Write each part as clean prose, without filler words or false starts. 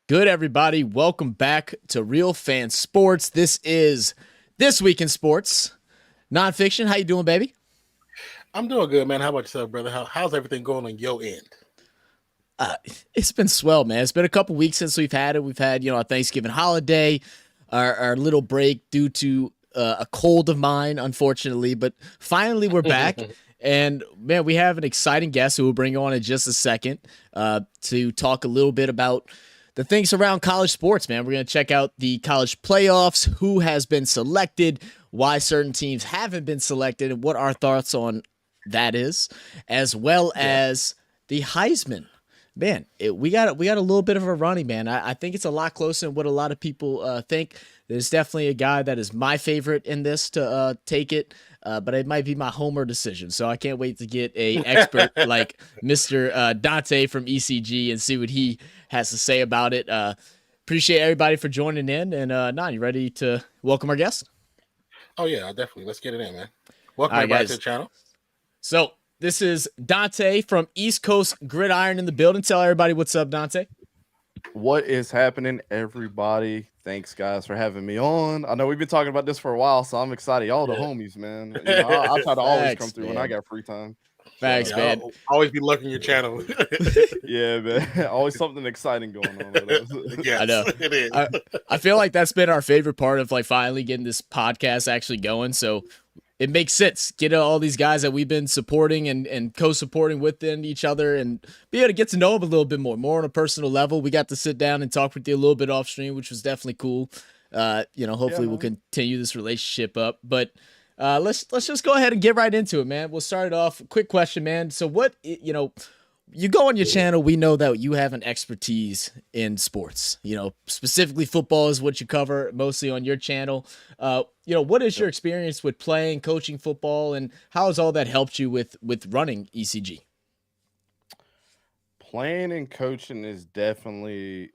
Good, everybody. Welcome back to Realfanssports. This is This Week in Sports. Nonpfixion, how you doing, baby? I'm doing good, man. How about yourself, brother? How's everything going on your end? It's been swell, man. It's been a couple weeks since we've had it. We've had, our Thanksgiving holiday, our little break due to a cold of mine, unfortunately. But finally, we're back. And, man, we have an exciting guest who we'll bring on in just a second to talk a little bit about the things around college sports, man. We're going to check out the college playoffs, who has been selected, why certain teams haven't been selected, and what our thoughts on that is, as well as the Heisman. Man, we got a little bit of a running, man. I think it's a lot closer than what a lot of people think. There's definitely a guy that is my favorite in this to take it, but it might be my homer decision. So I can't wait to get an expert like Mr. Dante from ECG and see what he has to say about it. Appreciate everybody for joining in. And Nan, you ready to welcome our guest? Oh, yeah, definitely. Let's get it in, man. Welcome everybody to the channel. So this is Dante from East Coast Gridiron in the building. Tell everybody what's up, Dante. What is happening, everybody? Thanks, guys, for having me on. I know we've been talking about this for a while, so I'm excited. Y'all the homies, man. I try to always come through when I got free time. Thanks, man. I'll always be looking your channel. Yeah, man. Always something exciting going on with us. Yes, I know. It is. I feel like that's been our favorite part of finally getting this podcast actually going. So it makes sense. Get all these guys that we've been supporting and co-supporting within each other and be able to get to know them a little bit more on a personal level. We got to sit down and talk with you a little bit off stream, which was definitely cool. Hopefully we'll continue this relationship up. But let's just go ahead and get right into it, man. We'll start it off. Quick question, man. So what, you go on your channel, we know that you have an expertise in sports. Specifically football is what you cover mostly on your channel. What is your experience with playing, coaching football, and how has all that helped you with running ECG? Playing and coaching is definitely,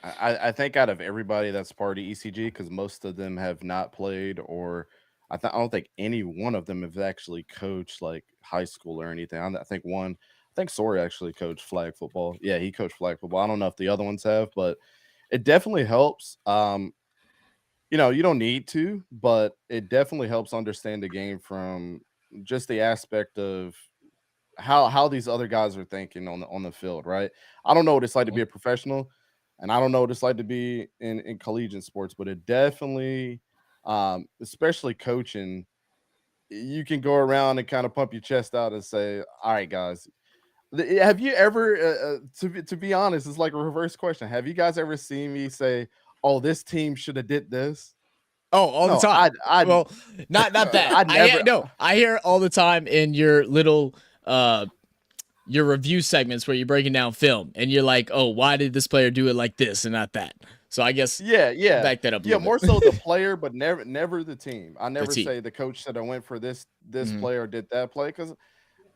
I think out of everybody that's part of ECG, because most of them have not played, or I don't think any one of them have actually coached like high school or anything. I think Sori actually coached flag football. Yeah, he coached flag football. I don't know if the other ones have, but it definitely helps. You don't need to, but it definitely helps understand the game from just the aspect of how these other guys are thinking on the field, right? I don't know what it's like to be a professional, and I don't know what it's like to be in collegiate sports, but it definitely, especially coaching, you can go around and kind of pump your chest out and say, all right, guys, have you ever, to be honest, it's like a reverse question. Have you guys ever seen me say, oh, this team should have did this? Oh, all the time. Well, not that. I hear all the time in your little your review segments where you're breaking down film and you're like, oh, why did this player do it like this and not that? So I guess back that up. More so the player, but never the team. I never say the coach said I went for this player did that play, because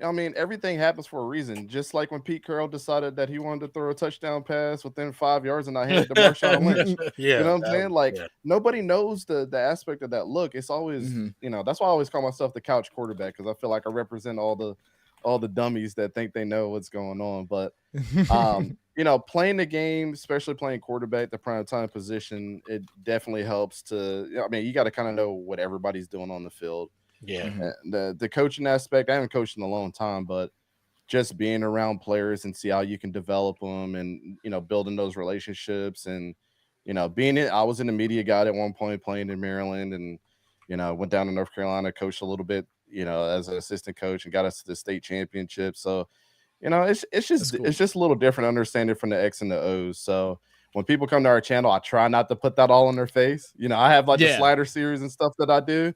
everything happens for a reason. Just like when Pete Carroll decided that he wanted to throw a touchdown pass within 5 yards and I handed to Marshawn Lynch. You know what I'm saying? Nobody knows the aspect of that look. It's always, that's why I always call myself the couch quarterback, because I feel like I represent all the dummies that think they know what's going on. But, playing the game, especially playing quarterback, the prime time position, it definitely helps to, you got to kind of know what everybody's doing on the field. Yeah. The coaching aspect, I haven't coached in a long time, but just being around players and see how you can develop them and, building those relationships and, I was in the media guide at one point playing in Maryland and, went down to North Carolina, coached a little bit, as an assistant coach and got us to the state championship. So, you know, it's just cool. it's just a little different understanding from the X and the O's. So when people come to our channel, I try not to put that all in their face. You know, I have like the slider series and stuff that I do,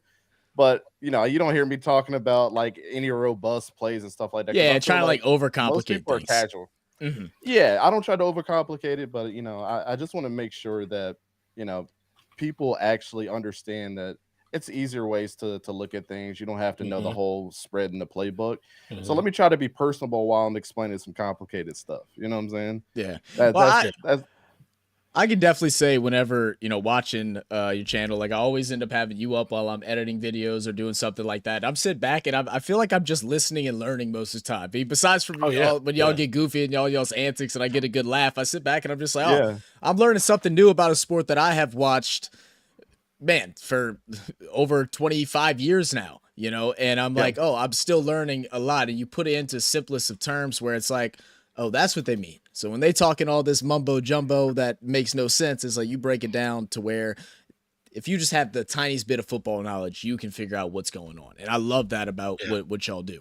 but you know, you don't hear me talking about like any robust plays and stuff like that. Yeah, I trying feel to like overcomplicate most people things. are casual. Yeah, I don't try to overcomplicate it, but you know, I just want to make sure that you know people actually understand that it's easier ways to look at things. You don't have to know the whole spread in the playbook. So let me try to be personable while I'm explaining some complicated stuff. You know what I'm saying? Yeah. That's I can definitely say whenever, watching your channel, like I always end up having you up while I'm editing videos or doing something like that. I'm sitting back and I feel like I'm just listening and learning most of the time. Besides from when y'all get goofy and y'all's antics and I get a good laugh, I sit back and I'm just like, I'm learning something new about a sport that I have watched, man, for over 25 years now, and I'm like, I'm still learning a lot. And you put it into simplest of terms where it's like, oh, that's what they mean. So when they talking all this mumbo jumbo that makes no sense, it's like you break it down to where if you just have the tiniest bit of football knowledge, you can figure out what's going on. And I love that about what y'all do.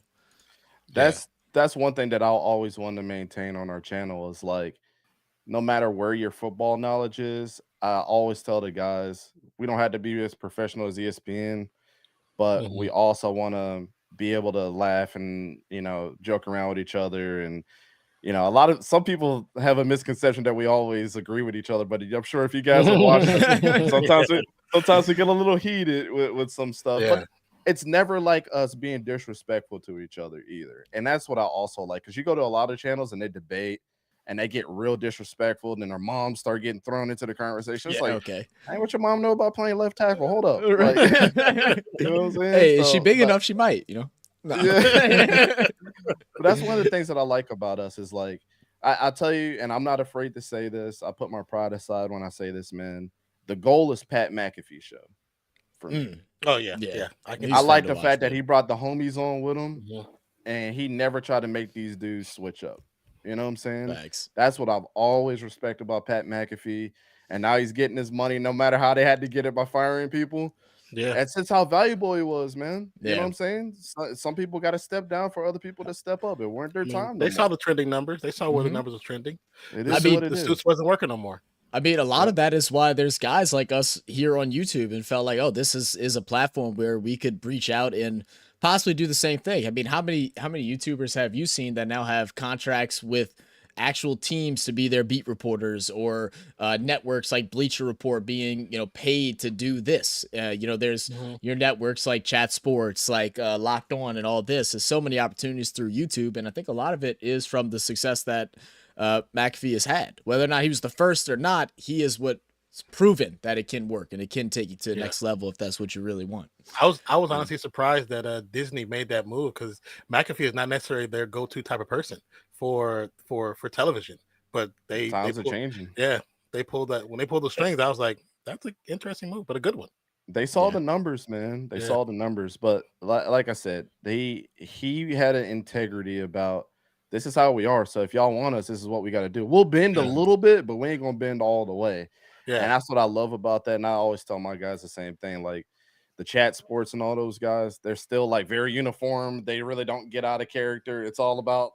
That's one thing that I'll always want to maintain on our channel is like, no matter where your football knowledge is, I always tell the guys, we don't have to be as professional as ESPN, but we also want to be able to laugh and, joke around with each other. And, some people have a misconception that we always agree with each other, but I'm sure if you guys have watched us, sometimes we get a little heated with some stuff, but it's never like us being disrespectful to each other either. And that's what I also like, because you go to a lot of channels and they debate and they get real disrespectful, and then their moms start getting thrown into the conversation. It's like, okay, hey, what your mom know about playing left tackle? Hold up. Like, you know what I'm saying? Hey, is she big enough? She might, No. Yeah. But that's one of the things that I like about us is like, I tell you, and I'm not afraid to say this. I put my pride aside when I say this, man. The goal is Pat McAfee show for me. Oh yeah. I like the fact that he brought the homies on with him, and he never tried to make these dudes switch up. You know what I'm saying? Thanks. That's what I've always respected about Pat McAfee. And now he's getting his money no matter how they had to get it by firing people. Yeah. That's just how valuable he was, man. Yeah. You know what I'm saying? Some people got to step down for other people to step up. It weren't their time. They saw the trending numbers. They saw where the numbers were trending. The suits wasn't working no more. I mean, a lot of that is why there's guys like us here on YouTube and felt like, oh, this is a platform where we could reach out and possibly do the same thing. I mean, how many YouTubers have you seen that now have contracts with actual teams to be their beat reporters, or networks like Bleacher Report being, paid to do this? There's your networks like Chat Sports, like Locked On, and all this. There's so many opportunities through YouTube, and I think a lot of it is from the success that McAfee has had. Whether or not he was the first or not, he is what's proven that it can work and it can take you to the next level if that's what you really want. I was honestly surprised that Disney made that move, because McAfee is not necessarily their go-to type of person for television. But times are changing. Yeah, they pulled that when they pulled the strings. I was like, that's an interesting move, but a good one. They saw the numbers, man. They saw the numbers, but like I said, he had an integrity about, this is how we are. So if y'all want us, this is what we got to do. We'll bend a little bit, but we ain't gonna bend all the way. Yeah, and that's what I love about that. And I always tell my guys the same thing. Like the Chat Sports and all those guys, they're still like very uniform. They really don't get out of character. It's all about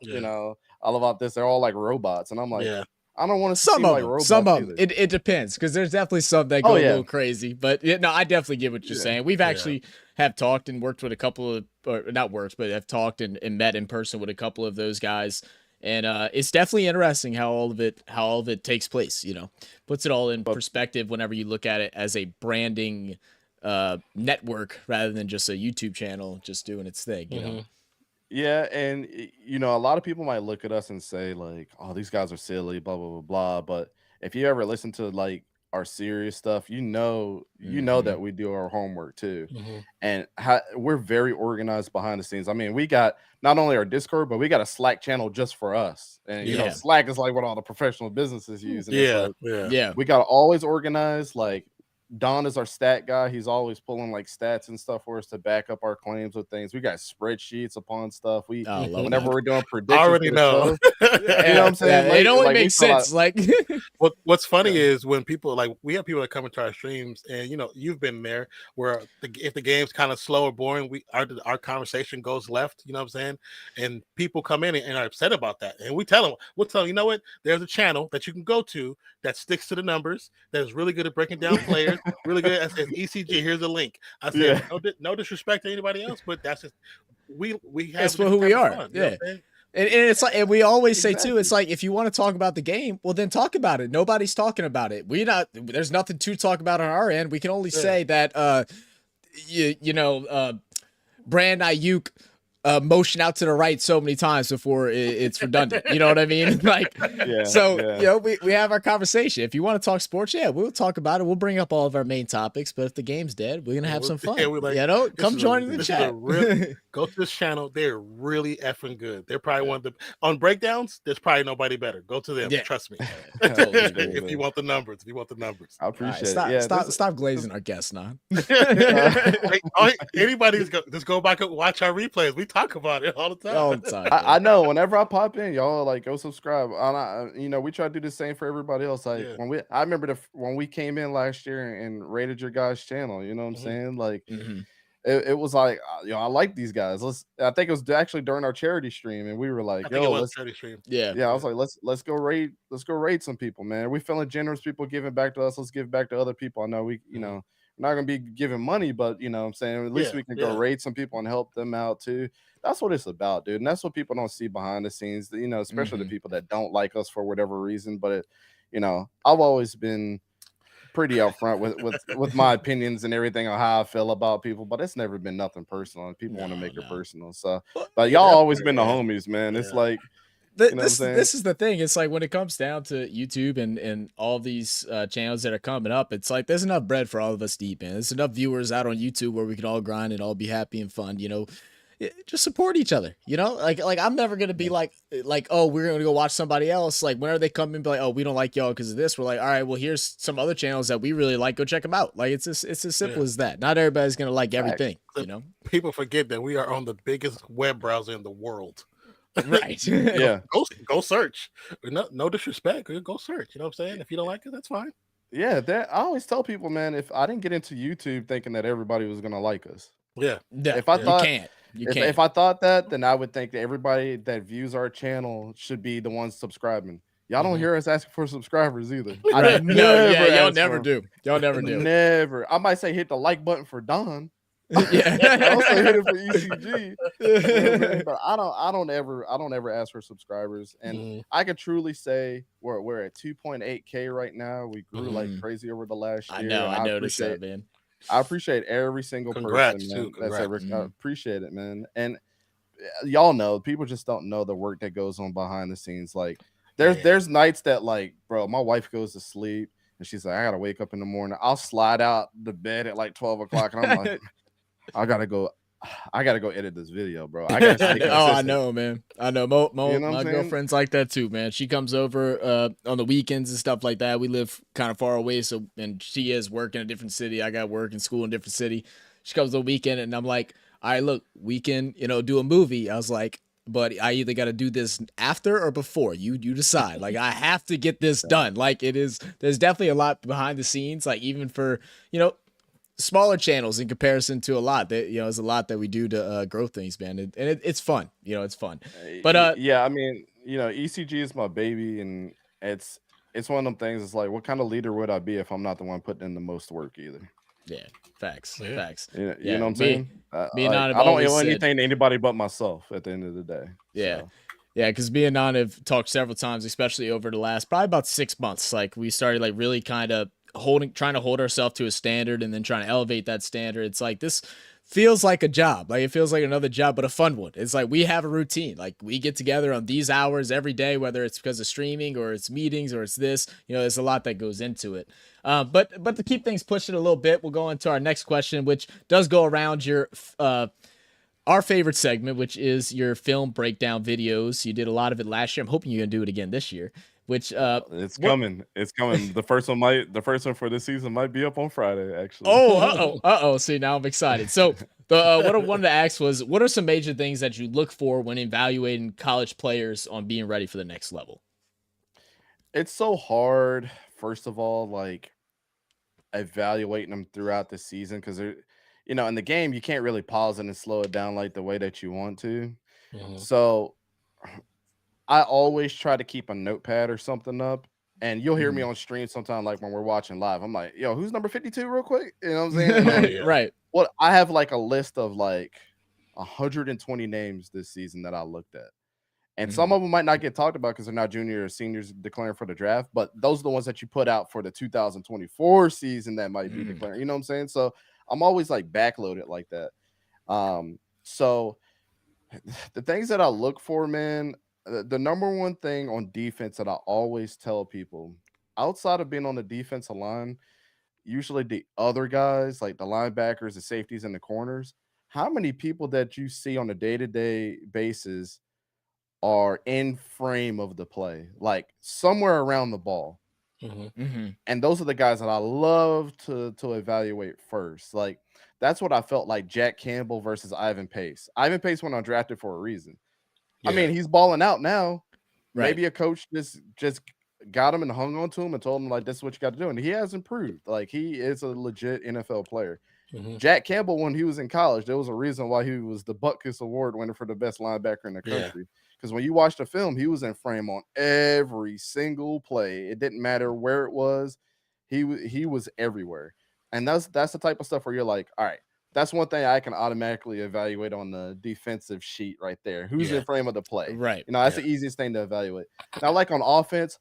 all about this. They're all like robots, and I'm like, I don't want to seem like robots. Some of them. It depends, because there's definitely some that go a little crazy. But no, I definitely get what you're saying. We've actually have talked and worked with a couple of, or not worked, but have talked and met in person with a couple of those guys. And it's definitely interesting how all of it takes place. Puts it all in perspective whenever you look at it as a branding network rather than just a YouTube channel just doing its thing. You know. Yeah, and a lot of people might look at us and say like, "Oh, these guys are silly," blah blah blah blah. But if you ever listen to like our serious stuff, you know that we do our homework too, and we're very organized behind the scenes. I mean, we got not only our Discord, but we got a Slack channel just for us, and Slack is like what all the professional businesses use. And we got to always organize. Like Don is our stat guy. He's always pulling like stats and stuff for us to back up our claims with things. We got spreadsheets upon stuff. Whenever we're doing predictions, I already know. You know what I'm saying? It only makes sense. Like, what's funny is when people like we have people that come into our streams, and you've been there where if the game's kind of slow or boring, our conversation goes left. You know what I'm saying? And people come in and are upset about that, and we'll tell them, you know what? There's a channel that you can go to that sticks to the numbers, that is really good at breaking down players, really good at ECG. Here's a link. I said, no disrespect to anybody else, but that's just we have. That's who we are. Fun, yeah. And it's like, and we always say too, it's like, if you want to talk about the game, well, then talk about it. Nobody's talking about it. There's nothing to talk about on our end. We can only say that, Brand Ayuk motion out to the right so many times before it's redundant. You know what I mean? Like, we have our conversation. If you want to talk sports, we'll talk about it. We'll bring up all of our main topics, but if the game's dead, we're going to have some fun. Come join in the chat. Go to this channel. They're really effing good. They're probably one of the, on breakdowns, there's probably nobody better. Go to them. Trust me. If you want the numbers. I appreciate it. Stop glazing our guests now. Anybody just go back and watch our replays. We talk about it all the time. I know. Whenever I pop in, y'all like go subscribe. We try to do the same for everybody else. Like I remember when we came in last year and rated your guys' channel. You know what I'm saying? Like it was like, I like these guys. I think it was actually during our charity stream, and we were like, let's charity stream. I was like, let's go raid some people, man. We feeling generous, people giving back to us. Let's give back to other people. I know we're not gonna be giving money, but you know what I'm saying, at least we can go raid some people and help them out too. That's what it's about, dude. And that's what people don't see behind the scenes, especially the people that don't like us for whatever reason. But I've always been pretty upfront with my opinions and everything on how I feel about people, but it's never been nothing personal, and people want to make it personal. So, but y'all always been the homies, man. It's like, this is the thing. It's like when it comes down to YouTube and all these channels that are coming up, it's like there's enough bread for all of us to eat, man. There's enough viewers out on YouTube where we can all grind and all be happy and fun, just support each other, like I'm never gonna be like, oh, we're gonna go watch somebody else. Like whenever they come in and be like, oh, we don't like y'all because of this, we're like, all right, well, here's some other channels that we really like, go check them out. Like it's as simple as that. Not everybody's gonna like everything. People forget that we are on the biggest web browser in the world. Right. Go search. No disrespect, go search. You know what I'm saying? If you don't like it, that's fine. I always tell people, man, if I didn't get into YouTube thinking that everybody was gonna like us. If I thought if I thought that, then I would think that everybody that views our channel should be the ones subscribing. Y'all don't hear us asking for subscribers either. Y'all never do. Never. I might say hit the like button for Don. I also hit it for ECG. But I don't ever ask for subscribers. And I can truly say we're at 2.8K right now. We grew like crazy over the last year. I noticed that, man. I appreciate every single Congrats, person too. that's ever appreciate it, man. And y'all know, people just don't know the work that goes on behind the scenes. Like there's nights that, like, bro, my wife goes to sleep and she's like, I gotta wake up in the morning. I'll slide out the bed at like 12 o'clock and I'm like, I gotta go edit this video, bro. I gotta I know, man. I know. My girlfriend's like that too, man. She comes over on the weekends and stuff like that. We live kind of far away, and she is working in a different city. I got work and school in a different city. She comes on the weekend, and I'm like, all right, look, we can, do a movie. I was like, but I either got to do this after or before. You decide. Like, I have to get this done. Like, there's definitely a lot behind the scenes, like even for, smaller channels in comparison to a lot that there's a lot that we do to grow things, man, and it's fun. It's fun. But I mean, ECG is my baby, and it's one of them things. It's like, what kind of leader would I be if I'm not the one putting in the most work either? Facts. You know what I'm saying? I don't owe anything to anybody but myself at the end of the day. Because me and Nan have talked several times, especially over the last probably about 6 months. Like, we started like really kind of trying to hold ourselves to a standard and then trying to elevate that standard. It's like, this feels like a job. Like, it feels like another job, but a fun one. It's like, we have a routine. Like, we get together on these hours every day, whether it's because of streaming or it's meetings or it's this, there's a lot that goes into it. But to keep things pushing a little bit, we'll go into our next question, which does go around your, our favorite segment, which is your film breakdown videos. You did a lot of it last year. I'm hoping you're going to do it again this year. which It's what coming. It's coming. The first one for this season might be up on Friday, actually. oh. See, now I'm excited. So the what I wanted to ask was, what are some major things that you look for when evaluating college players on being ready for the next level? It's so hard, first of all, like evaluating them throughout the season because they're, in the game you can't really pause it and slow it down like the way that you want to. Mhm. So I always try to keep a notepad or something up. And you'll hear me Mhm. on stream sometime, like when we're watching live. I'm like, yo, who's number 52 real quick? You know what I'm saying? And Oh then yeah. Right. what I have like a list of like 120 names this season that I looked at. And some Mhm. of them might not get talked about because they're not junior or seniors declaring for the draft, but those are the ones that you put out for the 2024 season that might be Mm. declaring. You know what I'm saying? So I'm always like backloaded like that. So the things that I look for, man, the number one thing on defense that I always tell people, outside of being on the defensive line, usually the other guys, like the linebackers, the safeties, and the corners, how many people that you see on a day-to-day basis are in frame of the play, like somewhere around the ball. Mhm. Mhm. And those are the guys that I love to evaluate first. Like that's what I felt like Jack Campbell versus Ivan Pace. Ivan Pace went undrafted for a reason. I Yeah. mean, he's balling out now. Right. Maybe a coach just got him and hung on to him and told him like this is what you got to do. And he has improved. Like he is a legit NFL player. Mhm. Jack Campbell, when he was in college, there was a reason why he was the Butkus Award winner for the best linebacker in the Yeah. country. Because when you watch the film, he was in frame on every single play. It didn't matter where it was. He was everywhere. And that's the type of stuff where you're like, all right, that's one thing I can automatically evaluate on the defensive sheet right there. Who's Yeah. in frame of the play? Right. That's Yeah. the easiest thing to evaluate. Now, like on offense,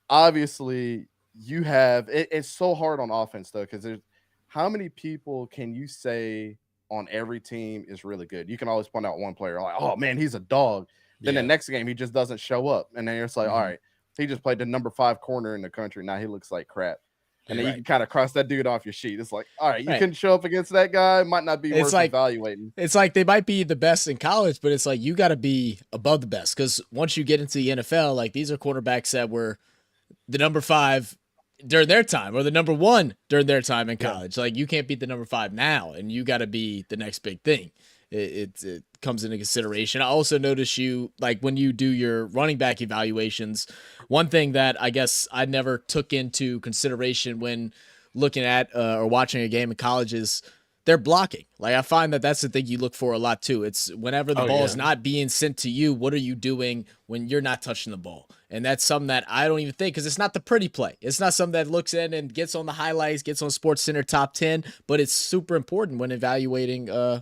obviously you have it's so hard on offense though, because there's how many people can you say on every team is really good? You can always point out one player like, oh man, he's a dog. Then the Yeah. next game he just doesn't show up, and then you're just like, all Mhm. right, he just played the number 5 corner in the country. Now he looks like crap. And then Yeah. you can kind of cross that dude off your sheet. It's like, all right, you Right. couldn't show up against that guy. Might not be It's worth like evaluating. it's like they might be the best in college, but it's like you got to be above the best, because once you get into the NFL, like these are quarterbacks that were the number 5 during their time, or the number 1 during their time in Yeah. college. Like you can't beat the number 5 now, and you got to be the next big thing. It comes into consideration. I also notice you, like when you do your running back evaluations, one thing that I guess I never took into consideration when looking at or watching a game in college is their blocking. Like I find that that's the thing you look for a lot too. It's whenever the Oh ball yeah. is not being sent to you, what are you doing when you're not touching the ball? And that's something that I don't even think, because it's not the pretty play. It's not something that looks in and gets on the highlights, gets on Sports Center top 10, but it's super important when evaluating a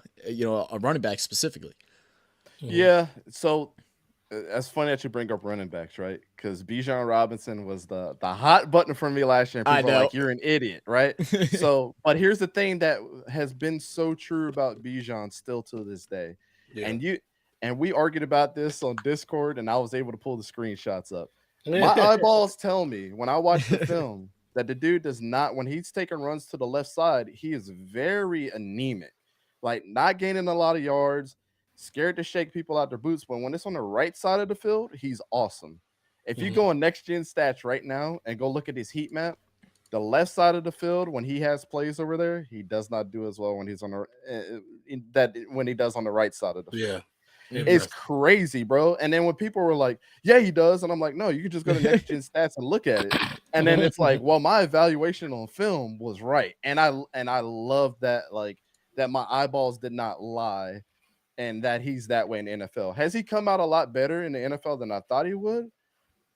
running back specifically. Mhm. Yeah. So that's funny that you bring up running backs, right? Because Bijan Robinson was the hot button for me last year, and I people are know. like, "You're an idiot," right? So, but here's the thing that has been so true about Bijan still to this day, Yeah. and we argued about this on Discord, and I was able to pull the screenshots up. My eyeballs tell me when I watch the film that the dude does not, when he's taking runs to the left side, he is very anemic, like not gaining a lot of yards, scared to shake people out their boots. But when it's on the right side of the field, he's awesome. If you Mhm. go on next gen stats right now and go look at his heat map, the left side of the field when he has plays over there, he does not do as well when he's on the when he does on the right side of the Yeah. field. Mhm. It's Interesting. crazy, bro. And then when people were like, "Yeah, he does," and I'm like, "No, you can just go to next gen stats and look at it." And then it's like, "Well, my evaluation on film was right," and I love that, like that my eyeballs did not lie, and that he's that way in the NFL. Has he come out a lot better in the NFL than I thought he would?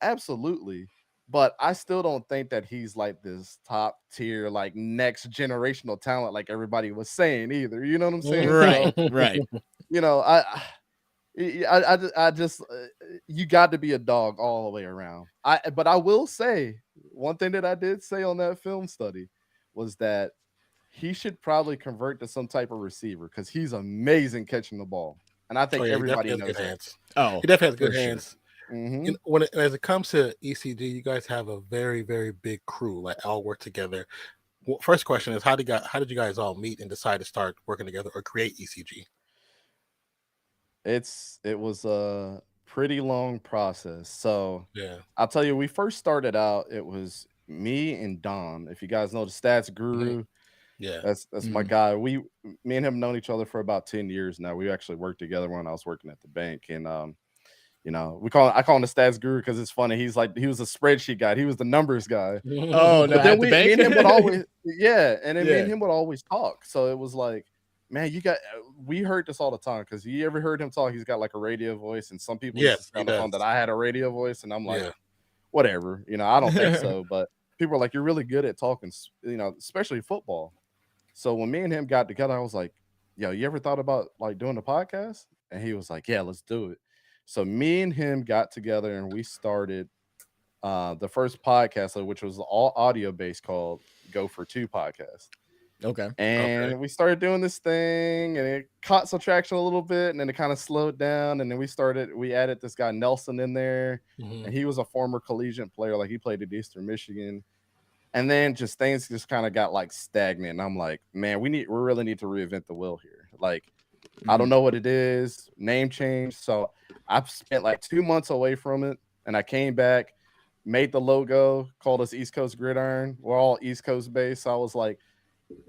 Absolutely. But I still don't think that he's like this top tier, like next generational talent, like everybody was saying either. You know what I'm saying? Right, So, right. you know, I just you got to be a dog all the way around. But I will say one thing that I did say on that film study was that he should probably convert to some type of receiver because he's amazing catching the ball, and I Oh think yeah. He everybody definitely has knows good that. hands. Oh, He definitely has for good sure. hands. Hmm. As it comes to ECG, you guys have a very, very big crew, like all work together. Well, first question is how did you guys all meet and decide to start working together or create ECG? It was pretty long process. So Yeah. I'll tell you, we first started out, it was me and Don. If you guys know the stats Mhm. guru, Yeah. that's my guy. Me and him known each other for about 10 years now. We actually worked together when I was working at the bank. And I call him the stats guru because it's funny. He was a spreadsheet guy. He was the numbers guy. Oh no, But then at the me bank. and him would always, yeah, and then me Yeah. and him would always talk. So it was like, man, we heard this all the time because you ever heard him talk? He's got like a radio voice, and some people used to Yes, say he on the phone does. that I had a radio voice, and I'm like, Yeah. whatever, I don't think so. But people are like, you're really good at talking, especially football. So when me and him got together, I was like, yo, you ever thought about like doing a podcast? And he was like, yeah, let's do it. So me and him got together and we started the first podcast, which was all audio based, called Go for Two Podcast. Okay. And we started doing this thing and it caught some traction a little bit and then it kind of slowed down. And then we added this guy Nelson in there, Mhm. and he was a former collegiate player. Like he played at Eastern Michigan. And then things just kind of got like stagnant. And I'm like, man, we really need to reinvent the wheel here. Like, I don't know what it is, name change. So I've spent like 2 months away from it. And I came back, made the logo, called us East Coast Gridiron. We're all East Coast based. So I was like,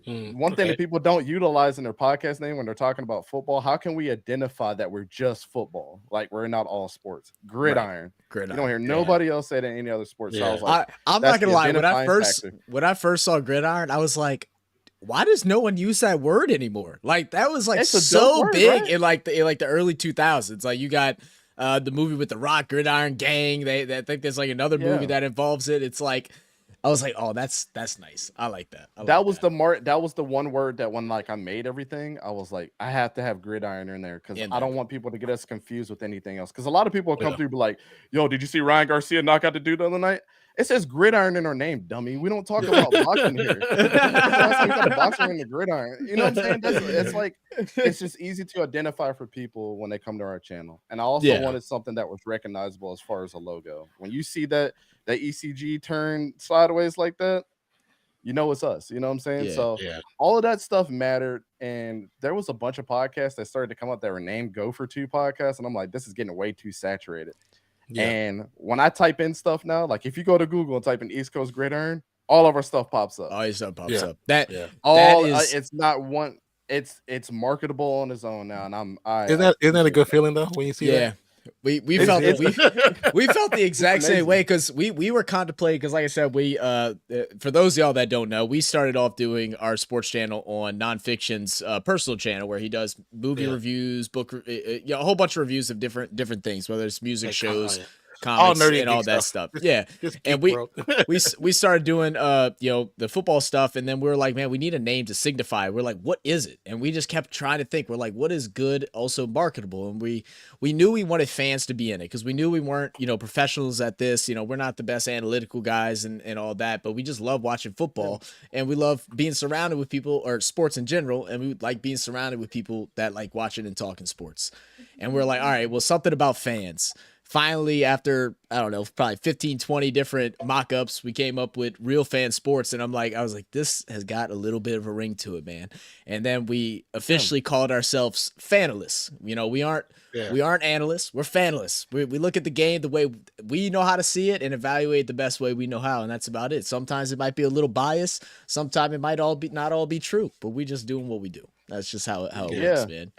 one thing that people don't utilize in their podcast name when they're talking about football, how can we identify that we're just football? Like we're not all sports. Gridiron. You don't hear nobody else say it in any other sport. So I was like, I'm not gonna lie. When I first saw Gridiron, I was like, why does no one use that word anymore? Like that was like so big, right? in like the early 2000s. Like you got the movie with the Rock, Gridiron Gang. They think there's like another movie that involves it. It's like, I was like, oh, that's nice. I like that. That was the one word that when like I made everything, I was like, I have to have Gridiron in there because I don't want people to get us confused with anything else. Because a lot of people will come through and be like, yo, did you see Ryan Garcia knock out the dude the other night? It says Gridiron in our name, dummy. We don't talk about boxing here. That's why we got a boxer in the Gridiron. You know what I'm saying? It's like, it's just easy to identify for people when they come to our channel. And I also wanted something that was recognizable as far as a logo. When you see that ECG turn sideways like that, you know it's us. You know what I'm saying? All of that stuff mattered. And there was a bunch of podcasts that started to come up that were named Go for Two Podcasts. And I'm like, this is getting way too saturated. And when I type in stuff now, like if you go to Google and type in East Coast Gridiron, all of our stuff pops up. All your stuff pops up. It's not one. It's marketable on its own now. And isn't that a good feeling though when you see that? We felt we felt the exact same way because we were contemplating, because like I said, for those of y'all that don't know, we started off doing our sports channel on Nonfiction's personal channel where he does movie reviews, book, a whole bunch of reviews of different things, whether it's music shows, comics, and all that stuff. And we started doing the football stuff, and then we were like, man, we need a name to signify. We're like, what is it? And we just kept trying to think. We're like, what is good, also marketable? And we knew we wanted fans to be in it because we knew we weren't professionals at this. We're not the best analytical guys and all that, but we just love watching football and we love being surrounded with people, or sports in general, and we like being surrounded with people that like watching and talking sports. And we're like, all right, well, something about fans. Finally, after, I don't know, probably 15, 20 different mock-ups, we came up with Realfanssports. And I was like, this has got a little bit of a ring to it, man. And then we officially called ourselves Fanalists. We aren't analysts, we're Fanalists. We look at the game the way we know how to see it and evaluate the best way we know how. And that's about it. Sometimes it might be a little biased. Sometimes it might not all be true, but we just doing what we do. That's just how it works, man.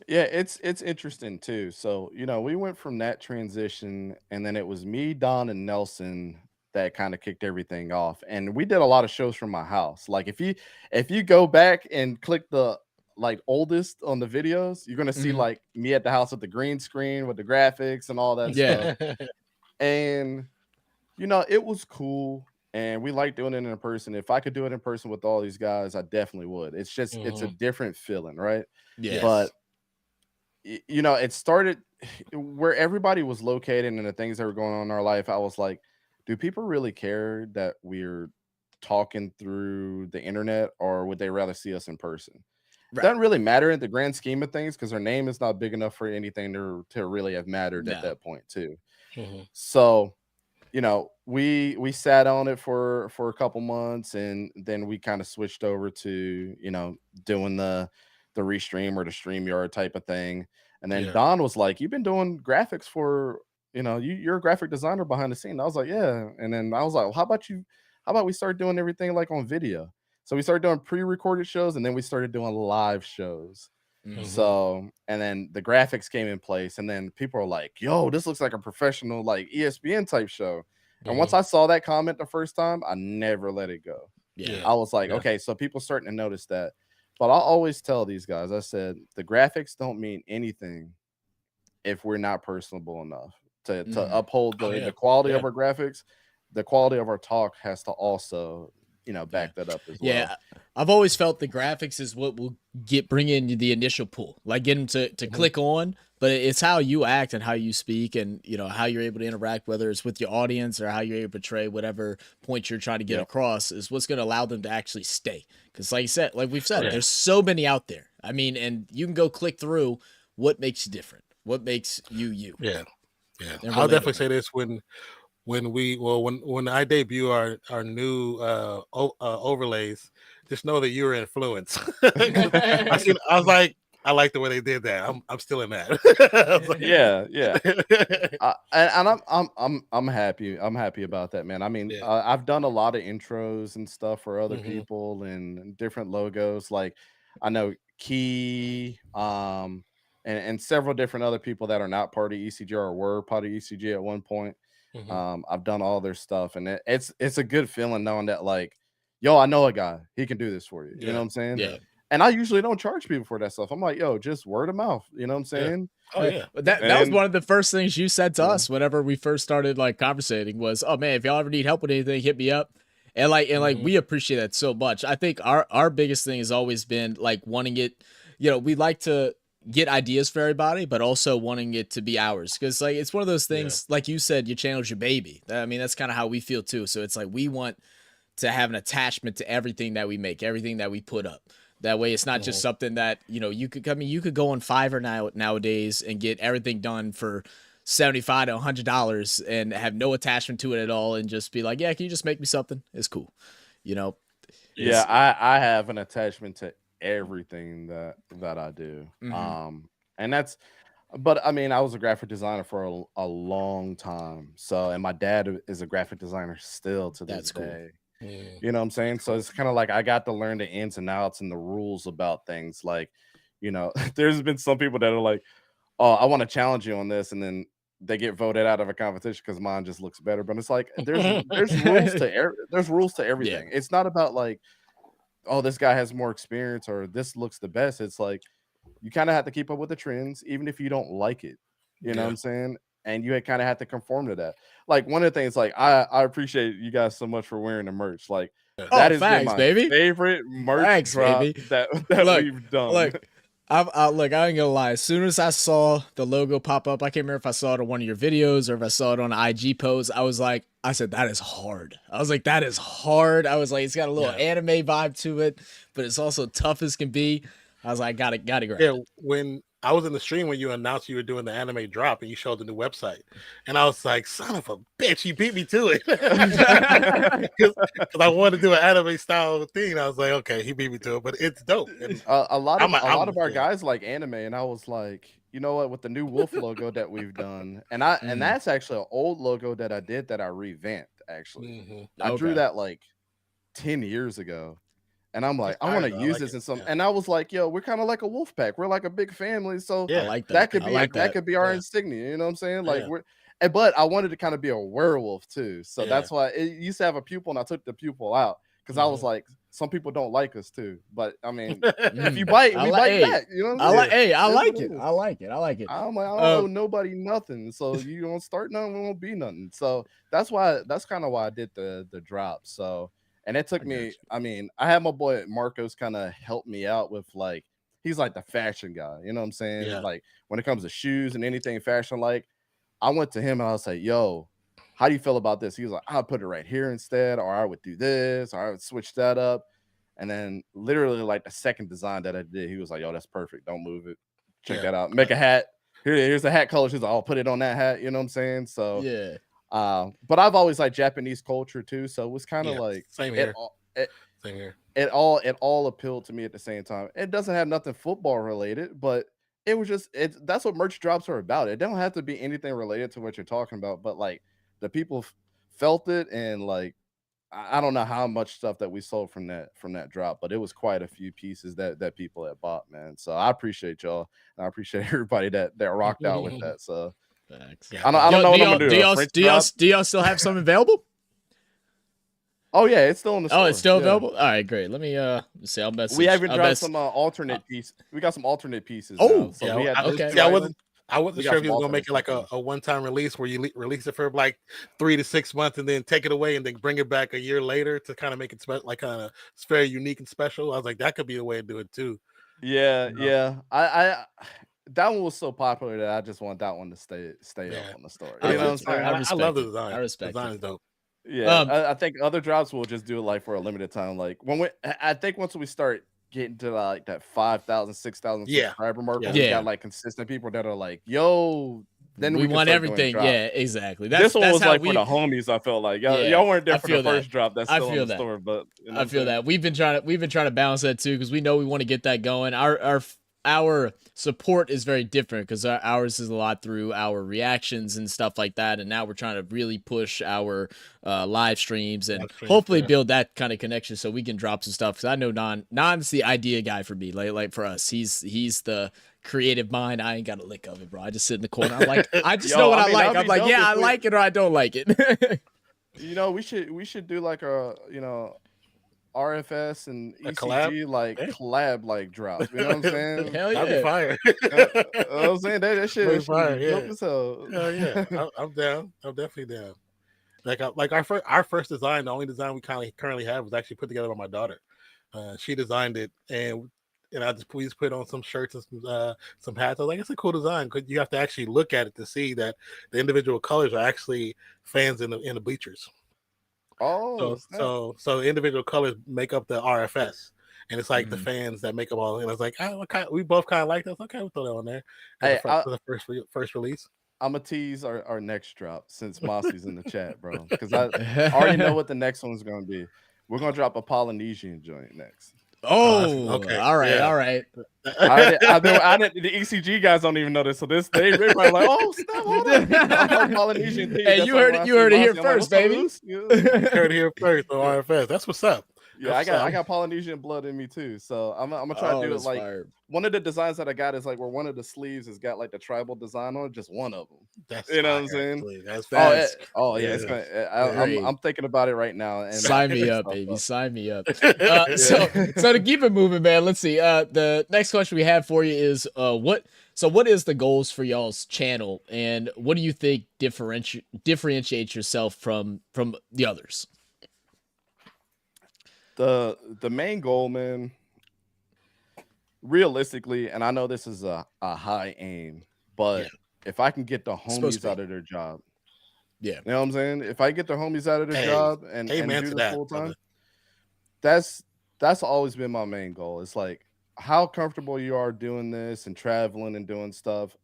Yeah, it's interesting too. So, we went from that transition, and then it was me, Don, and Nelson that kind of kicked everything off. And we did a lot of shows from my house. Like if you go back and click the like oldest on the videos, you're gonna see like me at the house with the green screen with the graphics and all that stuff. And it was cool. And we like doing it in person. If I could do it in person with all these guys, I definitely would. It's just it's a different feeling, right? Yeah. But it started where everybody was located and the things that were going on in our life. I was like, do people really care that we're talking through the internet, or would they rather see us in person? Right. Doesn't really matter in the grand scheme of things because our name is not big enough for anything to really have mattered at that point too. So, we sat on it for a couple months, and then we kind of switched over to, doing the restream or the StreamYard type of thing. And then Yeah. Don was like, "You've been doing graphics for, you're a graphic designer behind the scene." I was like, "Yeah." And then I was like, well, how about we start doing everything like on video? So we started doing pre-recorded shows, and then we started doing live shows. Mhm. So, and then the graphics came in place, and then people are like, "Yo, this looks like a professional, like ESPN type show." And once I saw that comment the first time, I never let it go. Yeah. I was like, Yeah. okay, so people starting to notice that. But I'll always tell these guys, I said, the graphics don't mean anything if we're not personable enough to uphold the quality of our graphics. The quality of our talk has to also, back that up as well. Yeah, I've always felt the graphics is what will bring in the initial pull, like get them to click on. But it's how you act and how you speak, and how you're able to interact, whether it's with your audience or how you're able to portray whatever point you're trying to get across, is what's going to allow them to actually stay. Because, like we've said, there's so many out there. I mean, and you can go click through what makes you different, what makes you you. Yeah. I'll definitely say this when I debut our new overlays, just know that you're influenced. I was like, I like the way they did that. I'm still in that. Like, and I'm happy. I'm happy about that, man. I mean, I've done a lot of intros and stuff for other people and different logos. Like I know Key, and several different other people that are not part of ECG or were part of ECG at one point. I've done all their stuff, and it's a good feeling knowing that, like, yo, I know a guy, he can do this for you. You know what I'm saying? Yeah. And I usually don't charge people for that stuff. I'm like, yo, just word of mouth. You know what I'm saying? Oh yeah. That was one of the first things you said to us whenever we first started like conversating was, "Oh man, if y'all ever need help with anything, hit me up." And we appreciate that so much. I think our biggest thing has always been like wanting it, we like to get ideas for everybody, but also wanting it to be ours. Cause like, it's one of those things, like you said, your channel's your baby. I mean, that's kind of how we feel too. So it's like, we want to have an attachment to everything that we make, everything that we put up. That way it's not just something that, you could go on Fiverr nowadays and get everything done for $75 to $100 and have no attachment to it at all. And just be like, yeah, can you just make me something? It's cool. Yeah. I have an attachment to everything that I do. And that's, but I mean, I was a graphic designer for a long time. So, and my dad is a graphic designer still to this day. You know what I'm saying? So it's kind of like I got to learn the ins and outs and the rules about things. Like, there's been some people that are like, "Oh, I want to challenge you on this," and then they get voted out of a competition because mine just looks better. But it's like there's rules to everything. It's not about like, oh, this guy has more experience or this looks the best. It's like you kind of have to keep up with the trends, even if you don't like it. You know what I'm saying? And you kind of have to conform to that. Like one of the things, like I appreciate you guys so much for wearing the merch. Like that has been my favorite merch drop that we've done. Look, I ain't gonna lie. As soon as I saw the logo pop up, I can't remember if I saw it on one of your videos or if I saw it on an IG post. I said, that is hard. I was like, that is hard. I was like, it's got a little anime vibe to it, but it's also tough as can be. I was like, got it grab it. When I was in the stream when you announced you were doing the anime drop and you showed the new website, and I was like, son of a bitch, he beat me to it. Because I wanted to do an anime style thing. I was like, okay, he beat me to it, but it's dope. And a lot of our guys like anime, and I was like, you know what, with the new wolf logo that we've done, and that's actually an old logo that I did that I revamped actually. I drew that like 10 years ago. And I'm like, I want to use this in some. And I was like, yo, we're kind of like a wolf pack. We're like a big family. So I like that. That could be our insignia. You know what I'm saying? Like but I wanted to kind of be a werewolf too. So that's why it used to have a pupil, and I took the pupil out because I was like, some people don't like us too. But I mean, if you bite, we bite back. You know what I'm saying? I like it. I like it. I'm like, I don't owe nobody nothing. So you don't start nothing, we won't be nothing. So that's kind of why I did the drop. So. And it took me, I mean, I had my boy Marcos kind of help me out with like, he's like the fashion guy, you know what I'm saying? Yeah. Like when it comes to shoes and anything fashion, like I went to him and I was like, yo, how do you feel about this? He was like, I'll put it right here instead, or I would do this, or I would switch that up. And then literally like the second design that I did, he was like, yo, that's perfect. Don't move it. Check that out. Make a hat. Here's a hat color. She's like, I'll put it on that hat. You know what I'm saying? So yeah. But I've always liked Japanese culture too, so it was kind of like same here. It all appealed to me at the same time. It doesn't have nothing football related, but it was just that's what merch drops are about. It don't have to be anything related to what you're talking about, but like the people felt it, and like I don't know how much stuff that we sold from that drop, but it was quite a few pieces that people had bought, man. So I appreciate y'all, and I appreciate everybody that rocked out with that. So Thanks. Yeah, I don't know what I'm gonna do. Do y'all still have some available? Oh yeah, it's still in the store. Oh, it's still available. All right, great. Let me see. I'll message. We even dropped some alternate pieces. We got some alternate pieces. Oh, now. So we had okay. Yeah, I wasn't sure if you were gonna make it like a one-time release where you release it for like 3 to 6 months and then take it away and then bring it back a year later to kind of make it like kind of very unique and special. I was like, that could be a way to do it too. Yeah, yeah. I that one was so popular that I just want that one to stay up on the store. You know what I'm saying? I love the design. I respect the design it. is dope. Yeah, I think other drops will just do it like for a limited time. Like I think once we start getting to like that 5,000, 6,000 subscriber mark, we got like consistent people that are like, yo, then we want everything. Yeah, exactly. This one was like for the homies. I felt like y'all weren't there for the first drop. That's still in the store, but you know I feel that we've been trying to balance that too, because we know we want to get that going. Our support is very different because ours is a lot through our reactions and stuff like that, and now we're trying to really push our live streams and hopefully build that kind of connection so we can drop some stuff. Because I know Non's the idea guy for me. Like for us, he's the creative mind. I ain't got a lick of it, bro. I just sit in the corner. I'm like, I just know what I like. I'm like, yeah, I like it or I don't like it. You know, we should do like a RFS and ECG collab like drop. You know what I'm saying? Hell yeah, that'd be fire. You know I'm saying that shit is fire. Yeah. Yeah, I'm down. I'm definitely down. Like our first design, the only design we currently have was actually put together by my daughter. She designed it, and we just put on some shirts and some hats. I was like, it's a cool design because you have to actually look at it to see that the individual colors are actually fans in the bleachers. Oh, so individual colors make up the RFS, and it's like the fans that make up all. And I was like, we both kind of like that. Okay, we'll throw that on there. For the first release. I'm gonna tease our next drop since Mossy's in the chat, bro, because I already know what the next one's gonna be. We're gonna drop a Polynesian joint next. Oh, okay. All right, all right. I didn't. The ECG guys don't even know this, so they probably like, oh, snap, hold on. Polynesian thing. Hey, you heard it here first, baby. You heard it here first on RFS. That's what's up. Yeah, I got Polynesian blood in me too, so I'm gonna try to do it like one of the designs that I got is like where one of the sleeves has got like the tribal design on it, just one of them. That's you know what I'm saying? Actually. That's fast. It's gonna. I'm thinking about it right now. And sign me up, baby. Sign me up. So to keep it moving, man. Let's see. The next question we have for you is what is the goals for y'all's channel, and what do you think differentiates yourself from the others? The main goal, man, realistically, and I know this is a high aim, but if I can get the homies out of their job, you know what I'm saying? If I get the homies out of their job and do this full time, that's always been my main goal. It's like how comfortable you are doing this and traveling and doing stuff.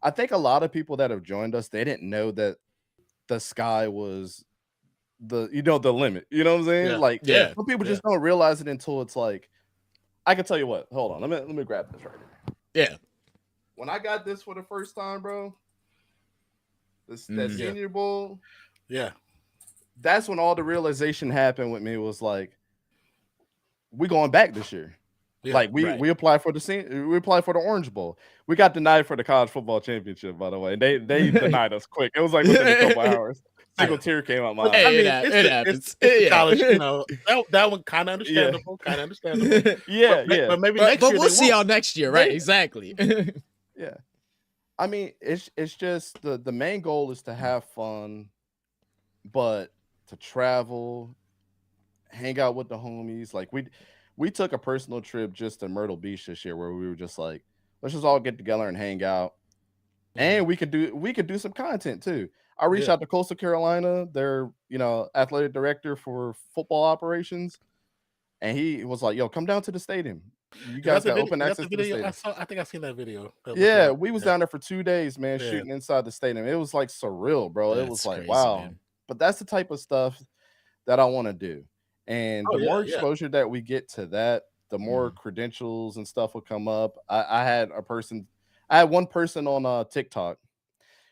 I think a lot of people that have joined us, they didn't know that the sky was the limit. You know what I'm saying? Some people just don't realize it until it's like, I can tell you what. Hold on, let me grab this right here. Yeah. When I got this for the first time, bro, that Senior Bowl, that's when all the realization happened with me. Was like, we going back this year. Like we applied for the Orange Bowl. We got denied for the college football championship, by the way. They denied us quick. It was like within a couple hours. Single tear came out my eye. Hey, it happens. It's college, you know. That one kind of understandable. Kind of understandable. But maybe next year. But we'll see y'all next year, right? Exactly. Yeah. I mean, it's just the main goal is to have fun, but to travel, hang out with the homies. Like we took a personal trip just to Myrtle Beach this year where we were just like, let's just all get together and hang out. And we could do some content too. I reached out to Coastal Carolina, their athletic director for football operations, and he was like, "Yo, come down to the stadium. You guys got open access to the stadium." I think I've seen that video. Yeah, we was down there for 2 days, man, shooting inside the stadium. It was like surreal, bro. It was like, wow. Man. But that's the type of stuff that I want to do. And the more exposure that we get to that, the more credentials and stuff will come up. I had a person, I had one person on TikTok.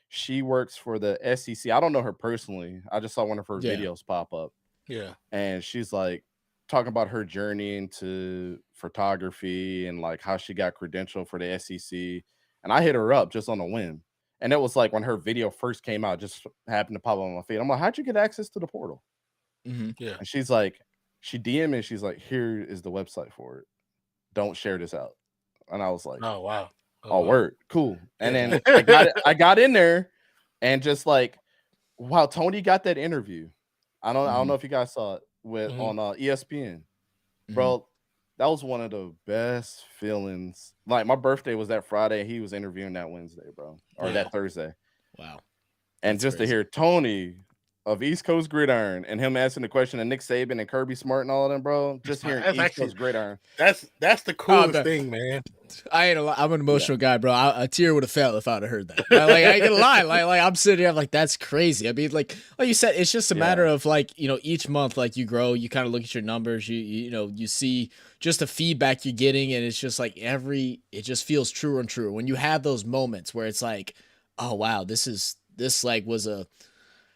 She works for the SEC. I don't know her personally. I just saw one of her Yeah. videos pop up. Yeah. And she's like talking about her journey into photography and like how she got credentialed for the SEC. And I hit her up just on a whim. And it was like when her video first came out, just happened to pop up on my feed. I'm like, how'd you get access to the portal? Yeah. And she's like, she DM'd me. She's like, here is the website for it. Don't share this out. And I was like, Oh wow. oh, wow. word, cool. And Yeah. then I got in there, and just like, wow, Tony got that interview. I don't know if you guys saw it with on ESPN, bro. That was one of the best feelings. Like, my birthday was that Friday. He was interviewing that Wednesday, bro, or that Thursday. Wow. And That's just crazy. to hear Tony of East Coast Gridiron and him asking the question of Nick Saban and Kirby Smart and all of them, bro. Just hearing East Coast Gridiron. That's the coolest thing, man. I ain't I'm an emotional guy, bro. A tear would have fell if I'd have heard that. Like, I ain't gonna lie. Like I'm sitting here, I'm like, that's crazy. I mean, like you said, it's just a matter of like, each month, like you grow, you kind of look at your numbers, you see just the feedback you're getting, and it's just like it just feels truer and truer when you have those moments where it's like, oh wow, this like was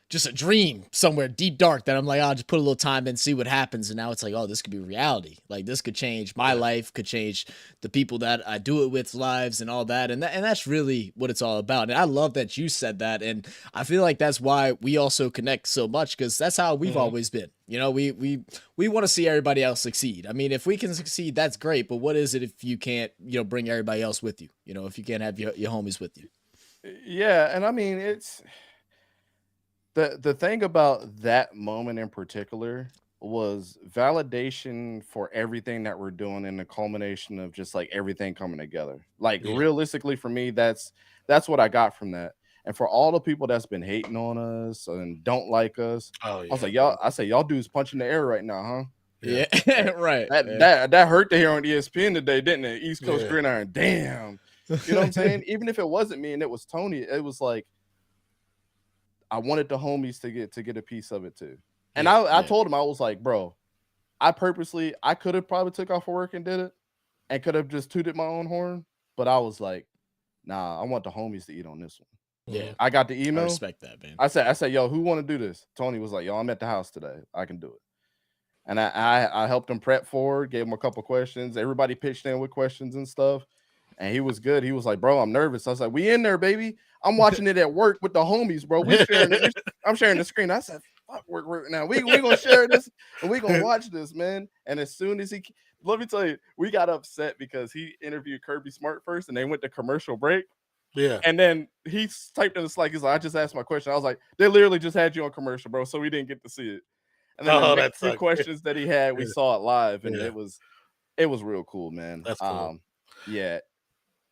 just a dream somewhere deep dark that I'm like, I'll just put a little time in, see what happens. And now it's like, oh, this could be reality. Like, this could change my life, could change the people that I do it with lives and all that. And that's really what it's all about. And I love that you said that. And I feel like that's why we also connect so much, because that's how we've always been. We want to see everybody else succeed. I mean, if we can succeed, that's great. But what is it if you can't, bring everybody else with you? If you can't have your homies with you. Yeah. And I mean, it's the thing about that moment in particular was validation for everything that we're doing, and the culmination of just like everything coming together. Like, realistically, for me, that's what I got from that. And for all the people that's been hating on us and don't like us, I was like, y'all dudes punching the air right now, huh? Yeah, right. That hurt to hear on ESPN today, didn't it? East Coast Gridiron. Damn. You know what I'm saying? Even if it wasn't me and it was Tony, it was like, I wanted the homies to get a piece of it too. And I told him, I was like, bro, I could have probably took off for work and did it, and could have just tooted my own horn. But I was like, nah, I want the homies to eat on this one. Yeah. I got the email. I respect that, man. I said, yo, who want to do this? Tony was like, yo, I'm at the house today. I can do it. And I helped him prep forward, gave him a couple questions. Everybody pitched in with questions and stuff. And he was good. He was like, bro, I'm nervous. I was like, we in there, baby. I'm watching it at work with the homies, bro. I'm sharing the screen. I said, fuck work now. We gonna share this and we gonna watch this, man. And as soon as let me tell you, we got upset because he interviewed Kirby Smart first and they went to commercial break. Yeah. And then he typed in the Slack. He's like, I just asked my question. I was like, they literally just had you on commercial, bro. So we didn't get to see it. And then the next few questions that he had, we saw it live, and it was real cool, man. That's cool. Yeah.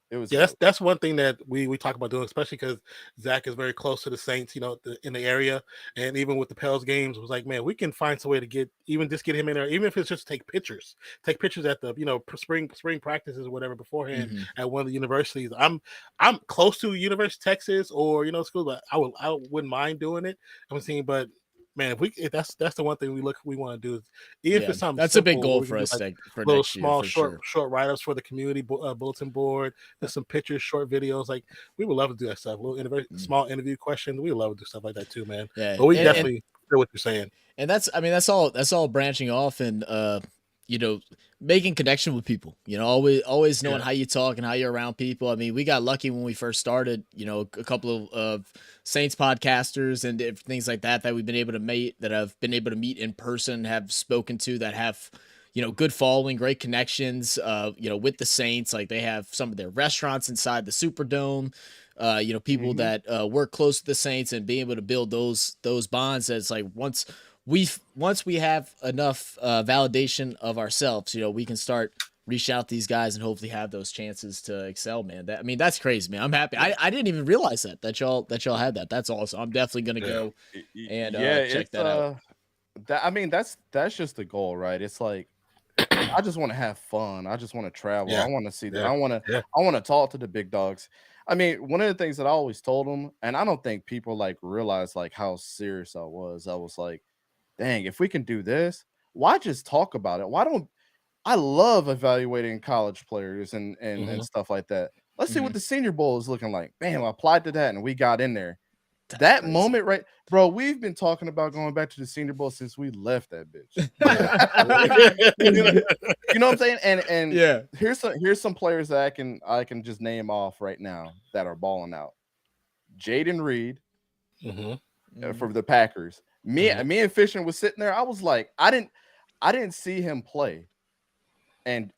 It was that's one thing that we talk about doing, especially because Zach is very close to the Saints, in the area, and even with the Pels games, it was like, man, we can find some way to get him in there, even if it's just take pictures at the spring practices or whatever beforehand at one of the universities. I'm close to University of Texas or school, but I wouldn't mind doing it. I'm saying, but man, if that's the one thing we want to do, is even if it's something that's simple, a big goal for us, like, for little next small year, short write-ups for the community bulletin board. There's some pictures, short videos. Like, we would love to do that stuff. Little small interview questions. We would love to do stuff like that too, man. Yeah, but we definitely hear what you're saying. And that's all branching off and making connection with people, always knowing how you talk and how you're around people. I mean, we got lucky when we first started, a couple of Saints podcasters and things like that we've been able to meet, that I've been able to meet in person, have spoken to, that have, good following, great connections, with the Saints. Like, they have some of their restaurants inside the Superdome, people that work close to the Saints, and being able to build those bonds. That's like, once we have enough validation of ourselves, we can start reach out to these guys and hopefully have those chances to excel, man. That's crazy, man. I'm happy. I didn't even realize that y'all had that. That's awesome. I'm definitely gonna go and check that out. That's just the goal, right? It's like, I just want to have fun. I just want to travel. I want to see that. I want to talk to the big dogs. I mean, one of the things that I always told them, and I don't think people like realize like how serious I was like, dang, if we can do this, why just talk about it? I love evaluating college players and stuff like that. Let's see what the Senior Bowl is looking like. Bam, I applied to that, and we got in there. That crazy moment, right, bro? We've been talking about going back to the Senior Bowl since we left that bitch. You know what I'm saying? And yeah, here's some players that I can just name off right now that are balling out. Jaden Reed for the Packers. Me and Fishing was sitting there. I was like, I didn't see him play, and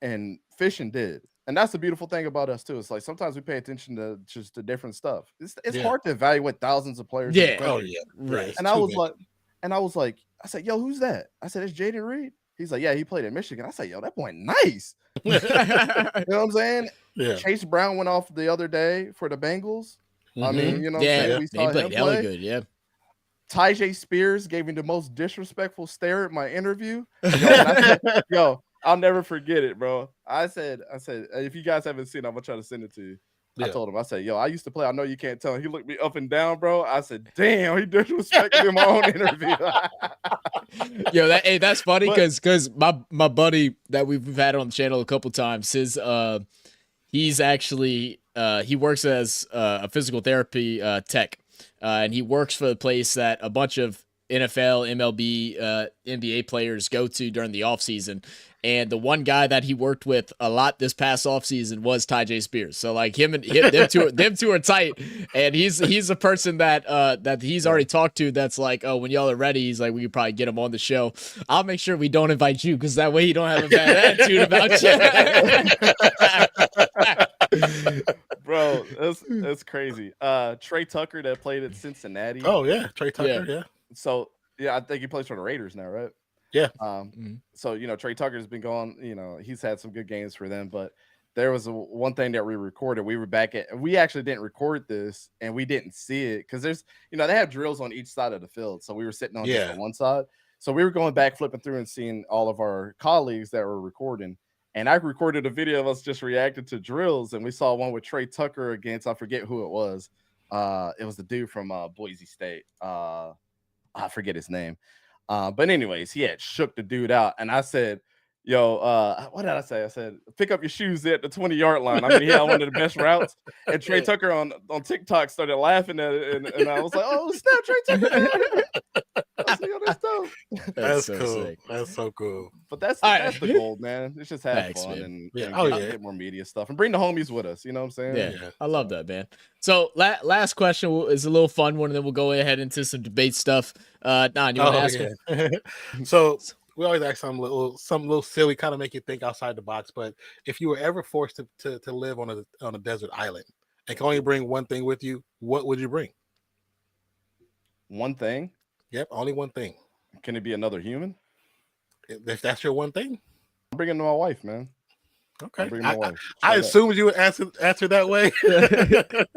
Fishing did. And that's the beautiful thing about us too. It's like sometimes we pay attention to just the different stuff. It's hard to evaluate thousands of players. Yeah. Oh yeah. Right. And I was like, I said, yo, who's that? I said, it's Jaden Reed. He's like, yeah, he played in Michigan. I said, yo, that boy nice. You know what I'm saying? Yeah. Chase Brown went off the other day for the Bengals. I mean, you know what I'm saying? We saw he played him hella play. good, yeah. Tyjae Spears gave me the most disrespectful stare at my interview. Yo, I'll never forget it, bro. I said, if you guys haven't seen it, I'm gonna try to send it to you. Yeah. I told him, I said, yo, I used to play. I know you can't tell. He looked me up and down, bro. I said, damn, he disrespected me in my own interview. Yo, that's funny because my buddy that we've had on the channel a couple times, he's actually he works as a physical therapy tech, and he works for the place that a bunch of NFL, MLB, NBA players go to during the offseason. And the one guy that he worked with a lot this past offseason was Tyjae Spears. So like them two are tight. And he's a person that he's already talked to that's like, oh, when y'all are ready, he's like, we could probably get him on the show. I'll make sure we don't invite you because that way you don't have a bad attitude about you. Bro, that's crazy. Trey Tucker that played at Cincinnati. Oh yeah, Trey Tucker, yeah. So yeah, I think he plays for the Raiders now, right? Yeah. So you know, Trey Tucker's been going. You know, he's had some good games for them. But there was one thing that we recorded. We were back at. We actually didn't record this, and we didn't see it because there's, you know, they have drills on each side of the field. So we were sitting on just on one side. So we were going back, flipping through, and seeing all of our colleagues that were recording. And I recorded a video of us just reacting to drills, and we saw one with Trey Tucker against, I forget who it was. It was the dude from Boise State. I forget his name. But anyways, he had shook the dude out. And I said, yo, what did I say? I said, pick up your shoes at the 20-yard line. I mean, he had one of the best routes. And Trey Tucker on TikTok started laughing at it. And I was like, oh, snap, Trey Tucker. I said, yo, that's dope. That's so cool. Sick. That's so cool. But that's the goal, man. It's just have fun and get more media stuff and bring the homies with us. You know what I'm saying? Yeah. I love that, man. So last question is a little fun one, and then we'll go ahead into some debate stuff. Don, you want to ask? So we always ask something little silly, kind of make you think outside the box. But if you were ever forced to live on a desert island and can only bring one thing with you, what would you bring? One thing? Yep, only one thing. Can it be another human? If that's your one thing, I'm bringing my wife, man. Okay, I assumed you would answer that way.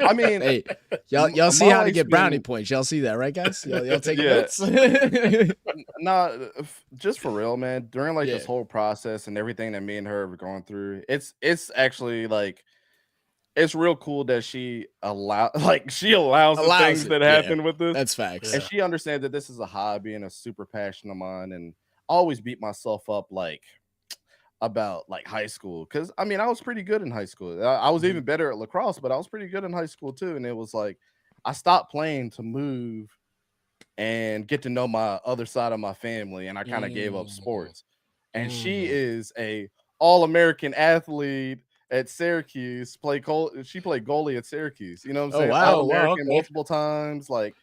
I mean, hey, y'all see how to get brownie points. Y'all see that, right, guys? Y'all take notes. Nah, just for real, man. During like this whole process and everything that me and her have gone through, it's actually like it's real cool that she allows the things that happen with this. That's facts. And she understands that this is a hobby and a super passion of mine. And I always beat myself up about like high school, because I mean I was pretty good in high school. I was even better at lacrosse, but I was pretty good in high school too. And it was like I stopped playing to move and get to know my other side of my family, and I kind of gave up sports. And she is a all-American athlete at Syracuse. She played goalie at Syracuse. You know what I'm saying? Wow, All-American multiple times. Like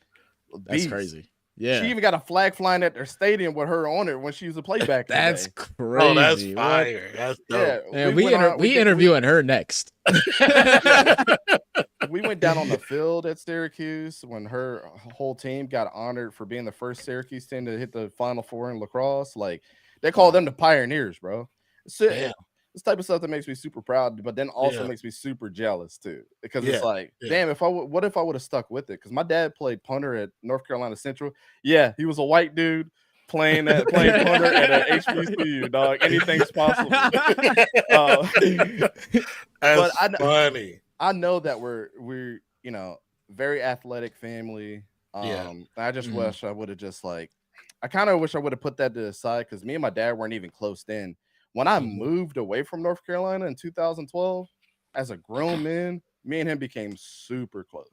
that's crazy. Yeah, she even got a flag flying at their stadium with her on it when she was a playback. That's crazy. Oh, that's fire. That's dope. Yeah, we interviewing her next. We went down on the field at Syracuse when her whole team got honored for being the first Syracuse team to hit the Final Four in lacrosse. Like they call them the pioneers, bro. So, this type of stuff that makes me super proud, but then also makes me super jealous too, because it's like, damn, what if I would have stuck with it? Because my dad played punter at North Carolina Central. Yeah, he was a white dude playing punter at an HBCU, dog. Anything's possible. That's funny. I know that we're you know, very athletic family. I just wish I would have just like, I kind of wish I would have put that to the side, because me and my dad weren't even close then. When I moved away from North Carolina in 2012, as a grown man, me and him became super close.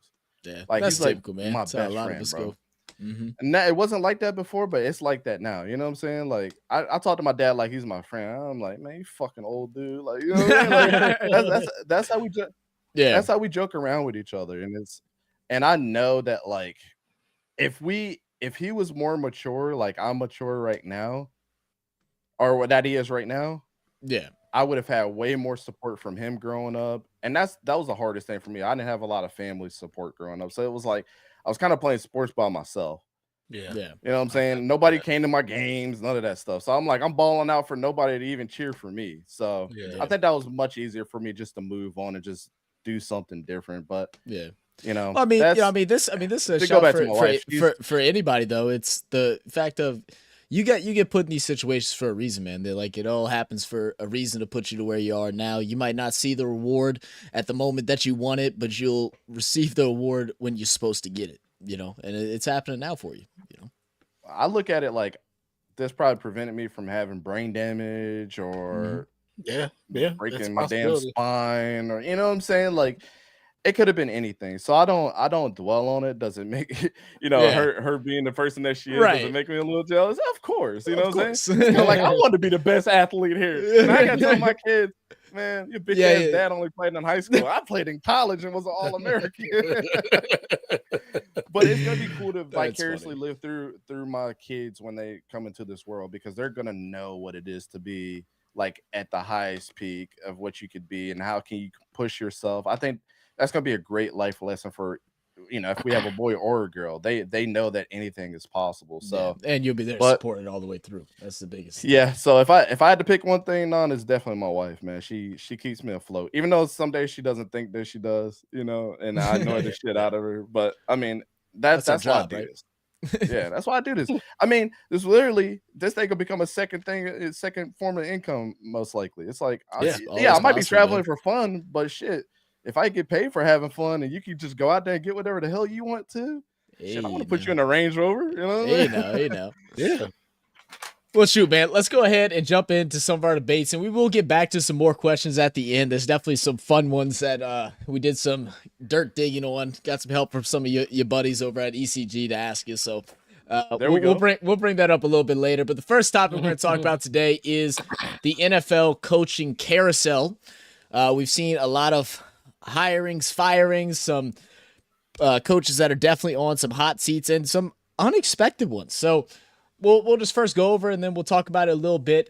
Yeah, Like that's he's like typical, man. my That's how a best lot of friend, us bro. go. Mm-hmm. And that, it wasn't like that before, but it's like that now. You know what I'm saying? Like I talk to my dad like he's my friend. I'm like, man, you fucking old dude. Like, you know what I mean? Like that's how we Yeah, that's how we joke around with each other. And I know that like if he was more mature, like I'm mature right now, or what that he is right now, yeah, I would have had way more support from him growing up. And that was the hardest thing for me. I didn't have a lot of family support growing up. So it was like I was kind of playing sports by myself. Yeah. yeah. You know what I'm saying? Nobody came to my games, none of that stuff. So I'm like, I'm balling out for nobody to even cheer for me. So Yeah. I think that was much easier for me just to move on and just do something different. But Yeah. you know, Well, I mean, that's this is a to go shot back for to my wife. for anybody though. It's the fact of you get put in these situations for a reason, man. They're like it all happens for a reason to put you to where you are now. You might not see the reward at the moment that you want it, but you'll receive the award when you're supposed to get it. You know, and it's happening now for you. You know, I look at it like this probably prevented me from having brain damage Mm-hmm. or Yeah. breaking my damn spine, or you know what I'm saying? Like it could have been anything. So I don't dwell on it. Doesn't make Yeah. her being the person that she is Right. doesn't make me a little jealous. Of course, you know Of what I'm course. saying? You know, like I want to be the best athlete here. And I gotta tell my kids, man, your bitch ass dad only played in high school. I played in college and was an All-American. But it's gonna be cool to vicariously live through my kids when they come into this world, because they're gonna know what it is to be like at the highest peak of what you could be and how can you push yourself. I think that's gonna be a great life lesson for, you know, if we have a boy or a girl, they know that anything is possible. So and you'll be there supported all the way through. That's the biggest thing. Yeah. So if I had to pick one thing, it's definitely my wife, man. She keeps me afloat, even though some days she doesn't think that she does, you know, and I annoy the shit out of her. But I mean, that's why I do this. Yeah, that's why I do this. I mean, this thing could become a second form of income, most likely. It's like, I might be traveling for fun, but shit, if I get paid for having fun and you can just go out there and get whatever the hell you want to, shit, I want to put you in a Range Rover, you know? Hey, now. Yeah. Well, shoot, man. Let's go ahead and jump into some of our debates, and we will get back to some more questions at the end. There's definitely some fun ones that we did some dirt digging on. Got some help from some of your buddies over at ECG to ask you. So we'll bring that up a little bit later. But the first topic we're going to talk about today is the NFL coaching carousel. We've seen a lot of hirings, firings, some coaches that are definitely on some hot seats, and some unexpected ones. So we'll just first go over, and then we'll talk about it a little bit.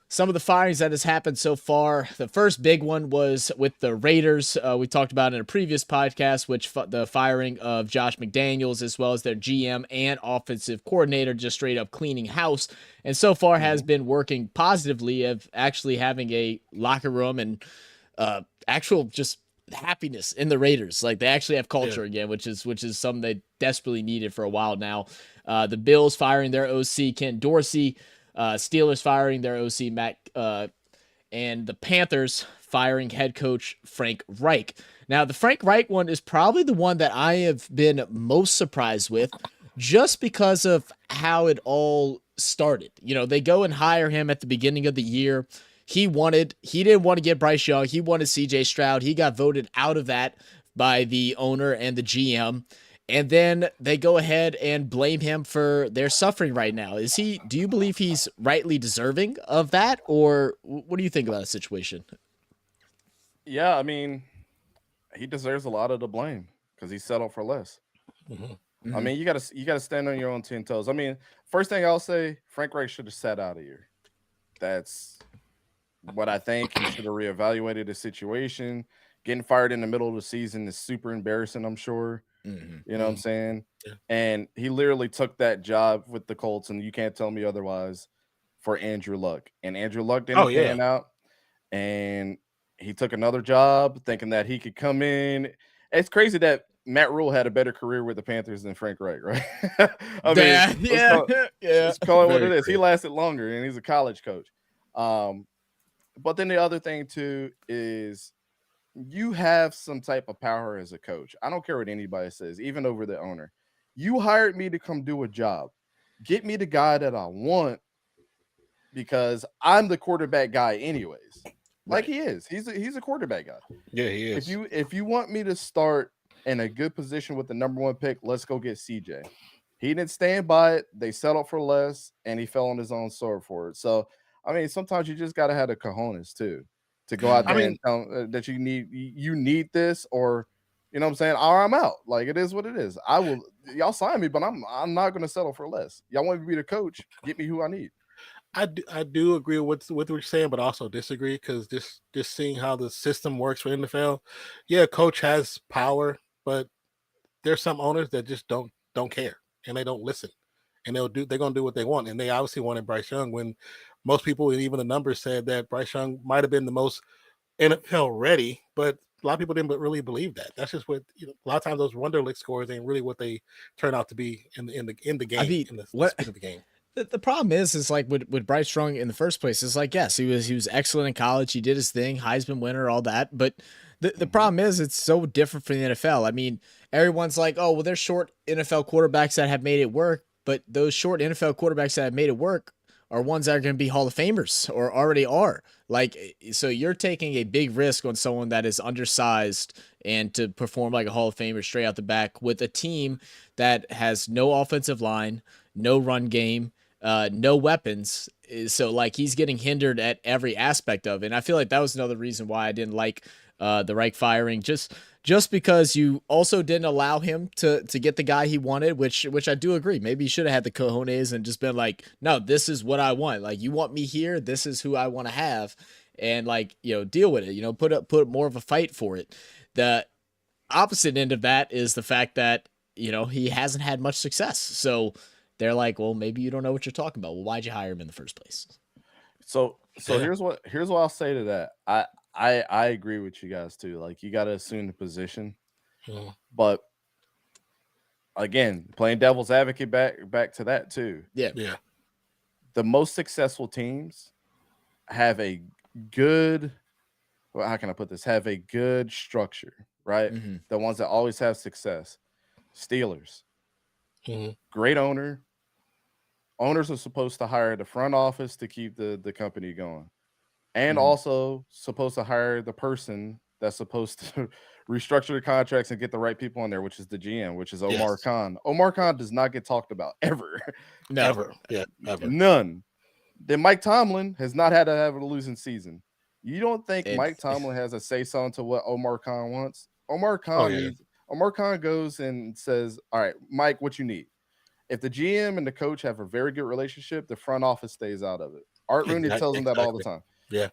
Some of the firings that has happened so far. The first big one was with the Raiders. We talked about in a previous podcast, which the firing of Josh McDaniels, as well as their GM and offensive coordinator, just straight up cleaning house. And so far has been working positively of actually having a locker room and actual just happiness in the Raiders. Like they actually have culture again, which is something they desperately needed for a while now. The Bills firing their OC Ken Dorsey, Steelers firing their OC Matt, and the Panthers firing head coach Frank Reich. Now the Frank Reich one is probably the one that I have been most surprised with, just because of how it all started. You know, they go and hire him at the beginning of the year. He didn't want to get Bryce Young. He wanted CJ Stroud. He got voted out of that by the owner and the GM. And then they go ahead and blame him for their suffering right now. Do you believe he's rightly deserving of that? Or what do you think about the situation? Yeah, I mean, he deserves a lot of the blame because he settled for less. I mean, you gotta stand on your own 10 toes. I mean, first thing I'll say, Frank Reich should have sat out of here. That's what I think. He should have reevaluated the situation. Getting fired in the middle of the season is super embarrassing, I'm sure. You know what I'm saying? Yeah. And he literally took that job with the Colts, and you can't tell me otherwise, for Andrew Luck. And Andrew Luck didn't pan out. And he took another job thinking that he could come in. It's crazy that Matt Rule had a better career with the Panthers than Frank Reich, right? I mean, let's call it what it is. He lasted longer, and he's a college coach. But then the other thing, too, is you have some type of power as a coach. I don't care what anybody says, even over the owner. You hired me to come do a job. Get me the guy that I want, because I'm the quarterback guy anyways. Like he is. He's a quarterback guy. Yeah, he is. If you want me to start in a good position with the number 1 pick, let's go get CJ. He didn't stand by it. They settled for less, and he fell on his own sword for it. So, I mean, sometimes you just got to have the cojones too to go out there and tell that you need this, or you know what I'm saying, or I'm out. Like, it is what it is. Y'all sign me, but I'm not going to settle for less. Y'all want me to be the coach? Get me who I need. I do agree with what you're saying, but also disagree, because just seeing how the system works for NFL, yeah, coach has power, but there's some owners that just don't care, and they don't listen, and they're gonna do what they want, and they obviously wanted Bryce Young when most people and even the numbers said that Bryce Young might have been the most NFL ready, but a lot of people didn't really believe that. That's just what, you know, a lot of times those Wonderlic scores ain't really what they turn out to be in the game. I mean, in the speed of the game. The problem is like with Bryce Young in the first place, it's like, yes, he was excellent in college. He did his thing, Heisman winner, all that. But the problem is it's so different from the NFL. I mean, everyone's like, oh, well, there's short NFL quarterbacks that have made it work. But those short NFL quarterbacks that have made it work are ones that are going to be Hall of Famers or already are. Like, so you're taking a big risk on someone that is undersized and to perform like a Hall of Famer straight out the back with a team that has no offensive line, no run game, no weapons. So like he's getting hindered at every aspect of it. And I feel like that was another reason why I didn't like the Reich firing, just because you also didn't allow him to get the guy he wanted, which I do agree. Maybe he should have had the cojones and just been like, no, this is what I want. Like, you want me here, this is who I want to have, and like, you know, deal with it, you know, put more of a fight for it. The opposite end of that is the fact that, you know, he hasn't had much success. So they're like, well, maybe you don't know what you're talking about. Well, why'd you hire him in the first place? So here's what I'll say to that. I agree with you guys too. Like, you got to assume the position, but again, playing devil's advocate back to that too. Yeah. The most successful teams have a good, well, how can I put this? Have a good structure, right? Mm-hmm. The ones that always have success. Steelers, great owner. Owners are supposed to hire the front office to keep the company going, and also supposed to hire the person that's supposed to restructure the contracts and get the right people in there, which is the GM, which is Omar Khan. Omar Khan does not get talked about ever. Never. Yeah, ever. None. Then Mike Tomlin has not had to have a losing season. You don't think Mike Tomlin has a say-so into what Omar Khan wants? Omar Khan goes and says, all right, Mike, what you need? If the GM and the coach have a very good relationship, the front office stays out of it. Art Rooney tells them that all the time. Yeah.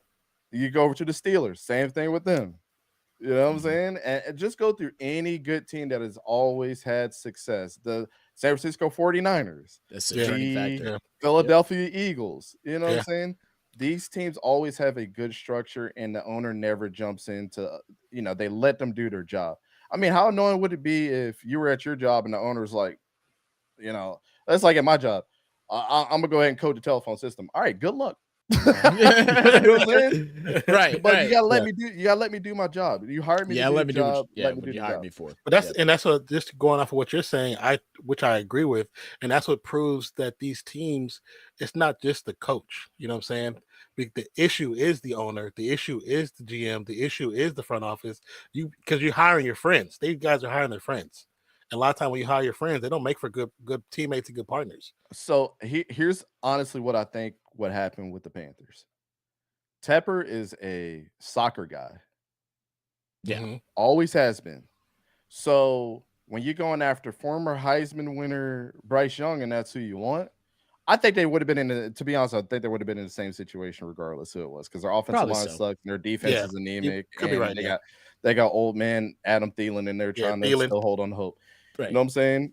You go over to the Steelers, same thing with them. You know what I'm saying? And just go through any good team that has always had success. The San Francisco 49ers, that's a turning factor. Philadelphia Eagles. You know what I'm saying? These teams always have a good structure, and the owner never jumps into, you know, they let them do their job. I mean, how annoying would it be if you were at your job and the owner's like, you know, that's like at my job. I'm gonna go ahead and code the telephone system. All right, good luck. You know what I'm saying? Right. But you gotta let me do. You gotta let me do my job. You hired me. Let me do what you hired me for. But that's what, just going off of what you're saying, which I agree with, and that's what proves that these teams, it's not just the coach. You know what I'm saying? The issue is the owner. The issue is the GM. The issue is the front office. Because you're hiring your friends. These guys are hiring their friends. And a lot of time when you hire your friends, they don't make for good teammates and good partners. So here's honestly what I think what happened with the Panthers. Tepper is a soccer guy. Yeah. Always has been. So when you're going after former Heisman winner Bryce Young and that's who you want, I think they would have been to be honest, I think they would have been in the same situation regardless who it was, because their offensive line sucks and their defense is anemic. Could be right. They got old man Adam Thielen in there trying to still hold on to hope. Right. You know what I'm saying?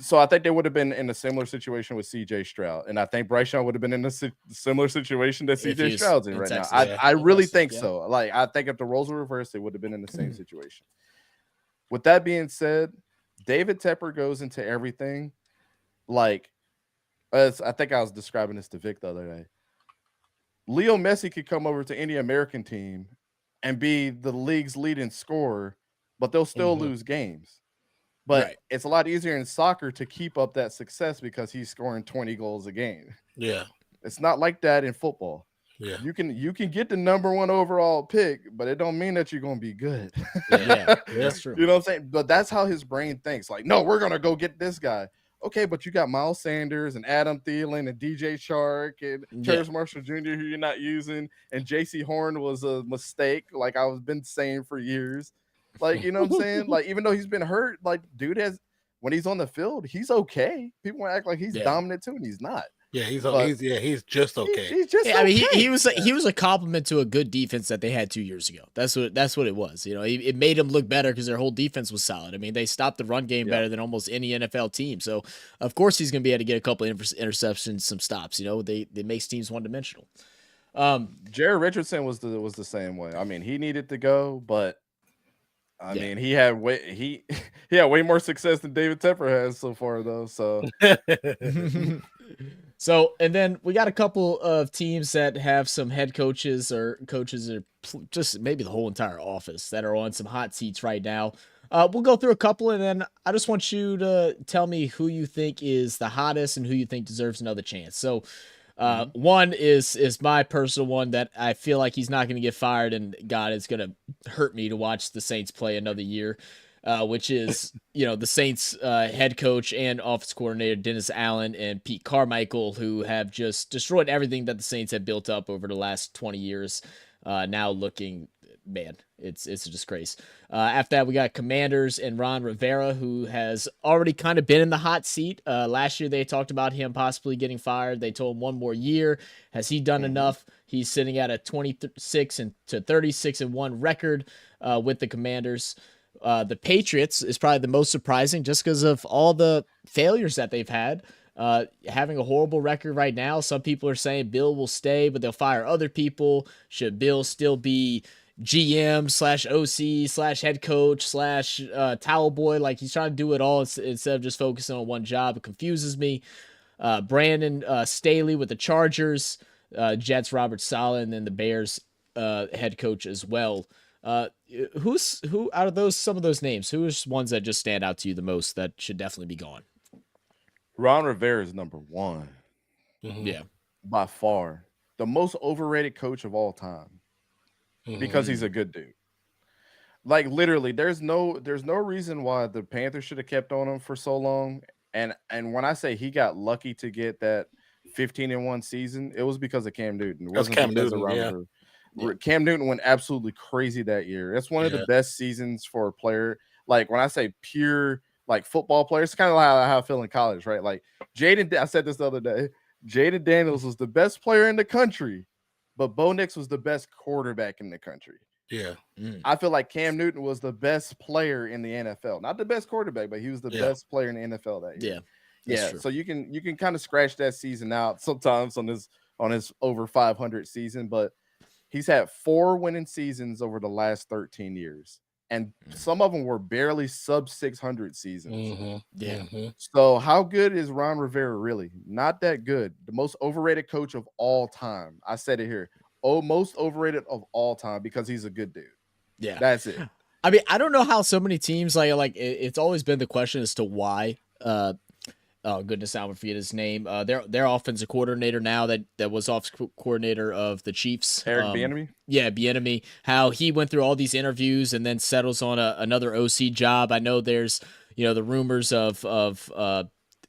So I think they would have been in a similar situation with CJ Stroud. And I think Bryce Young would have been in a similar situation that CJ Stroud's in right Texas, now. I really think so. Like, I think if the roles were reversed, they would have been in the same situation. With that being said, David Tepper goes into everything. Like, I think I was describing this to Vic the other day. Leo Messi could come over to any American team and be the league's leading scorer, but they'll still lose games. But it's a lot easier in soccer to keep up that success because he's scoring 20 goals a game. Yeah. It's not like that in football. Yeah. You can get the number 1 overall pick, but it don't mean that you're gonna be good. Yeah, that's true. You know what I'm saying? But that's how his brain thinks. Like, no, we're gonna go get this guy. Okay, but you got Miles Sanders and Adam Thielen and DJ Shark and Terrence Marshall Jr. who you're not using, and JC Horn was a mistake, like I've been saying for years. Like, you know what I'm saying? Like, even though he's been hurt, like, dude has, when he's on the field, he's okay. People want to act like he's dominant too, and he's not. Yeah, he's just okay. He's just I okay. mean, he was a compliment to a good defense that they had 2 years ago. That's what it was. You know, it made them look better because their whole defense was solid. I mean, they stopped the run game better than almost any NFL team. So of course he's going to be able to get a couple of interceptions, some stops. You know, they makes teams one dimensional. Jared Richardson was the same way. I mean, he needed to go, but I mean, he had way more success than David Tepper has so far, though. So. So, and then we got a couple of teams that have some head coaches or coaches, or just maybe the whole entire office that are on some hot seats right now. We'll go through a couple, and then I just want you to tell me who you think is the hottest and who you think deserves another chance. So, one is my personal one that I feel like he's not going to get fired, and God, it's going to hurt me to watch the Saints play another year. Which is, you know, the Saints head coach and offense coordinator Dennis Allen and Pete Carmichael, who have just destroyed everything that the Saints have built up over the last 20 years. Now looking, man, it's a disgrace. After that, we got Commanders and Ron Rivera, who has already kind of been in the hot seat. Last year, they talked about him possibly getting fired. They told him 1 more year. Has he done enough? He's sitting at a 26-36-1 record with the Commanders. The Patriots is probably the most surprising just because of all the failures that they've had. Having a horrible record right now. Some people are saying Bill will stay, but they'll fire other people. Should Bill still be GM/OC/head coach/towel boy? Like, he's trying to do it all instead of just focusing on one job. It confuses me. Brandon Staley with the Chargers, Jets Robert Saleh, and then the Bears head coach as well. Who out of some of those names, who is ones that just stand out to you the most that should definitely be gone? Ron Rivera is number 1. Yeah, by far the most overrated coach of all time because he's a good dude. Like, literally, there's no reason why the Panthers should have kept on him for so long. And when I say he got lucky to get that 15-1 season, it was because of Cam Newton. It wasn't because of Ron Rivera. Cam Newton went absolutely crazy that year. That's one of the best seasons for a player. Like, when I say pure, like, football players, it's kind of like how I feel in college, right? Like, I said this the other day, Jaden Daniels was the best player in the country, but Bo Nix was the best quarterback in the country. Yeah. I feel like Cam Newton was the best player in the NFL. Not the best quarterback, but he was the best player in the NFL that year. Yeah. So you can kind of scratch that season out sometimes on his over 500 season, but he's had 4 winning seasons over the last 13 years, and some of them were barely sub 600 seasons. So how good is Ron Rivera really? Not that good. The most overrated coach of all time. I said it here. Most overrated of all time because he's a good dude. Yeah, that's it. I mean, I don't know how so many teams it's always been the question as to why. Oh goodness, I would forget his name. Their offensive coordinator now that was offensive coordinator of the Chiefs, Eric Bieniemy. Yeah, Bieniemy. How he went through all these interviews and then settles on another OC job. I know there's the rumors of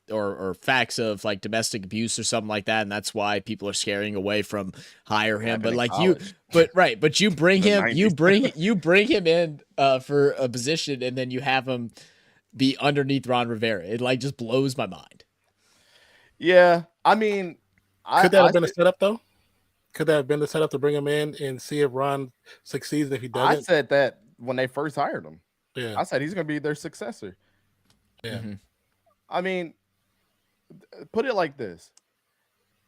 or facts of like domestic abuse or something like that, and that's why people are scaring away from hire him. But like but you bring him, you bring him in for a position, and then you have him be underneath Ron Rivera. It like just blows my mind. Yeah, I mean, could that have been a setup though? Could that have been the setup to bring him in and see if Ron succeeds? If he doesn't, I said that when they first hired him. Yeah, I said he's going to be their successor. Yeah, I mean, put it like this: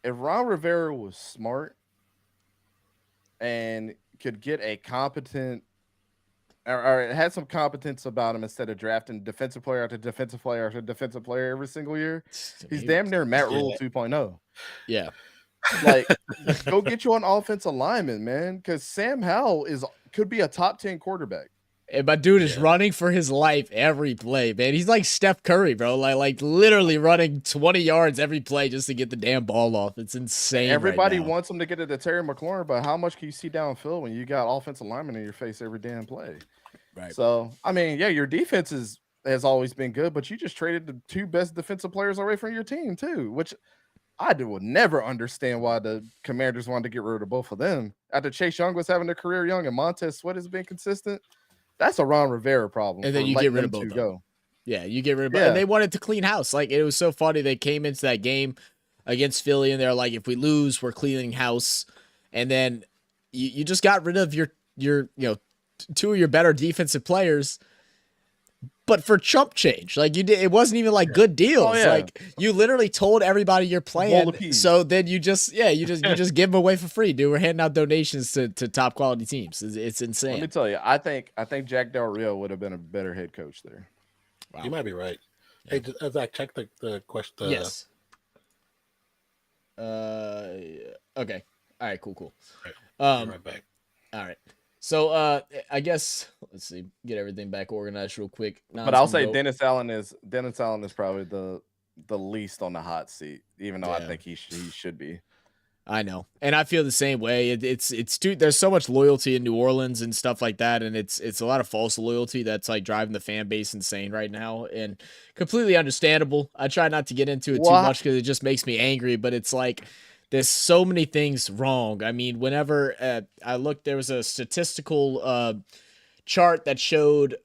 if Ron Rivera was smart and could get a competent, or had some competence about him instead of drafting defensive player after defensive player after defensive player every single year, he's damn near Matt Rule 2.0. Yeah. Like, go get you an offensive lineman, man, because Sam Howell could be a top 10 quarterback. And my dude is Yeah. running for his life every play, man. He's like Steph Curry, bro. Like literally running 20 yards every play just to get the damn ball off. It's insane. Everybody right now. wants him to get it to Terry McLaurin, but how much can you see downfield when you got offensive linemen in your face every damn play? Right. So, I mean, yeah, your defense has always been good, but you just traded the 2 best defensive players away from your team too, which I would never understand why the Commanders wanted to get rid of both of them. After Chase Young was having a career young and Montez Sweat has been consistent, that's a Ron Rivera problem. And then you get rid of both of them. Go. Yeah, you get rid of both. And they wanted to clean house. Like, it was so funny. They came into that game against Philly, and they're like, if we lose, we're cleaning house. And then you just got rid of your 2 of your better defensive players, but for chump change. Like, you did, it wasn't even like good deals. Like, you literally told everybody your plan. So then you just give them away for free, dude. We're handing out donations to top quality teams. It's insane. Let me tell you, I think Jack Del Rio would have been a better head coach there. Wow. You might be right. Yeah. Hey, Zach, check the question. Yes. Okay. All right. Cool. Right back. All right. So I guess let's see, get everything back organized real quick. But I'll say Dennis Allen is probably the least on the hot seat, even though I think he should be. I know, and I feel the same way. It's dude. There's so much loyalty in New Orleans and stuff like that, and it's a lot of false loyalty that's like driving the fan base insane right now, and completely understandable. I try not to get into it too much because it just makes me angry. But it's like there's so many things wrong. I mean, whenever I looked, there was a statistical chart that showed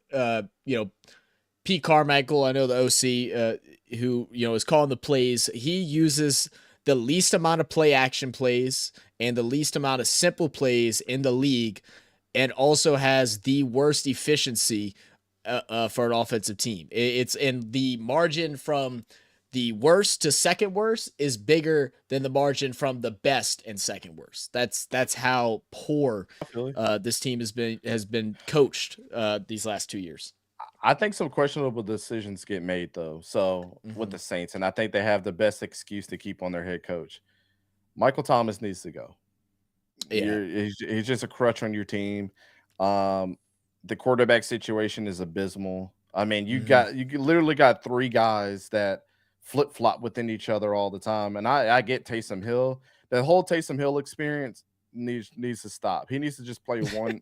Pete Carmichael. I know the OC who is calling the plays. He uses the least amount of play action plays and the least amount of simple plays in the league, and also has the worst efficiency for an offensive team. It's in the margin from the worst to second worst is bigger than the margin from the best and second worst. That's how poor this team has been coached these last 2 years. I think some questionable decisions get made though. So with the Saints, and I think they have the best excuse to keep on their head coach. Michael Thomas needs to go. Yeah, he's just a crutch on your team. The quarterback situation is abysmal. I mean, you literally got 3 guys that flip flop within each other all the time. And I get Taysom Hill. The whole Taysom Hill experience needs to stop. He needs to just play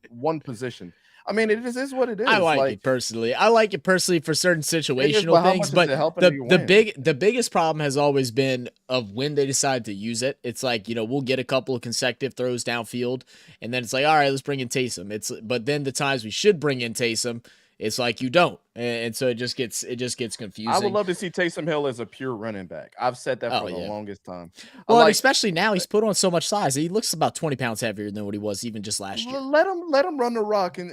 one position. I mean, it just is what it is. I like it personally. I like it personally for certain situational things, but the biggest problem has always been of when they decide to use it. It's like, we'll get a couple of consecutive throws downfield, and then it's like, all right, let's bring in Taysom. But then the times we should bring in Taysom, it's like you don't, and so it just gets confusing. I would love to see Taysom Hill as a pure running back. I've said that for the longest time. Well, especially now he's put on so much size. He looks about 20 pounds heavier than what he was even just last year. Let him run the rock, and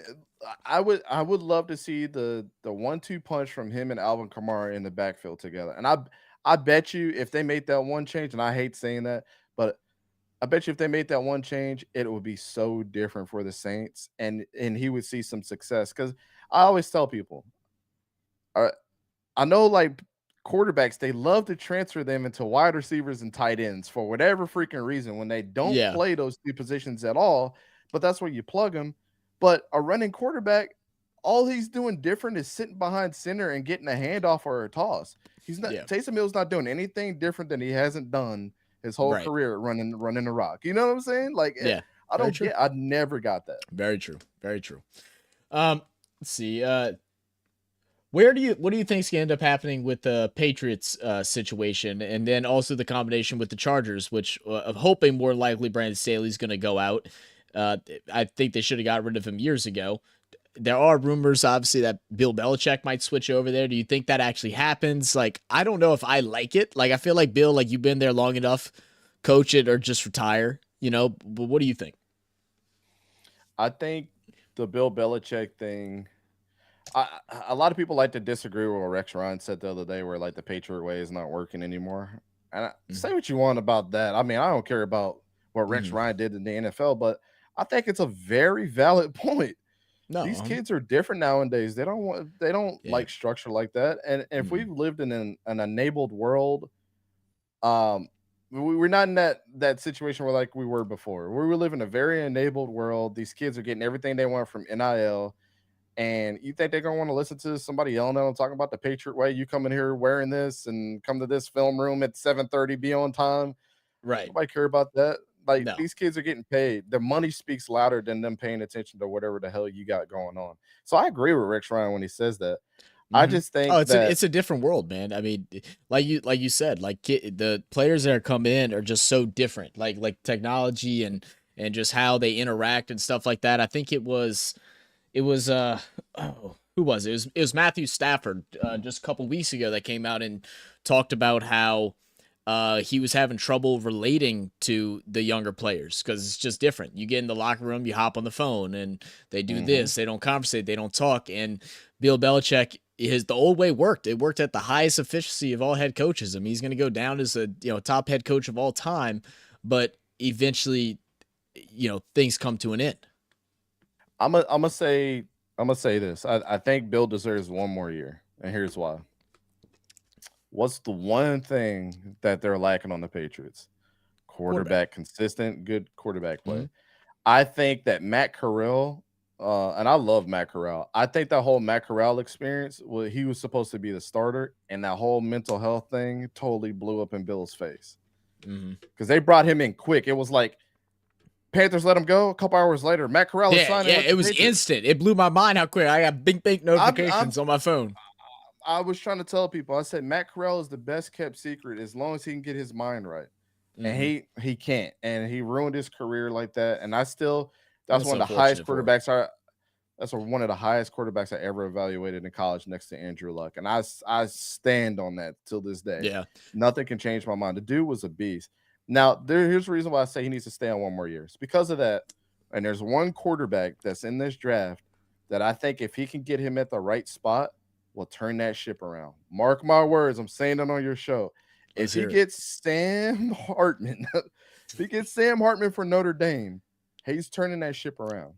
I would love to see the 1-2 punch from him and Alvin Kamara in the backfield together. And I bet you if they made that one change, and I hate saying that, but I bet you if they made that one change, it would be so different for the Saints, and he would see some success. Because I always tell people, I know like quarterbacks, they love to transfer them into wide receivers and tight ends for whatever freaking reason when they don't play those 2 positions at all. But that's where you plug them. But a running quarterback, all he's doing different is sitting behind center and getting a handoff or a toss. He's not Taysom Hill's not doing anything different than he hasn't done his whole career running the rock. You know what I'm saying? Like, I never got that. Very true. Very true. Let's see. What do you think is going to end up happening with the Patriots situation, and then also the combination with the Chargers, which I'm hoping more likely Brandon Staley's going to go out. I think they should have got rid of him years ago. There are rumors, obviously, that Bill Belichick might switch over there. Do you think that actually happens? Like, I don't know if I like it. Like, I feel like Bill, like, you've been there long enough, coach it or just retire, but what do you think? I think the Bill Belichick thing, a lot of people like to disagree with what Rex Ryan said the other day, where like the Patriot way is not working anymore. And say what you want about that. I mean, I don't care about what Rex Ryan did in the NFL, but I think it's a very valid point. No, these kids are different nowadays. They don't like structure like that. And if we've lived in an enabled world, we're not in that situation where like we were before. We live in a very enabled world. These kids are getting everything they want from NIL. And you think they're gonna want to listen to somebody yelling at them talking about the Patriot way? You come in here wearing this and come to this film room at 7:30, be on time. Right. Nobody care about that. Like No. these kids are getting paid. The money speaks louder than them paying attention to whatever the hell you got going on. So I agree with Rex Ryan when he says that. I just think it's a different world, man. I mean, like you said, like the players that are coming in are just so different. Like technology and just how they interact and stuff like that. I think it was who was it? It was Matthew Stafford just a couple weeks ago that came out and talked about how he was having trouble relating to the younger players because it's just different. You get in the locker room, you hop on the phone, and they do this. They don't conversate, they don't talk. And Bill Belichick, the old way worked. It worked at the highest efficiency of all head coaches. I mean, he's going to go down as a top head coach of all time, but eventually, things come to an end. I'm gonna say this. I think Bill deserves one more year, and here's why. What's the one thing that they're lacking on the Patriots? Quarterback. Consistent, good quarterback play. I think that Matt Corral, and I love Matt Corral. I think that whole Matt Corral experience, he was supposed to be the starter, and that whole mental health thing totally blew up in Bill's face. Because they brought him in quick. It was like Panthers let him go. A couple hours later, Matt Corral is signing. Yeah, it was instant. It blew my mind how quick. I got big notifications on my phone. I was trying to tell people, I said Matt Corral is the best kept secret as long as he can get his mind right. And he can't. And he ruined his career like that. And that's one of the highest quarterbacks. That's one of the highest quarterbacks I ever evaluated in college next to Andrew Luck. And I stand on that till this day. Yeah. Nothing can change my mind. The dude was a beast. Now, here's the reason why I say he needs to stay on one more year. It's because of that. And there's one quarterback that's in this draft that I think if he can get him at the right spot, will turn that ship around. Mark my words. I'm saying it on your show. If he gets Sam Hartman, for Notre Dame, he's turning that ship around.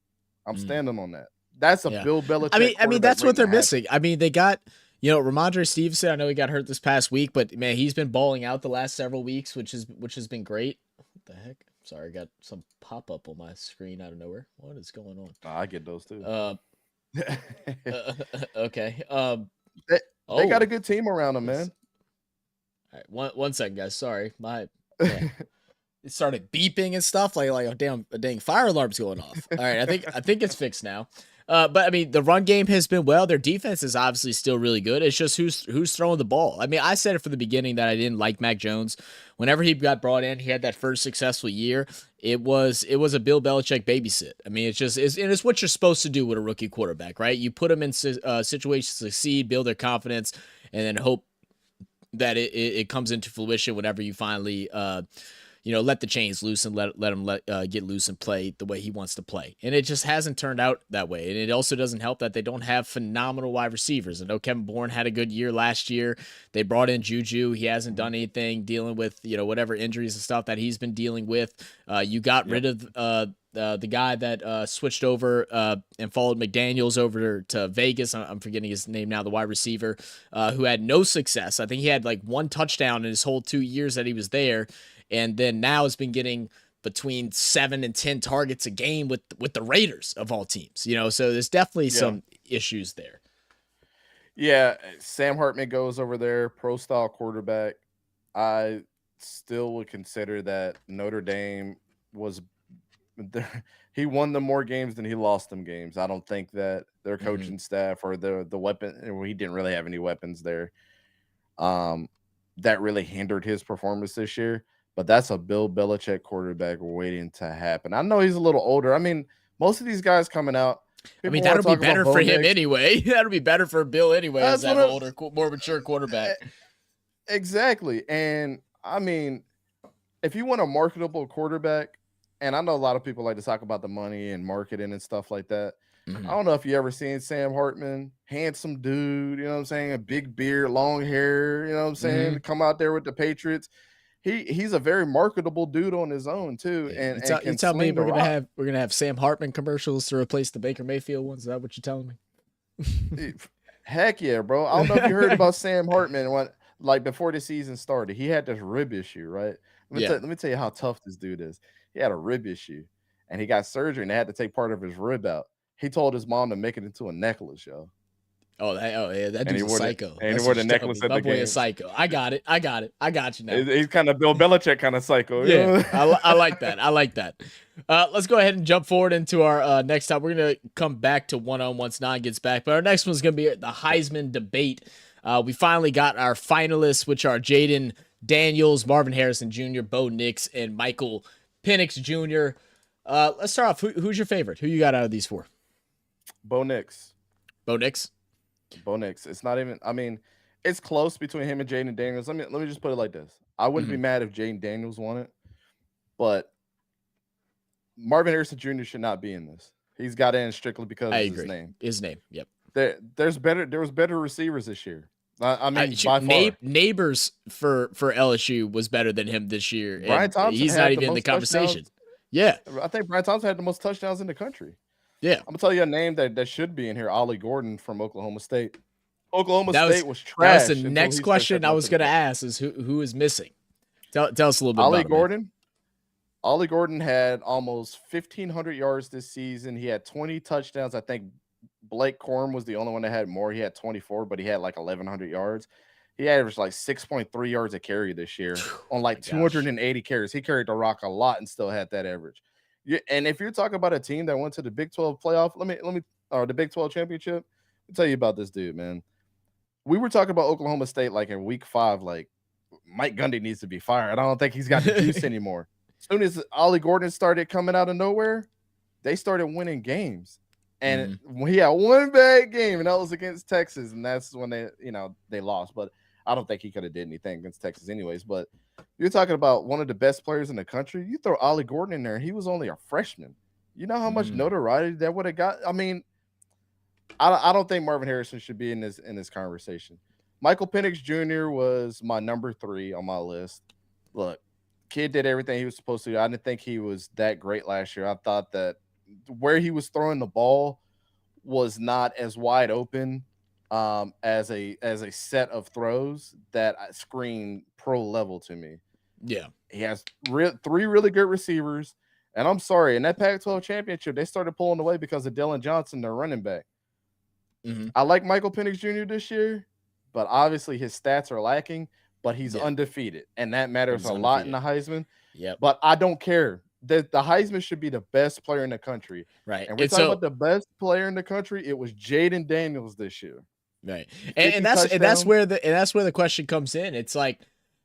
I'm standing on that. That's a Bill Belichick. I mean, that's what they're missing. I mean, they got, Ramondre Stevenson. I know he got hurt this past week, but man, he's been balling out the last several weeks, which has been great. What the heck? Sorry, I got some pop up on my screen out of nowhere. What is going on? I get those too. Okay. They got a good team around them, man. All right, one second, guys. Sorry, it started beeping and stuff like a dang fire alarm's going off. All right, I think it's fixed now. But I mean, the run game has been well. Their defense is obviously still really good. It's just who's throwing the ball. I mean, I said it from the beginning that I didn't like Mac Jones. Whenever he got brought in, he had that first successful year. It was a Bill Belichick babysit. I mean, it's what you're supposed to do with a rookie quarterback, right? You put them in situations to succeed, build their confidence, and then hope that it comes into fruition whenever you finally let the chains loose and let him get loose and play the way he wants to play. And it just hasn't turned out that way. And it also doesn't help that they don't have phenomenal wide receivers. I know Kevin Bourne had a good year last year. They brought in Juju. He hasn't done anything dealing with, whatever injuries and stuff that he's been dealing with. You got rid of the guy that switched over and followed McDaniels over to Vegas. I'm forgetting his name now, the wide receiver, who had no success. I think he had like one touchdown in his whole 2 years that he was there. And then now has been getting between 7 and 10 targets a game with the Raiders of all teams, so there's definitely some issues there. Yeah. Sam Hartman goes over there, pro style quarterback. I still would consider that Notre Dame he won them more games than he lost them games. I don't think that their coaching staff or the weapon, he didn't really have any weapons there. That really hindered his performance this year. But that's a Bill Belichick quarterback waiting to happen. I know he's a little older. I mean, most of these guys coming out. I mean, that'll be better for him anyway. That'll be better for Bill anyway as that older, more mature quarterback. Exactly. And I mean, if you want a marketable quarterback, and I know a lot of people like to talk about the money and marketing and stuff like that. I don't know if you ever seen Sam Hartman, handsome dude, you know what I'm saying? A big beard, long hair, you know what I'm saying? Come out there with the Patriots. He's a very marketable dude on his own too. And you tell me we're gonna have Sam Hartman commercials to replace the Baker Mayfield ones. Is that what you're telling me? Heck yeah, bro. I don't know if you heard about Sam Hartman like before the season started. He had this rib issue, right? Let me tell you how tough this dude is. He had a rib issue and he got surgery and they had to take part of his rib out. He told his mom to make it into a necklace, yo. Yeah, that dude's a psycho. And That's he wore what the you're telling necklace me. at My the boy game. is psycho. I got it. I got you now. He's kind of Bill Belichick kind of psycho. Yeah, I like that. I like that. Let's go ahead and jump forward into our next topic. We're gonna come back to one once Nine gets back, but our next one's gonna be the Heisman debate. We finally got our finalists, which are Jaden Daniels, Marvin Harrison Jr., Bo Nix, and Michael Penix Jr. Let's start off. Who's your favorite? Who you got out of these four? Bo Nix. Bo Nix. Bo Nix. It's not even. I mean, it's close between him and Jaden Daniels. Let me just put it like this. I wouldn't be mad if Jaden Daniels won it, but Marvin Harrison Jr. should not be in this. He's got in strictly because of his name. His name. Yep. There was better receivers this year. I mean, by far. Neighbors for LSU was better than him this year. Brian Thompson, he's not even in the conversation. Yeah, I think Brian Thompson had the most touchdowns in the country. Yeah, I'm gonna tell you a name that should be in here. Ollie Gordon from Oklahoma State. Oklahoma State was trash. That was the next question I was going to ask: is who is missing? Tell us a little bit. Ollie about Gordon. Him. Ollie Gordon had almost 1,500 yards this season. He had 20 touchdowns. I think Blake Corum was the only one that had more. He had 24, but he had like 1,100 yards. He averaged like 6.3 yards a carry this year on like 280 carries. He carried the rock a lot and still had that average. And if you're talking about a team that went to the Big 12 playoff, or the Big 12 championship, let me tell you about this dude, man. We were talking about Oklahoma State like in week 5, like Mike Gundy needs to be fired. I don't think he's got the juice anymore. As soon as Ollie Gordon started coming out of nowhere, they started winning games. And he had one bad game, and that was against Texas, and that's when they lost. But I don't think he could have did anything against Texas anyways. But you're talking about one of the best players in the country. You throw Ollie Gordon in there, and he was only a freshman. You know how much notoriety that would have got? I mean, I don't think Marvin Harrison should be in this conversation. Michael Penix Jr. was my number 3 on my list. Look, kid did everything he was supposed to do. I didn't think he was that great last year. I thought that where he was throwing the ball was not as wide open as a set of throws that scream pro level to me. Yeah, he has 3 really good receivers, and I'm sorry, in that Pac-12 championship, they started pulling away because of Dylan Johnson, their running back. I like Michael Penix Jr. this year, but obviously his stats are lacking. But he's undefeated, and that matters a lot in the Heisman. Yeah, but I don't care. The Heisman should be the best player in the country, right? And we're talking about the best player in the country. It was Jaden Daniels this year, right? And that's where the question comes in. It's like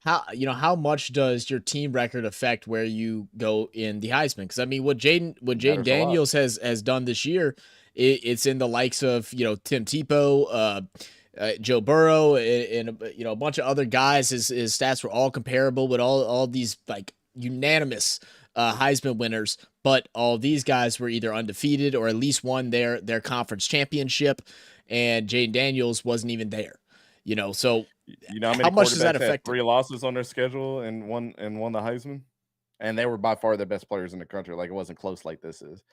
how much does your team record affect where you go in the Heisman? Because I mean, what Jaden Daniels has done this year, it's in the likes of Tim Tebow. Joe Burrow and a bunch of other guys. His stats were all comparable with all these like unanimous Heisman winners, but all these guys were either undefeated or at least won their conference championship, and Jaden Daniels wasn't even there. So how much does that affect? 3 losses on their schedule and won the Heisman, and they were by far the best players in the country. Like, it wasn't close like this is.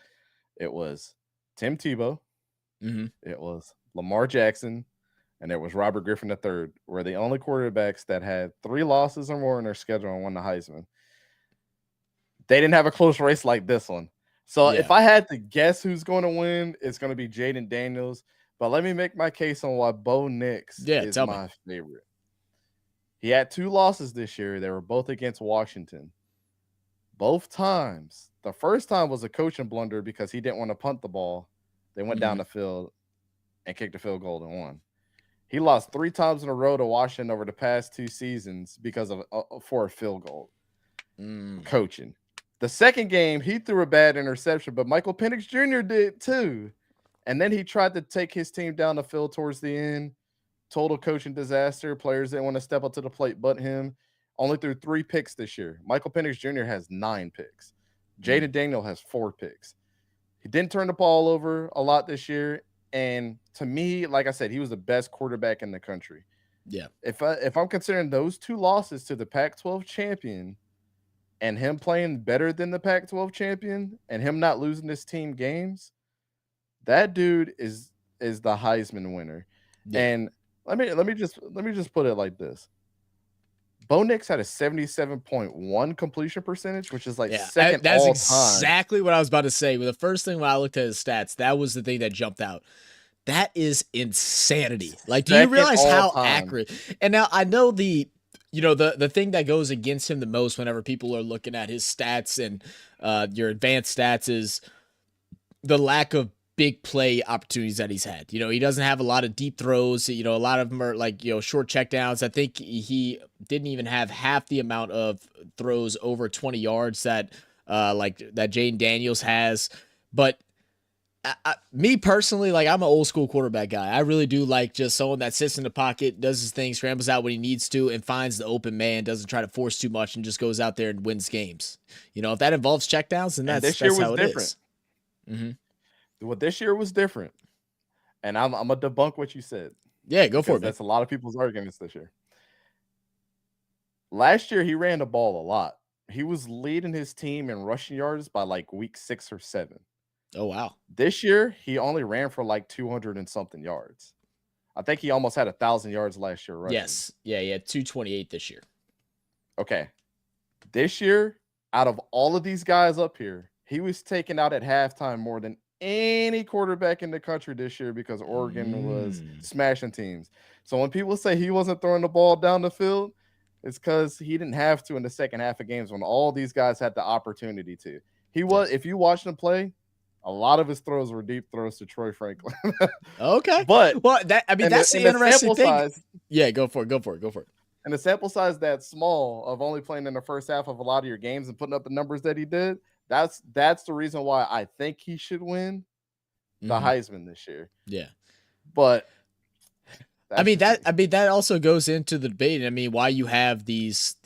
It was Tim Tebow, it was Lamar Jackson, and there was Robert Griffin III, were the only quarterbacks that had 3 losses or more in their schedule and won the Heisman. They didn't have a close race like this one. So if I had to guess who's going to win, it's going to be Jaden Daniels. But let me make my case on why Bo Nix is my favorite. He had 2 losses this year. They were both against Washington. Both times. The first time was a coaching blunder because he didn't want to punt the ball. They went down the field and kicked a field goal and won. He lost 3 times in a row to Washington over the past 2 seasons because of for a field goal. Coaching. The second game, he threw a bad interception, but Michael Penix Jr. did too. And then he tried to take his team down the field towards the end. Total coaching disaster. Players didn't want to step up to the plate but him. Only threw 3 picks this year. Michael Penix Jr. has 9 picks. Jaden Daniels has 4 picks. He didn't turn the ball over a lot this year. And to me, like I said, he was the best quarterback in the country. Yeah. If I'm considering those 2 losses to the Pac-12 champion and him playing better than the Pac-12 champion and him not losing his team games, that dude is the Heisman winner. Yeah. And let me just put it like this. Bo Nix had a 77.1 completion percentage, which is like second that's all exactly time. what I was about to say. The first thing when I looked at his stats, that was the thing that jumped out. That is insanity. Like, do you Second realize all how time. accurate? And now I know the thing that goes against him the most whenever people are looking at his stats and your advanced stats is the lack of big play opportunities that he's had. He doesn't have a lot of deep throws. A lot of them are like, short checkdowns. I think he didn't even have half the amount of throws over 20 yards that Jaden Daniels has. But me personally, like, I'm an old school quarterback guy. I really do like just someone that sits in the pocket, does his thing, scrambles out when he needs to, and finds the open man, doesn't try to force too much, and just goes out there and wins games. If that involves checkdowns, then that's how it is. Mm-hmm. Well, this year was different, and I'm gonna debunk what you said. Yeah, go for it, man. That's a lot of people's arguments this year. Last year, he ran the ball a lot. He was leading his team in rushing yards by like week 6 or 7. Oh, wow. This year, he only ran for like 200 and something yards. I think he almost had 1,000 yards last year, right? Yes. Yeah, he had 228 this year. Okay. This year, out of all of these guys up here, he was taken out at halftime more than any quarterback in the country this year because Oregon was smashing teams. So when people say he wasn't throwing the ball down the field, it's because he didn't have to in the second half of games when all these guys had the opportunity to. He was, if you watched him play, a lot of his throws were deep throws to Troy Franklin. Okay. But that's the interesting thing. Size, yeah, go for it. And the sample size that small of only playing in the first half of a lot of your games and putting up the numbers that he did, that's the reason why I think he should win the Heisman this year. Yeah. But that also goes into the debate. I mean, why you have these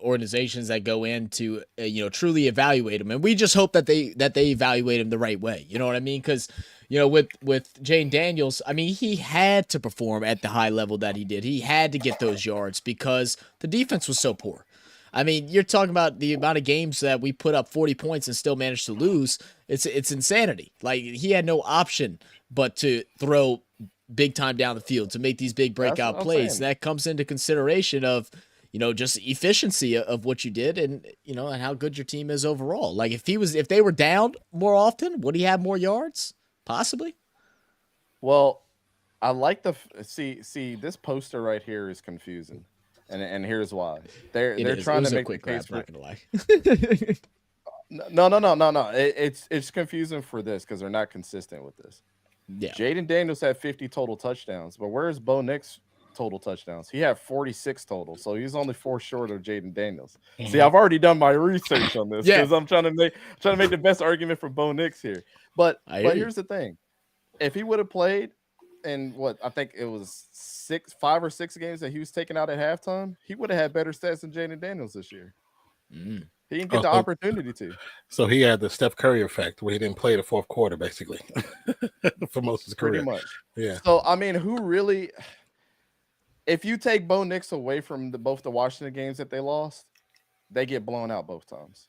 organizations that go in to truly evaluate him, and we just hope that they evaluate him the right way. You know what I mean? Because with Jane Daniels, I mean, he had to perform at the high level that he did. He had to get those yards because the defense was so poor. I mean, you're talking about the amount of games that we put up 40 points and still managed to lose. It's insanity. Like, he had no option but to throw big time down the field to make these big breakout plays. That comes into consideration of, just efficiency of what you did and how good your team is overall. Like, if they were down more often, would he have more yards? Possibly. Well, I like see this poster right here is confusing. And here's why. They're trying to make the case for No. It's confusing for this because they're not consistent with this. Yeah. Jaden Daniels had 50 total touchdowns, but where's Bo Nix total touchdowns? He had 46 total, so he's only 4 short of Jaden Daniels. See, I've already done my research on this because I'm trying to make the best argument for Bo Nix here. But here's the thing: if he would have played in I think it was 5 or 6 games that he was taken out at halftime, he would have had better stats than Jaden Daniels this year. He didn't get the opportunity to. So he had the Steph Curry effect where he didn't play the fourth quarter, basically, for most of his career. Pretty much. Yeah. So, I mean, who really – if you take Bo Nix away from both the Washington games that they lost, they get blown out both times.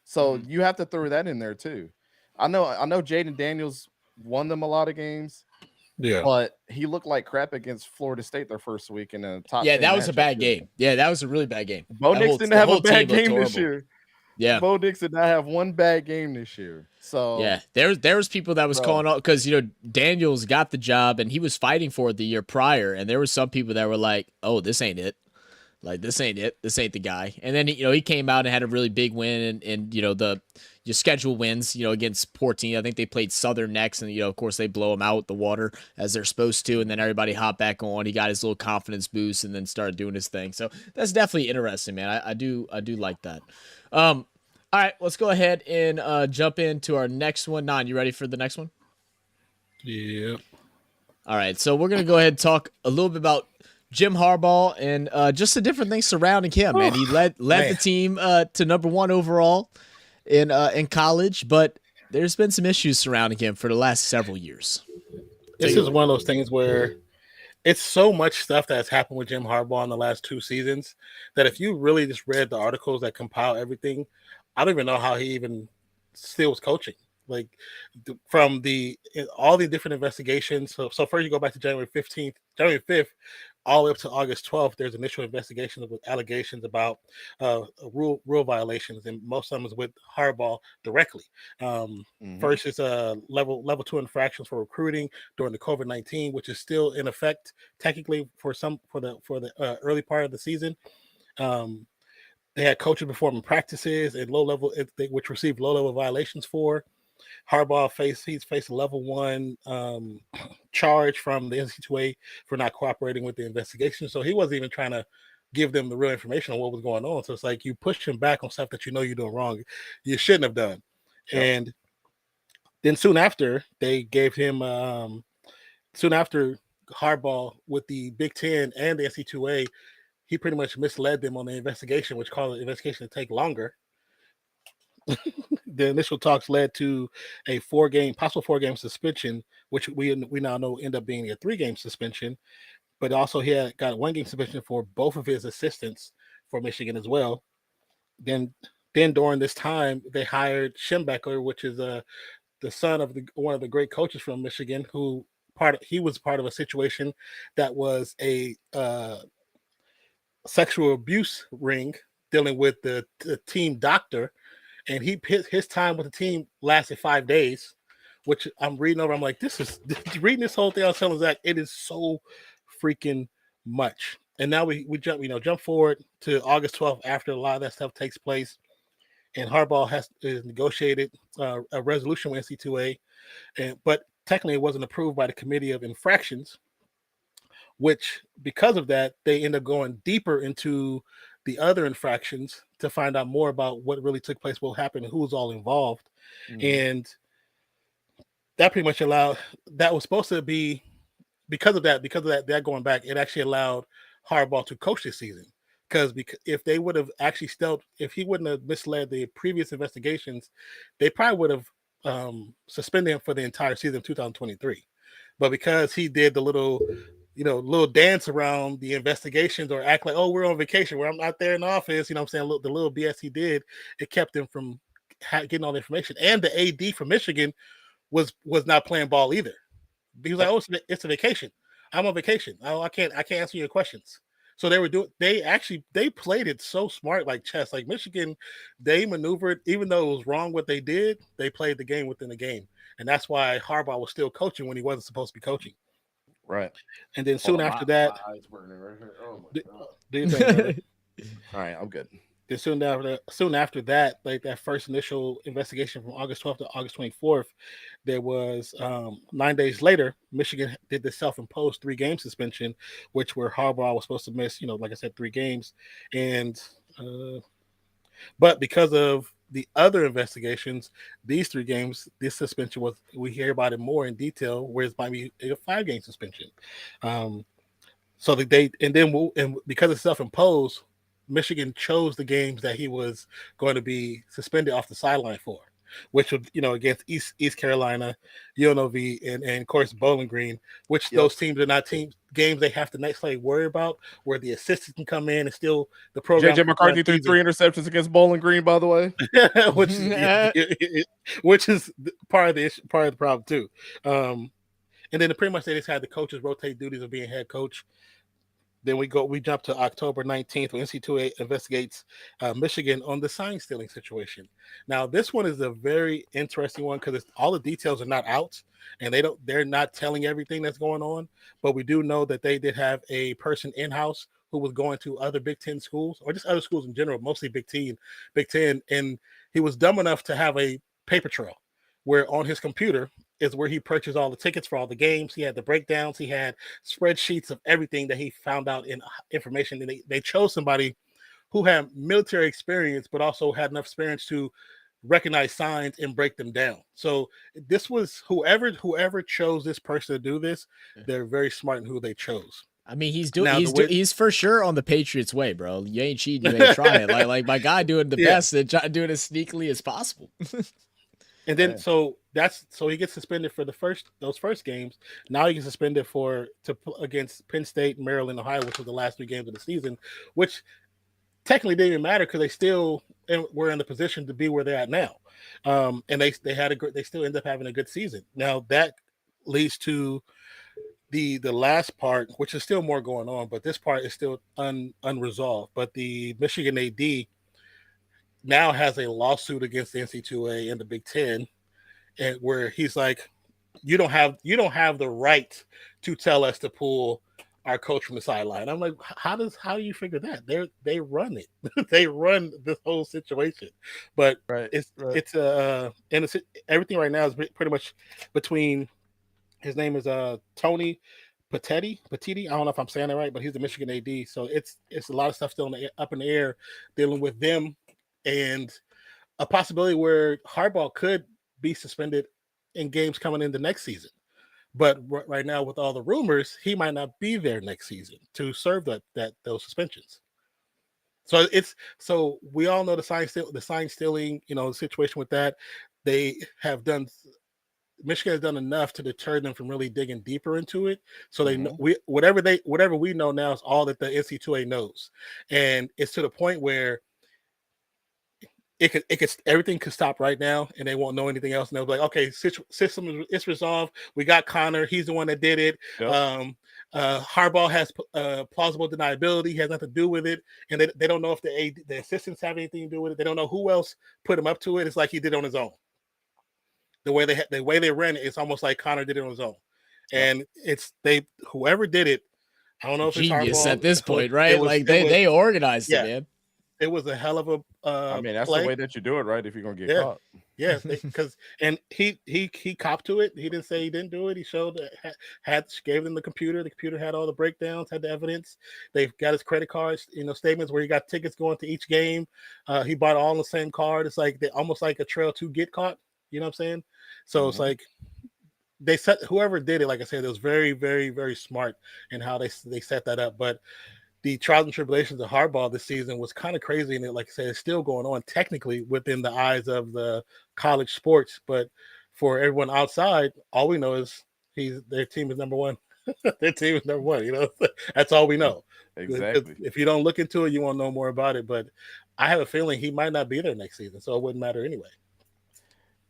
So you have to throw that in there too. I know Jaden Daniels won them a lot of games. Yeah, but he looked like crap against Florida State their first week in the top. Yeah, that was a bad game. Yeah, that was a really bad game. Bo Nix didn't have a bad game this year. Yeah, Bo Nix did not have one bad game this year. So yeah, there was people that was calling out because Daniels got the job and he was fighting for it the year prior, and there were some people that were like, "Oh, this ain't it. Like, this ain't it. This ain't the guy." And then he came out and had a really big win, and your schedule wins, against poor team. I think they played Southern next, and of course they blow him out the water as they're supposed to, and then everybody hopped back on. He got his little confidence boost and then started doing his thing. So that's definitely interesting, man. I do like that. All right, let's go ahead and jump into our next one. Nan, you ready for the next one? Yeah. All right, so we're gonna go ahead and talk a little bit about Jim Harbaugh and just the different things surrounding him. And he led the team to number 1 overall in college, but there's been some issues surrounding him for the last several years. This is one of those things where it's so much stuff that's happened with Jim Harbaugh in the last 2 seasons that if you really just read the articles that compile everything, I don't even know how he even still was coaching. Like, from all the different investigations. So first you go back to January 5th, all the way up to August 12th, there's initial investigations with allegations about rule violations, and most of them is with Harbaugh directly. First is level 2 infractions for recruiting during the COVID-19, which is still in effect technically for the early part of the season. They had coaches performing practices at low level, which received low level violations for. Harbaugh he's faced a level 1 charge from the NCAA for not cooperating with the investigation. So he wasn't even trying to give them the real information on what was going on. So it's like you push him back on stuff that you know you're doing wrong, you shouldn't have done. Yep. And then soon after, they gave him soon after Harbaugh with the Big Ten and the NCAA, he pretty much misled them on the investigation, which caused the investigation to take longer. The initial talks led to a possible 4-game suspension, which we now know ended up being a 3-game suspension. But also he had got a 1-game suspension for both of his assistants for Michigan as well. Then during this time, they hired Schembeckler, which is the son of one of the great coaches from Michigan, who he was part of a situation that was a sexual abuse ring dealing with the team doctor. And his time with the team lasted 5 days, which I'm reading over. I'm like, reading this whole thing. I was telling Zach, it is so freaking much. And now we jump forward to August 12th after a lot of that stuff takes place, and Harbaugh has negotiated a resolution with NCAA, but technically it wasn't approved by the Committee of Infractions, which because of that they end up going deeper into the other infractions to find out more about what really took place, what happened, and who was all involved. And that pretty much that was supposed to be because of that going back, it actually allowed Harbaugh to coach this season. Because if they would have actually if he wouldn't have misled the previous investigations, they probably would have suspended him for the entire season of 2023. But because he did the little dance around the investigations or act like, oh, we're on vacation, where I'm not there in the office, I'm saying, the little BS he did, it kept him from getting all the information. And the AD from Michigan was not playing ball either. He was like, oh, it's a vacation. I'm on vacation. I can't answer your questions. So they played it so smart, like chess. Like Michigan, they maneuvered, even though it was wrong what they did, they played the game within the game. And that's why Harbaugh was still coaching when he wasn't supposed to be coaching. Right. And then soon after that, my eyes burning right here. Oh my God. Do you think, brother? All right, I'm good. Then soon after that, like that first initial investigation from August 12th to August 24th, there was 9 days later, Michigan did the self-imposed 3-game suspension, which where Harbaugh was supposed to miss, like I said, 3 games. And but because of the other investigations, these 3 games, this suspension we hear about it more in detail, where it might be a 5-game suspension. So because it's self-imposed, Michigan chose the games that he was going to be suspended off the sideline for, which would, against East Carolina, UNLV, and of course Bowling Green, which those teams are not games they have to necessarily worry about, where the assistants can come in and still the program. JJ McCarthy threw 3 interceptions against Bowling Green, by the way, which is part of the problem too. And then pretty much they just had the coaches rotate duties of being head coach. Then we jump to October 19th when NCAA investigates Michigan on the sign stealing situation. Now, this one is a very interesting one because all the details are not out, and they're not telling everything that's going on. But we do know that they did have a person in-house who was going to other Big Ten schools, or just other schools in general, mostly Big Ten, and he was dumb enough to have a paper trail where on his computer is where he purchased all the tickets for all the games. He had the breakdowns. He had spreadsheets of everything that he found out in information. And they chose somebody who had military experience, but also had enough experience to recognize signs and break them down. So this was whoever chose this person to do this, they're very smart in who they chose. I mean, he's for sure on the Patriots way, bro. You ain't cheating, you ain't trying. like my guy doing the best and doing it as sneakily as possible. And then so he gets suspended for those first games. Now he gets suspended against Penn State, Maryland, Ohio, which was the last 3 games of the season, which technically didn't even matter because they still were in the position to be where they're at now. And they still end up having a good season. Now that leads to the last part, which is still more going on, but this part is still unresolved. But the Michigan AD now has a lawsuit against the NC2A and the Big Ten, and where he's like, you don't have the right to tell us to pull our coach from the sideline. I'm like, how do you figure that? They run it. They run this whole situation. But it's everything right now is pretty much between, his name is Tony Petitti. I don't know if I'm saying that right, but he's the Michigan AD. So it's a lot of stuff still up in the air dealing with them, and a possibility where Harbaugh could be suspended in games coming in the next season. But right now, with all the rumors, he might not be there next season to serve those suspensions. So we all know the sign stealing, the situation with that. Michigan has done enough to deter them from really digging deeper into it. So they know whatever we know now is all that the NC2A knows, and it's to the point where everything could stop right now, and they won't know anything else. And they'll be like, okay, system is resolved. We got Connor. He's the one that did it. Yep. Harbaugh has plausible deniability. He has nothing to do with it, and they don't know if the assistants have anything to do with it. They don't know who else put him up to it. It's like he did it on his own. The way they ran it, it's almost like Connor did it on his own, and whoever did it. I don't know if genius it's Harbaugh. At this point, right? They organized it, man. It was a hell of a. I mean, that's play. The way that you do it, right? If you're gonna get caught. Yeah, because and he copped to it. He didn't say he didn't do it. He showed gave them the computer. The computer had all the breakdowns, had the evidence. They've got his credit cards, statements where he got tickets going to each game. He bought all on the same card. It's like almost like a trail to get caught. You know what I'm saying? So it's like they set whoever did it. Like I said, it was very, very, very smart in how they set that up. But the trials and tribulations of Harbaugh this season was kind of crazy, and like I said, it's still going on technically within the eyes of the college sports. But for everyone outside, all we know is their team is number one. Their team is number one. That's all we know. Exactly. If you don't look into it, you won't know more about it. But I have a feeling he might not be there next season, so it wouldn't matter anyway.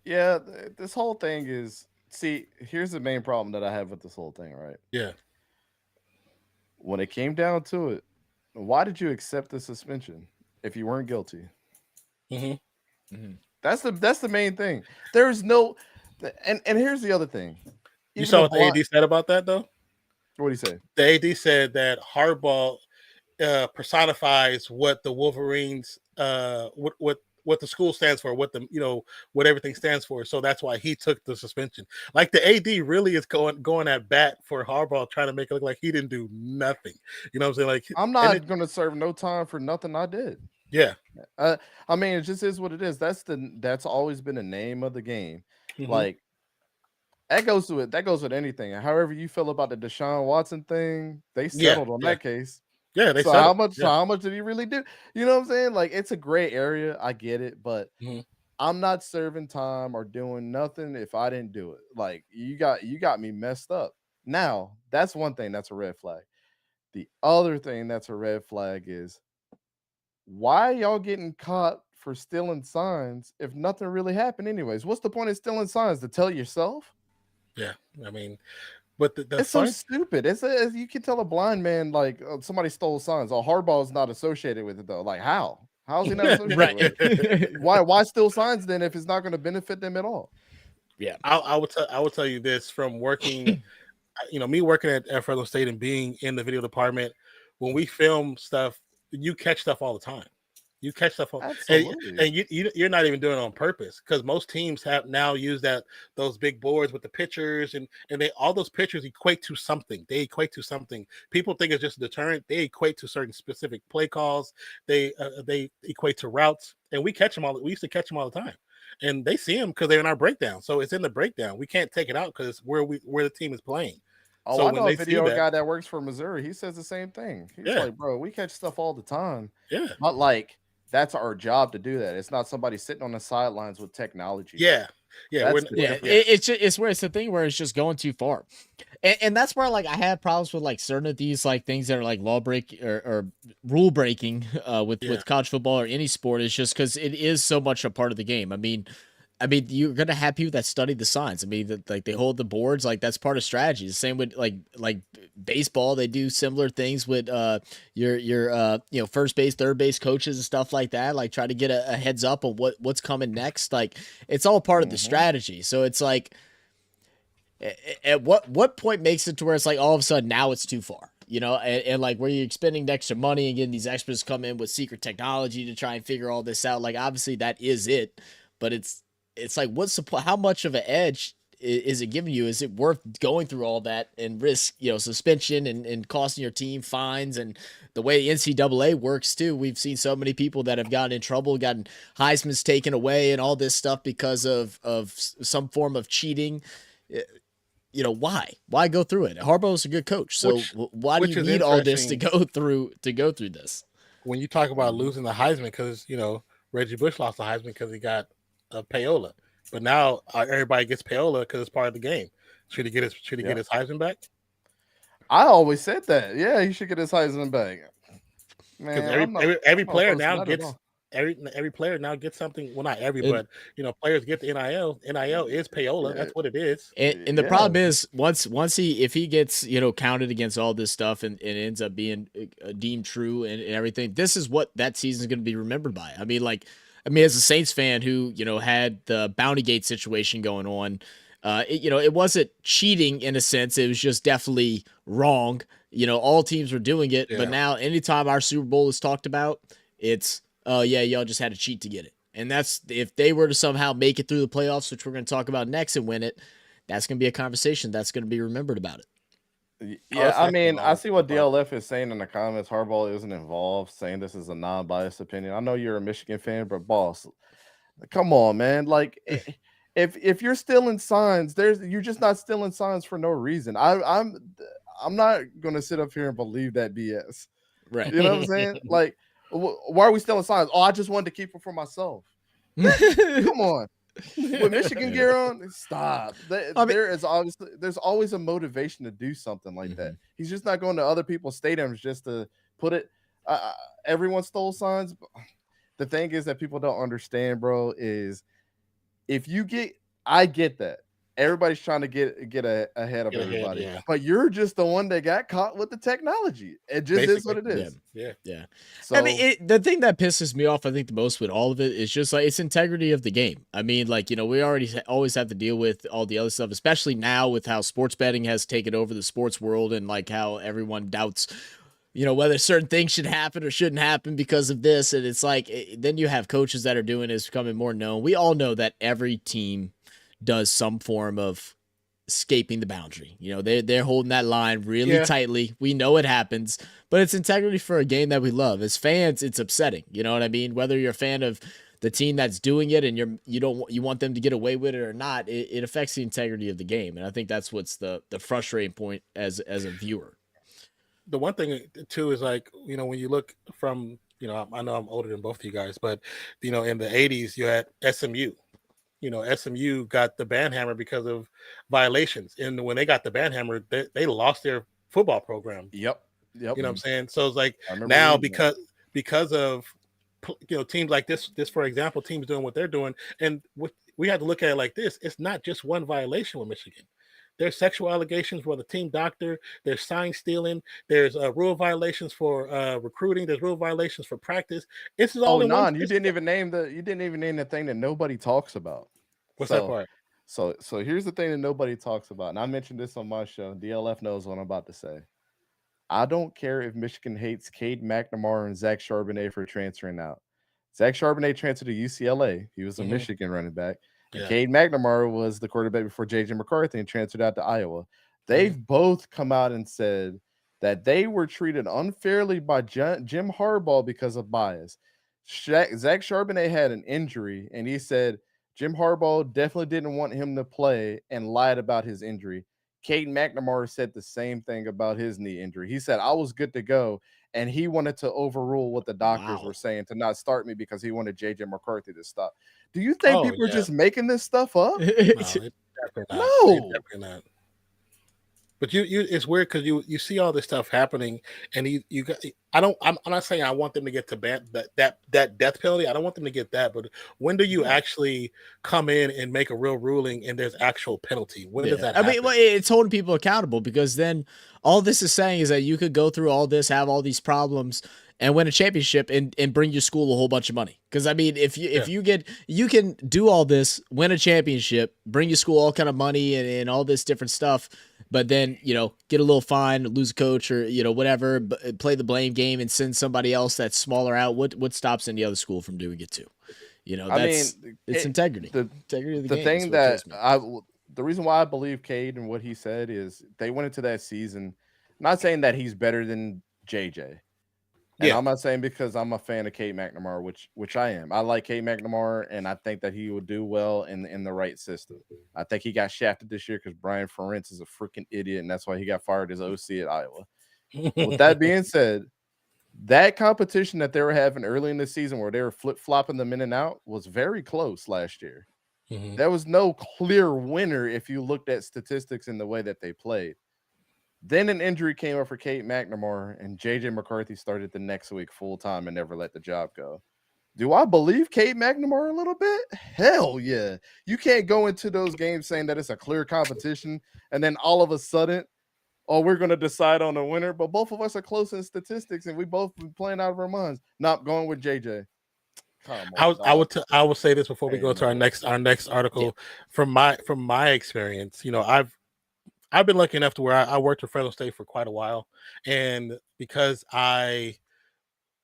Yeah, this whole thing is. See, here's the main problem that I have with this whole thing, right? Yeah. When it came down to it, why did you accept the suspension if you weren't guilty? Mm-hmm. Mm-hmm. That's the main thing. There's no, and here's the other thing. You saw what the AD said about that, though? What did he say? The AD said that Harbaugh personifies what the Wolverines, what the school stands for, what everything stands for. So that's why he took the suspension. Like the AD really is going at bat for Harbaugh, trying to make it look like he didn't do nothing. You know what I'm saying? Like, I'm not going to serve no time for nothing I did. Yeah. I mean, it just is what it is. That's always been the name of the game. Mm-hmm. Like that goes with anything. However you feel about the Deshaun Watson thing, they settled on that case. Yeah, they so how much? Yeah. So how much did he really do? You know what I'm saying? Like, it's a gray area. I get it, but I'm not serving time or doing nothing if I didn't do it. Like, you got me messed up. Now, that's one thing that's a red flag. The other thing that's a red flag is why y'all getting caught for stealing signs if nothing really happened anyways? What's the point of stealing signs? To tell yourself? Yeah, I mean. But it's so stupid. It's you can tell a blind man like somebody stole signs. Harbaugh's not associated with it though. Like how? How's he not associated with it? Why steal signs then if it's not going to benefit them at all? Yeah, I would tell you this from working, me working at Fresno State and being in the video department. When we film stuff, you catch stuff all the time. You catch stuff on, and you're not even doing it on purpose because most teams have now used those big boards with the pictures and all those pictures equate to something. They equate to something. People think it's just a deterrent. They equate to certain specific play calls. They equate to routes, and we catch them all. We used to catch them all the time, and they see them because they're in our breakdown. So it's in the breakdown. We can't take it out because where the team is playing. Oh, so I know a video guy that works for Missouri. He says the same thing. He's like, bro, we catch stuff all the time. Yeah, not like. That's our job to do that. It's not somebody sitting on the sidelines with technology. Yeah. It's where it's the thing where it's just going too far, and that's where like I have problems with like certain of these like things that are like law break or rule breaking with college football or any sport is just because it is so much a part of the game. I mean, I mean, you're gonna have people that study the signs. I mean, that like they hold the boards, like that's part of strategy. The same with like baseball, they do similar things with your first base, third base coaches and stuff like that. Like try to get a heads up on what's coming next. Like it's all part of the strategy. So it's like, at what point makes it to where it's like all of a sudden now it's too far, and like where you're spending extra money and getting these experts come in with secret technology to try and figure all this out. Like obviously that is it, but it's like how much of an edge is it giving you? Is it worth going through all that and risk suspension and costing your team fines? And the way the NCAA works too, we've seen so many people that have gotten in trouble, gotten Heisman's taken away and all this stuff because of some form of cheating. Why go through it? Harbaugh's a good coach, so why do you need all this to go through this? When you talk about losing the Heisman, because Reggie Bush lost the Heisman because he got payola, but now everybody gets payola because it's part of the game. Should he get his Heisman back? I always said that. Yeah, he should get his Heisman back. Man, every player now gets. Every player now gets something. Well, not every, but players get the NIL. NIL is payola. That's what it is. And the problem is once if he gets counted against all this stuff and ends up being deemed true and everything, this is what that season is going to be remembered by. I mean, as a Saints fan who had the Bountygate situation going on, it wasn't cheating in a sense. It was just definitely wrong. All teams were doing it, but now anytime our Super Bowl is talked about, it's y'all just had to cheat to get it. And that's if they were to somehow make it through the playoffs, which we're going to talk about next, and win it, that's going to be a conversation that's going to be remembered about it. Yeah, I mean, I see what DLF is saying in the comments. Harbaugh isn't involved, saying this is a non-biased opinion. I know you're a Michigan fan, but boss, come on, man. Like, if you're stealing signs, you're just not stealing signs for no reason. I'm not going to sit up here and believe that BS. Right. You know what I'm saying? Like, why are we stealing signs? Oh, I just wanted to keep it for myself. Come on. With Michigan gear on, stop. There's always a motivation to do something like that. He's just not going to other people's stadiums just to put it. Everyone stole signs. The thing is that people don't understand, bro, is I get that. Everybody's trying to get ahead of everybody, but you're just the one that got caught with the technology. It just is what it is. Yeah. So, I mean, the thing that pisses me off, I think, the most with all of it is just like it's integrity of the game. I mean, like we always have to deal with all the other stuff, especially now with how sports betting has taken over the sports world and like how everyone doubts, whether certain things should happen or shouldn't happen because of this. And it's like then you have coaches that are doing it, it's becoming more known. We all know that every team does some form of escaping the boundary. They're holding that line really tightly. We know it happens, but it's integrity for a game that we love. As fans, it's upsetting. You know what I mean? Whether you're a fan of the team that's doing it and you want them to get away with it or not, it affects the integrity of the game. And I think that's what's the frustrating point as a viewer. The one thing too is like, when you look from, I know I'm older than both of you guys, but in the 80s you had SMU. SMU got the ban hammer because of violations. And when they got the ban hammer, they lost their football program. Yep. You know what I'm saying? So it's like now because of, teams like this, for example, teams doing what they're doing. And we have to look at it like this. It's not just one violation with Michigan. There's sexual allegations for the team doctor. There's sign stealing. There's rule violations for recruiting. There's rule violations for practice. This is all in one. You didn't even name the thing that nobody talks about. What's that part? So here's the thing that nobody talks about, and I mentioned this on my show. DLF knows what I'm about to say. I don't care if Michigan hates Cade McNamara and Zach Charbonnet for transferring out. Zach Charbonnet transferred to UCLA. He was a Michigan running back. And Cade McNamara was the quarterback before J.J. McCarthy and transferred out to Iowa. They've both come out and said that they were treated unfairly by Jim Harbaugh because of bias. Zach Charbonnet had an injury, and he said Jim Harbaugh definitely didn't want him to play and lied about his injury. Cade McNamara said the same thing about his knee injury. He said, I was good to go, and he wanted to overrule what the doctors were saying to not start me because he wanted J.J. McCarthy to stop. Do you think people are just making this stuff up? No. Definitely not. But it's weird because you see all this stuff happening, and you got. I'm not saying I want them to get to that death penalty. I don't want them to get that. But when do you actually come in and make a real ruling and there's actual penalty? When does that I happen? mean, well, it's holding people accountable because then all this is saying is that you could go through all this, have all these problems, and win a championship and bring your school a whole bunch of money. Because I mean, if you can do all this, win a championship, bring your school all kind of money and all this different stuff, but then get a little fine, lose a coach or whatever, play the blame game and send somebody else that's smaller out. What stops any other school from doing it too? It's integrity. Integrity of the game. Thing that the reason why I believe Cade and what he said is they went into that season. I'm not saying that he's better than JJ. And I'm not saying because I'm a fan of Cade McNamara, which I am. I like Cade McNamara, and I think that he would do well in the right system. I think he got shafted this year because Brian Ferentz is a freaking idiot, and that's why he got fired as OC at Iowa. With that being said, that competition that they were having early in the season where they were flip-flopping them in and out was very close last year. Mm-hmm. There was no clear winner if you looked at statistics in the way that they played. Then an injury came up for Cade McNamara, and JJ McCarthy started the next week full-time and never let the job go. Do I believe Cade McNamara a little bit? Hell yeah. You can't go into those games saying that it's a clear competition, and then all of a sudden, we're going to decide on a winner, but both of us are close in statistics, and we both been playing out of our minds. Not going with JJ. I would say this before we go to our next article. From my experience, I've been lucky enough to where I worked at Fresno State for quite a while, and because I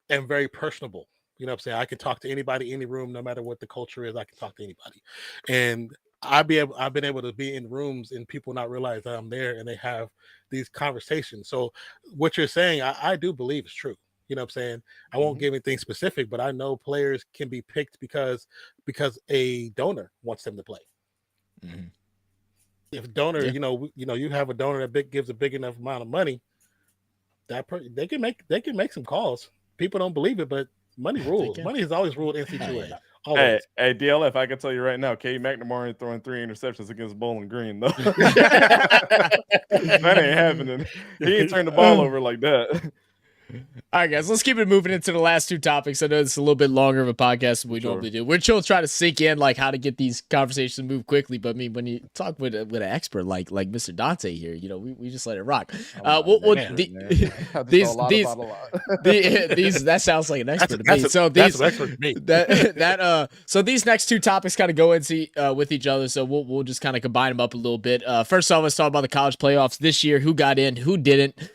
am very personable, what I'm saying, I can talk to anybody, any room, no matter what the culture is. I can talk to anybody, and I've been able to be in rooms and people not realize that I'm there, and they have these conversations. So what you're saying, I do believe is true. You know what I'm saying? I won't give anything specific, but I know players can be picked because a donor wants them to play. Mm-hmm. If donor, you have a donor that gives a big enough amount of money, they can make some calls. People don't believe it, but money rules. Money has always ruled NCAA. Hey, DLF, I can tell you right now, Cade McNamara ain't throwing 3 interceptions against Bowling Green, though. That ain't happening. He ain't turned the ball over like that. All right, guys, let's keep it moving into the last 2 topics. I know it's a little bit longer of a podcast than we normally do. We're still trying to sink in like how to get these conversations move quickly. But I mean, when you talk with an expert like Mr. Dante here, we just let it rock. These that sounds like an expert to me. That's an expert to me. So these next 2 topics kind of go into with each other. So we'll just kind of combine them up a little bit. First off, let's talk about the college playoffs this year. Who got in? Who didn't?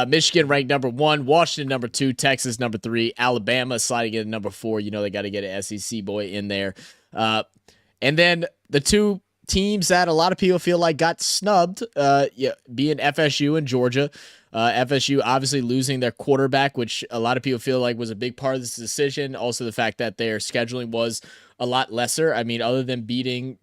Michigan ranked number 1, Washington number 2, Texas number 3, Alabama sliding in number 4. They got to get an SEC boy in there. And then the 2 teams that a lot of people feel like got snubbed, being FSU and Georgia. FSU obviously losing their quarterback, which a lot of people feel like was a big part of this decision. Also, the fact that their scheduling was a lot lesser. I mean, other than beating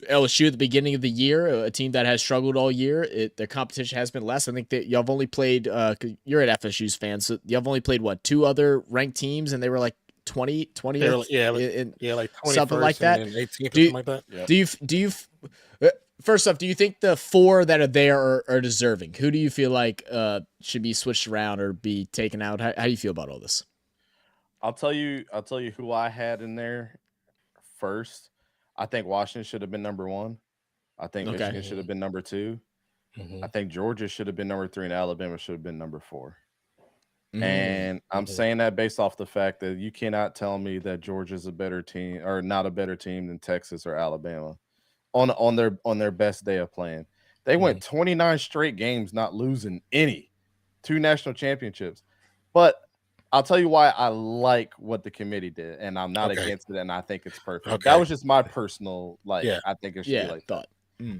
LSU at the beginning of the year, a team that has struggled all year, their competition has been less. I think that y'all have only played, you're an FSU's fan, so y'all have only played, 2 other ranked teams, and they were like 20 like 20 something like that. And 18 something like that. Yeah. Do you first off, do you think the 4 that are there are deserving? Who do you feel like should be switched around or be taken out? How do you feel about all this? I'll tell you who I had in there first. I think Washington should have been number 1. I think Michigan should have been number 2. Mm-hmm. I think Georgia should have been number 3, and Alabama should have been number 4. Mm-hmm. And I'm saying that based off the fact that you cannot tell me that Georgia's a better team or not a better team than Texas or Alabama on their best day of playing. They went 29 straight games not losing any, 2 national championships. But I'll tell you why I like what the committee did, and I'm not against it, and I think it's perfect. Okay. That was just my personal, I think it should be like that.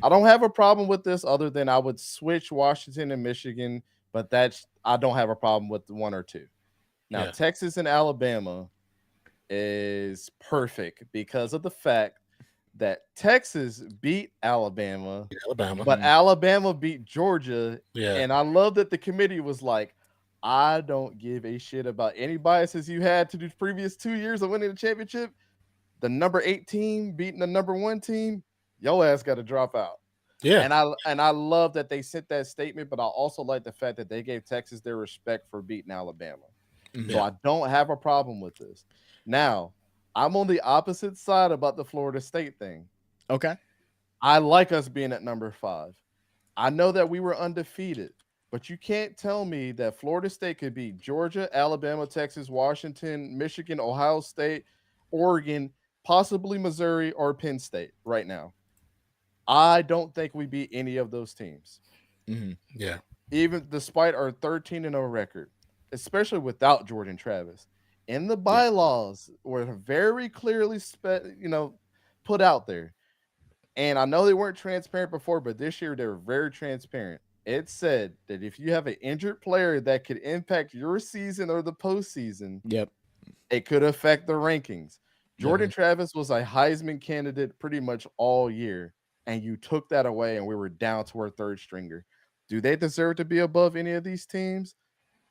I don't have a problem with this other than I would switch Washington and Michigan, but I don't have a problem with 1 or 2. Now, Texas and Alabama is perfect because of the fact that Texas beat Alabama, but Alabama beat Georgia, and I love that the committee was like, I don't give a shit about any biases you had to the previous 2 years of winning the championship. The number 8 team beating the number 1 team, your ass got to drop out. Yeah. And I love that they sent that statement, but I also like the fact that they gave Texas their respect for beating Alabama. So Yeah. I don't have a problem with this. Now, I'm on the opposite side about the Florida State thing. Okay. I like us being at number 5. I know that we were undefeated, but you can't tell me that Florida State could beat Georgia, Alabama, Texas, Washington, Michigan, Ohio State, Oregon, possibly Missouri or Penn State right now. I don't think we beat any of those teams, Yeah. even despite our 13-0 record, especially without Jordan Travis. In the Yeah. bylaws were very clearly put out there. And I know they weren't transparent before, but this year they were very transparent. It said that if you have an injured player that could impact your season or the postseason, Yep. it could affect the rankings. Jordan Mhm. Travis was a Heisman candidate pretty much all year, and you took that away, and we were down to our third stringer. Do they deserve to be above any of these teams?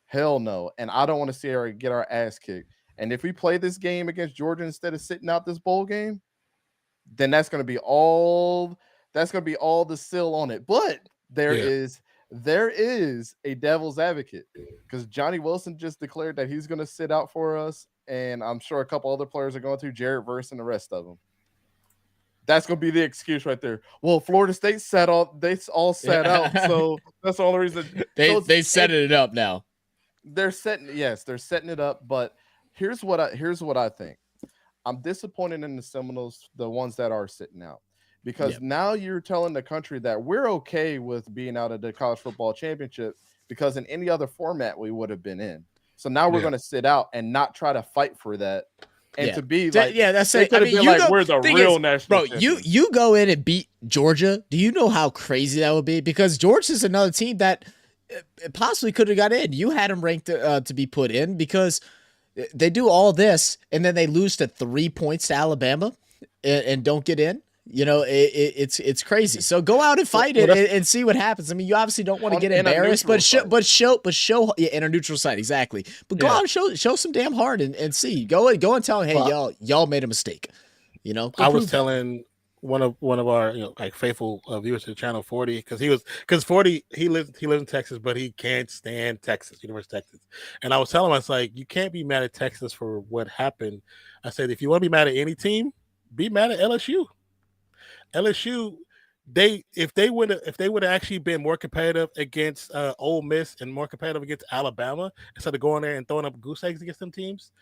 Hell no. And I don't want to see her get our ass kicked. And if we play this game against Georgia instead of sitting out this bowl game, then that's going to be all the seal on it. But there Yeah. is a devil's advocate, because Johnny Wilson just declared that he's going to sit out for us, and I'm sure a couple other players are going to, Jared Verse and the rest of them. That's going to be the excuse right there. Well, Florida State they all sat out, so that's the only reason. They set it up now. They're setting it up. But here's what I think. I'm disappointed in the Seminoles, the ones that are sitting out, because now you're telling the country that we're okay with being out of the college football championship, because in any other format we would have been in. So now we're going to sit out and not try to fight for that. And to be like, that's it. I mean, we're the real national champions. You go in and beat Georgia. Do you know how crazy that would be? Because Georgia's another team that possibly could have got in. You had them ranked to be put in, because they do all this and then they lose to 3 points to Alabama and don't get in. You know, it's crazy. So go out and fight it and see what happens. I mean, you obviously don't want to get embarrassed, but show in a neutral site, exactly. But go out and show some damn heart and see. Go and tell them, hey, y'all made a mistake. You know, I was telling one of our like faithful viewers to the channel, 40, because 40 he lives in Texas, but he can't stand Texas, University of Texas. And I was telling him, I was like, you can't be mad at Texas for what happened. I said, if you want to be mad at any team, be mad at LSU. LSU, if they would have actually been more competitive against Ole Miss and more competitive against Alabama, instead of going there and throwing up goose eggs against them teams,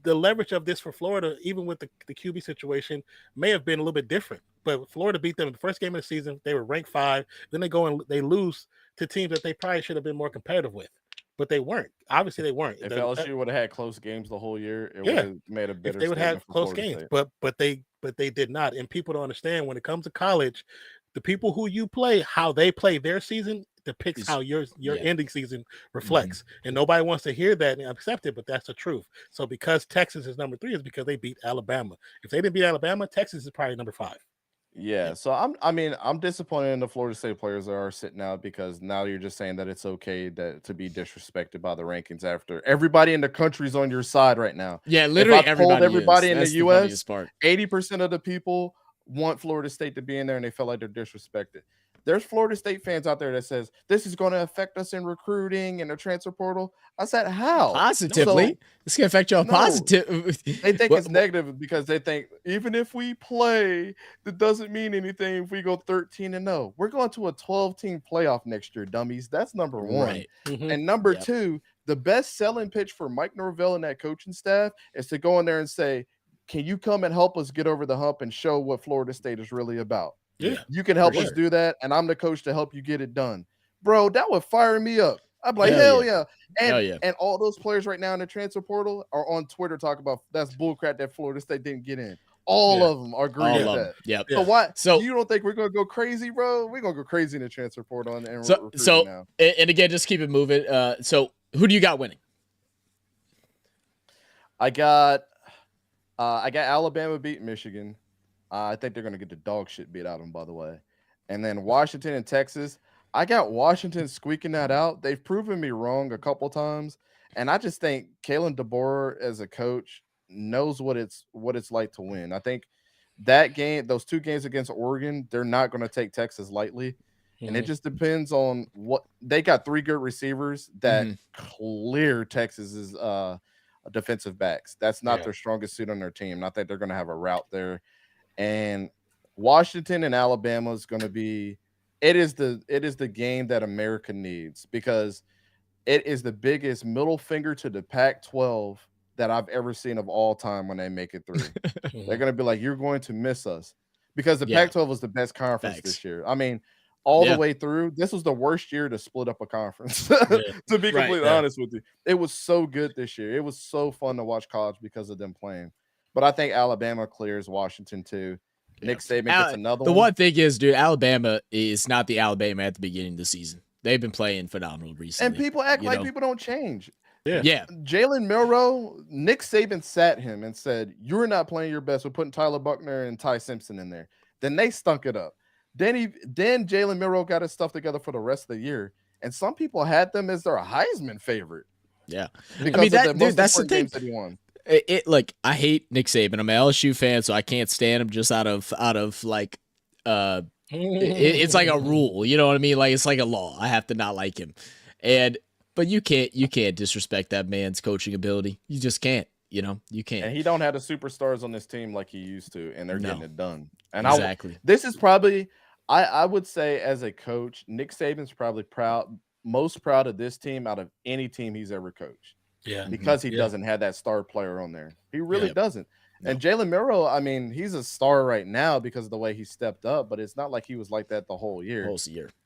the leverage of this for Florida, even with the QB situation, may have been a little bit different. But Florida beat them in the first game of the season. They were ranked 5. Then they go and they lose to teams that they probably should have been more competitive with. But they weren't. Obviously, they weren't. If LSU would have had close games the whole year, it would have made a better. If they would have close games, but they did not. And people don't understand, when it comes to college, the people who you play, how they play their season depicts how your ending season reflects. And nobody wants to hear that and accept it, but that's the truth. So because Texas is number 3 is because they beat Alabama. If they didn't beat Alabama, Texas is probably number 5. Yeah, so I'm disappointed in the Florida State players that are sitting out, because now you're just saying that it's okay to be disrespected by the rankings after everybody in the country's on your side right now. Yeah, literally everybody in the US, 80% of the people want Florida State to be in there, and they feel like they're disrespected. There's Florida State fans out there that says this is going to affect us in recruiting and the transfer portal. I said, how? Positively. It's going to affect y'all positive. They think it's negative, because they think even if we play, that doesn't mean anything if we go 13-0. We're going to a 12-team playoff next year, dummies. That's number 1. Right. And number 2, the best selling pitch for Mike Norvell and that coaching staff is to go in there and say, can you come and help us get over the hump and show what Florida State is really about? Yeah, you can help us do that, and I'm the coach to help you get it done. Bro, that would fire me up. I'd be like, hell yeah. And all those players right now in the transfer portal are on Twitter talking about that's bullcrap that Florida State didn't get in. All of them are agreeing with that. Yep. So why? So you don't think we're gonna go crazy, bro? We're gonna go crazy in the transfer portal and now. And again, just keep it moving. So who do you got winning? I got Alabama beat Michigan. I think they're going to get the dog shit beat out of them, by the way. And then Washington and Texas. I got Washington squeaking that out. They've proven me wrong a couple times. And I just think Kalen DeBoer as a coach knows what it's like to win. I think that game, those 2 games against Oregon, they're not going to take Texas lightly. And it just depends on what they got. 3 good receivers that clear Texas's defensive backs. That's not their strongest suit on their team. Not that they're going to have a route there. And Washington and Alabama is going to be. It is the game that America needs, because it is the biggest middle finger to the Pac-12 that I've ever seen of all time when they make it through. They're going to be like, you're going to miss us, because the Pac-12 was the best conference this year. I mean, all the way through, this was the worst year to split up a conference, to be completely honest with you. It was so good this year. It was so fun to watch college because of them playing. But I think Alabama clears Washington too. Nick Saban gets another one. The one thing is, dude, Alabama is not the Alabama at the beginning of the season. They've been playing phenomenal recently. And people act like people don't change. Yeah. Jalen Milroe, Nick Saban sat him and said, "You're not playing your best. We're putting Tyler Buckner and Ty Simpson in there." Then they stunk it up. Then Jalen Milroe got his stuff together for the rest of the year, and some people had them as their Heisman favorite. Yeah, because that's the thing that he won. Like, I hate Nick Saban. I'm an LSU fan, so I can't stand him just out of like it's like a rule, you know what I mean? Like, it's like a law. I have to not like him. But you can't disrespect that man's coaching ability. You just can't, you can't. And he don't have the superstars on this team like he used to, and they're getting it done. And exactly. This is probably, I would say, as a coach, Nick Saban's probably most proud of this team out of any team he's ever coached. Yeah. Because he doesn't have that star player on there. He really doesn't. No. And Jalen Milroe, I mean, he's a star right now because of the way he stepped up, but it's not like he was like that the whole year.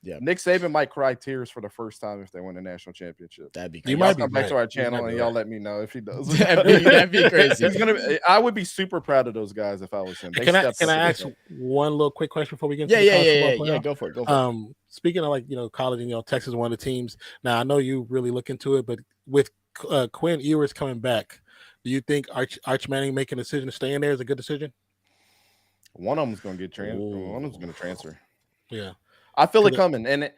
Yeah. Nick Saban might cry tears for the first time if they win a national championship. That'd be crazy. You might come back to our channel and y'all let me know if he does. That'd be crazy. I would be super proud of those guys if I was him. Can I ask one little quick question before we get into yeah, go for it. Speaking of college and Texas is one of the teams. Now I know you really look into it, but with Quinn Ewers coming back, do you think Arch Manning making a decision to stay in there is a good decision? One of them's going to get transferred. One of them's going to transfer. Yeah, I feel it coming. I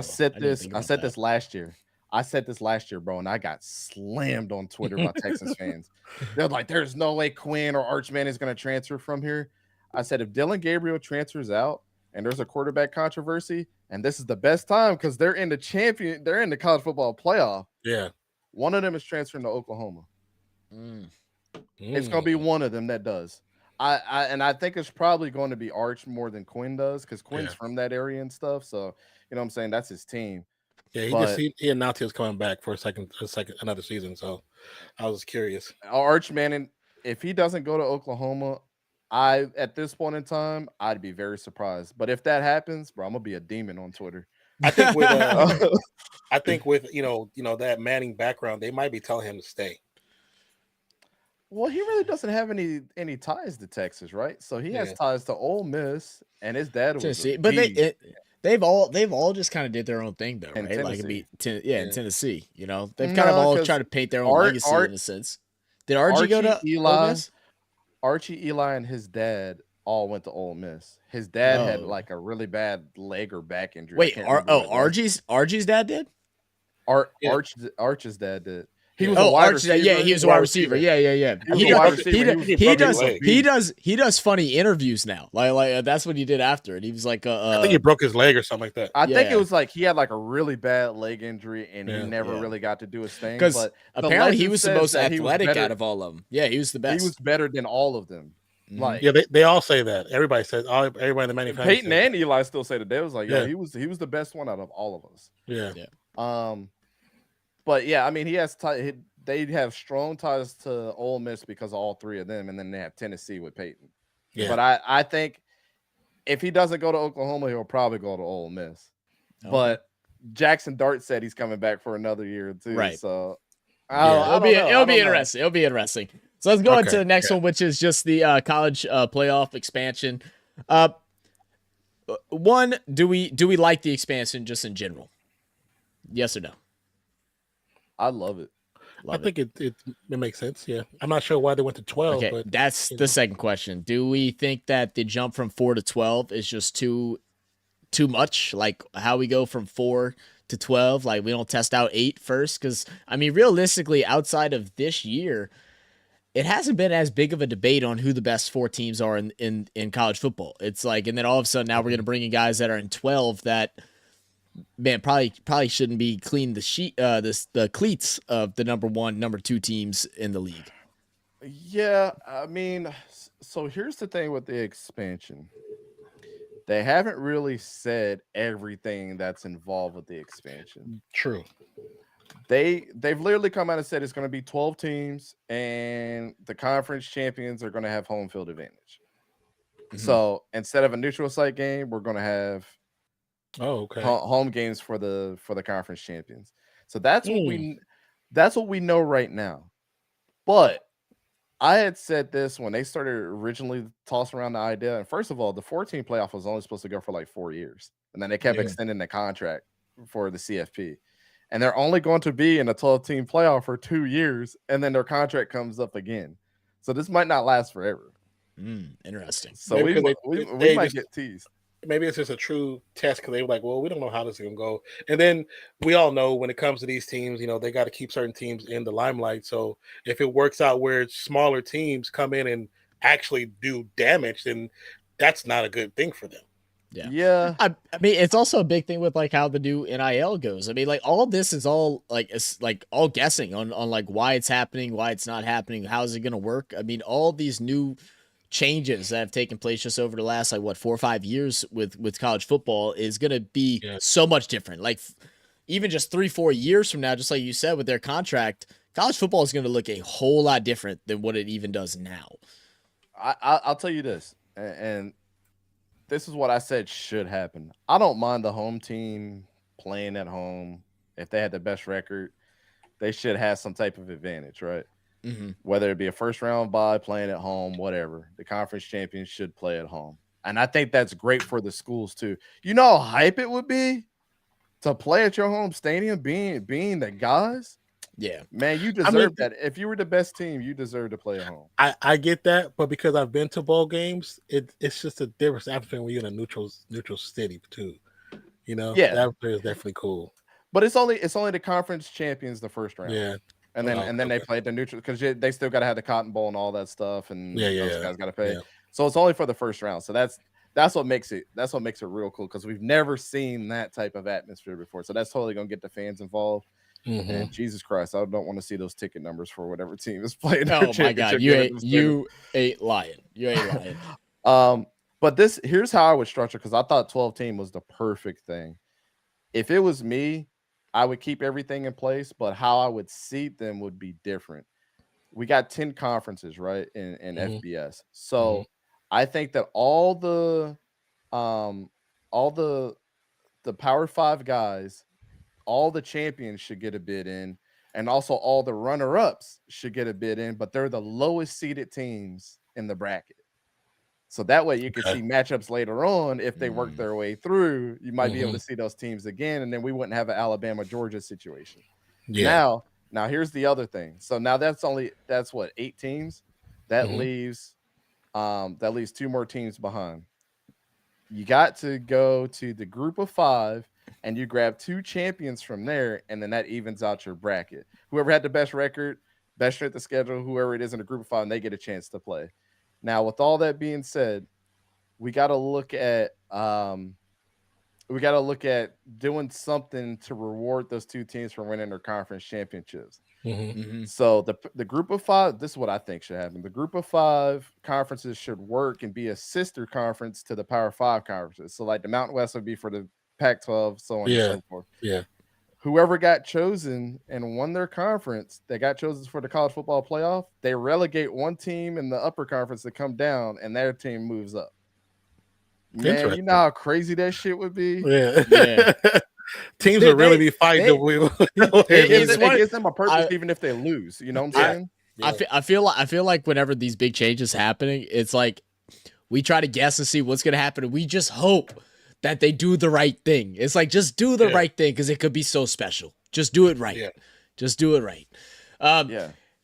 said this last year. I said this last year, bro, and I got slammed on Twitter by Texas fans. They're like, "There's no way Quinn or Arch Manning is going to transfer from here." I said, if Dylan Gabriel transfers out and there's a quarterback controversy, and this is the best time because they're in the college football playoff. Yeah. One of them is transferring to Oklahoma. It's going to be one of them that does. I think it's probably going to be Arch more than Quinn does, because Quinn's from that area and stuff. So, you know what I'm saying? That's his team. Yeah, he announced he was coming back for another season. So I was curious. Arch Manning, if he doesn't go to Oklahoma, at this point in time, I'd be very surprised. But if that happens, bro, I'm gonna be a demon on Twitter. I think with that Manning background, they might be telling him to stay. Well, he really doesn't have any ties to Texas, right? So he has ties to Ole Miss, and his dad was Tennessee. But they've all just kind of did their own thing, though, right? Tennessee. In Tennessee, they've kind of all tried to paint their own legacy in a sense. Did Archie go to Ole Miss? Archie, Eli, and his dad all went to Ole Miss. His dad had like a really bad leg or back injury. Wait, Archie's dad did? Arch's dad did. He was a wide receiver. Yeah, he was a wide receiver. Yeah. He does funny interviews now. Like that's what he did after it. He was like, I think he broke his leg or something like that. I think it was like he had like a really bad leg injury and he never really got to do his thing. Because apparently he was the most athletic out of all of them. Yeah, he was the best. He was better than all of them. Like, they all say that. Everybody says, everybody in the manufacturer. Peyton and Eli still say that. They was like, he was the best one out of all of us. Yeah. But yeah, I mean, they have strong ties to Ole Miss because of all three of them, and then they have Tennessee with Peyton. Yeah. But I think if he doesn't go to Oklahoma, he'll probably go to Ole Miss. Okay. But Jackson Dart said he's coming back for another year too. Right. So it'll be interesting. It'll be interesting. So let's go into the next one, which is just the college playoff expansion. One, do we like the expansion just in general? Yes or no? I love it. I think it makes sense. Yeah, I'm not sure why they went to 12. Okay, but that's the second question. Do we think that the jump from 4 to 12 is just too much? Like how we go from 4 to 12? Like we don't test out 8 first? Because I mean, realistically, outside of this year, it hasn't been as big of a debate on who the best 4 teams are in college football. It's like, and then all of a sudden now we're going to bring in guys that are in 12 that, man, probably shouldn't be clean the cleats of the number 1, number 2 teams in the league. Yeah, I mean, so here's the thing with the expansion. They haven't really said everything that's involved with the expansion. True. They've literally come out and said it's going to be 12 teams, and the conference champions are going to have home field advantage. Mm-hmm. So instead of a neutral site game, we're going to have home games for the conference champions. So that's what we know right now. But I had said this when they started originally tossing around the idea. And first of all, the 14 playoff was only supposed to go for like 4 years, and then they kept extending the contract for the CFP. And they're only going to be in a 12-team playoff for 2 years, and then their contract comes up again. So this might not last forever. Interesting. So we might get teased. Maybe it's just a true test because they were like, well, we don't know how this is going to go. And then we all know when it comes to these teams, they got to keep certain teams in the limelight. So if it works out where smaller teams come in and actually do damage, then that's not a good thing for them. Yeah. I mean, it's also a big thing with like how the new NIL goes. I mean, like all this is all like it's like all guessing on like why it's happening, why it's not happening, how is it going to work. I mean, all these new changes that have taken place just over the last 4 or 5 years with college football is going to be so much different. Like even just 3-4 years from now, just like you said with their contract, college football is going to look a whole lot different than what it even does now. I'll tell you this, and this is what I said should happen. I don't mind the home team playing at home. If they had the best record, they should have some type of advantage, right? Mm-hmm. Whether it be a first round bye, playing at home, whatever. The conference champions should play at home. And I think that's great for the schools too. You know how hype it would be to play at your home stadium, being the guys? Yeah. Man, you deserve that. If you were the best team, you deserve to play at home. I get that, but because I've been to bowl games, it's just a difference atmosphere when you're in a neutral city too. Yeah, that atmosphere is definitely cool. But it's only the conference champions the first round. Yeah. And then they played the neutral because they still got to have the Cotton Bowl and all that stuff, and those guys got to pay. Yeah. So it's only for the first round. So that's what makes it real cool because we've never seen that type of atmosphere before. So that's totally gonna get the fans involved. Mm-hmm. And Jesus Christ, I don't want to see those ticket numbers for whatever team is playing. Oh my God, you ain't lying. You ain't lying. But here's how I would structure because I thought 12-team was the perfect thing. If it was me, I would keep everything in place, but how I would seat them would be different. We got 10 conferences, right, in FBS. So I think that all the Power 5 guys, all the champions should get a bid in, and also all the runner-ups should get a bid in, but they're the lowest seeded teams in the bracket. So that way you can see matchups later on. If they work their way through, you might be able to see those teams again, and then we wouldn't have an Alabama-Georgia situation. Yeah. Now here's the other thing. So now that's what, 8 teams? That leaves 2 more teams behind. You got to go to the group of 5, and you grab 2 champions from there, and then that evens out your bracket. Whoever had the best record, best strength of schedule, whoever it is in the group of 5, and they get a chance to play. Now, with all that being said, we got to look at doing something to reward those 2 teams for winning their conference championships. So the group of 5, this is what I think should happen. The group of 5 conferences should work and be a sister conference to the Power 5 conferences. So like the Mountain West would be for the Pac-12, so on and so forth. Yeah. Whoever got chosen and won their conference, they got chosen for the college football playoff, they relegate one team in the upper conference to come down, and their team moves up. Man, you know how crazy that shit would be? Yeah. Teams would really be fighting. It gives them a purpose even if they lose. You know what I'm saying? I feel like whenever these big changes happening, it's like we try to guess and see what's going to happen, and we just hope that they do the right thing. It's like, just do the right thing because it could be so special. Just do it right. Yeah. Just do it right.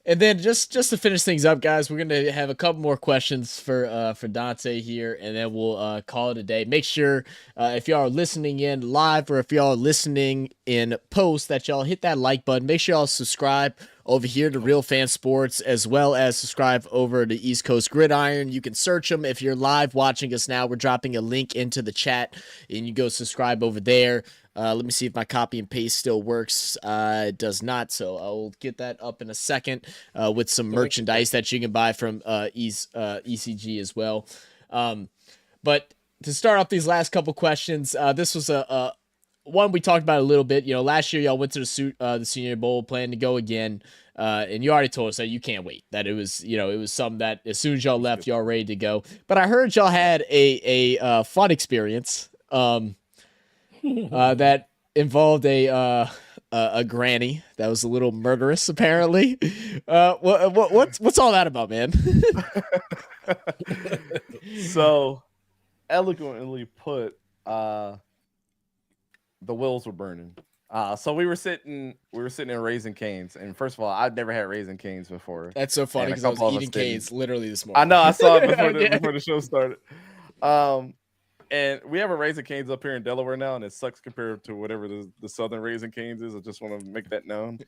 And then just to finish things up, guys, we're gonna have a couple more questions for Dante here, and then we'll call it a day. Make sure if y'all are listening in live or if y'all are listening in post that y'all hit that like button. Make sure y'all subscribe over here to Real Fan Sports, as well as subscribe over to East Coast Gridiron. You can search them if you're live watching us now. We're dropping a link into the chat, and you go subscribe over there. Let me see if my copy and paste still works. It does not, so I'll get that up in a second with some merchandise that you can buy from ECG as well. But to start off these last couple questions, this was a one we talked about a little bit. You know, last year y'all went to the Senior Bowl, plan to go again, and you already told us that you can't wait. That it was, you know, it was something that as soon as y'all left, y'all ready to go. But I heard y'all had a fun experience. That involved a granny that was a little murderous, apparently. What's all that about, man? So eloquently put, the wheels were burning. So we were sitting in Raising Cane's, and first of all, I've never had Raising Cane's before. That's so funny because I was eating Cane's literally this morning. I know, I saw it before the show started. And we have a Raising Cane's up here in Delaware now, and it sucks compared to whatever the Southern Raising Cane's is. I just want to make that known.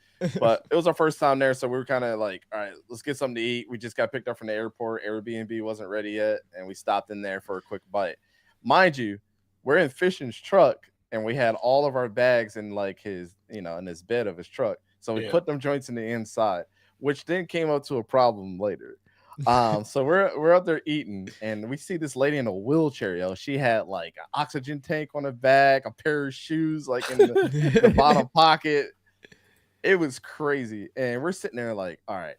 But it was our first time there, so we were kind of like, all right, let's get something to eat. We just got picked up from the airport. Airbnb wasn't ready yet, and we stopped in there for a quick bite. Mind you, we're in Fishin's truck, and we had all of our bags in like his, in his bed of his truck. So we put them joints in the inside, which then came up to a problem later. So we're out there eating, and we see this lady in a wheelchair. Yo, she had like an oxygen tank on her back, a pair of shoes like in the bottom pocket. It was crazy, and we're sitting there like, all right,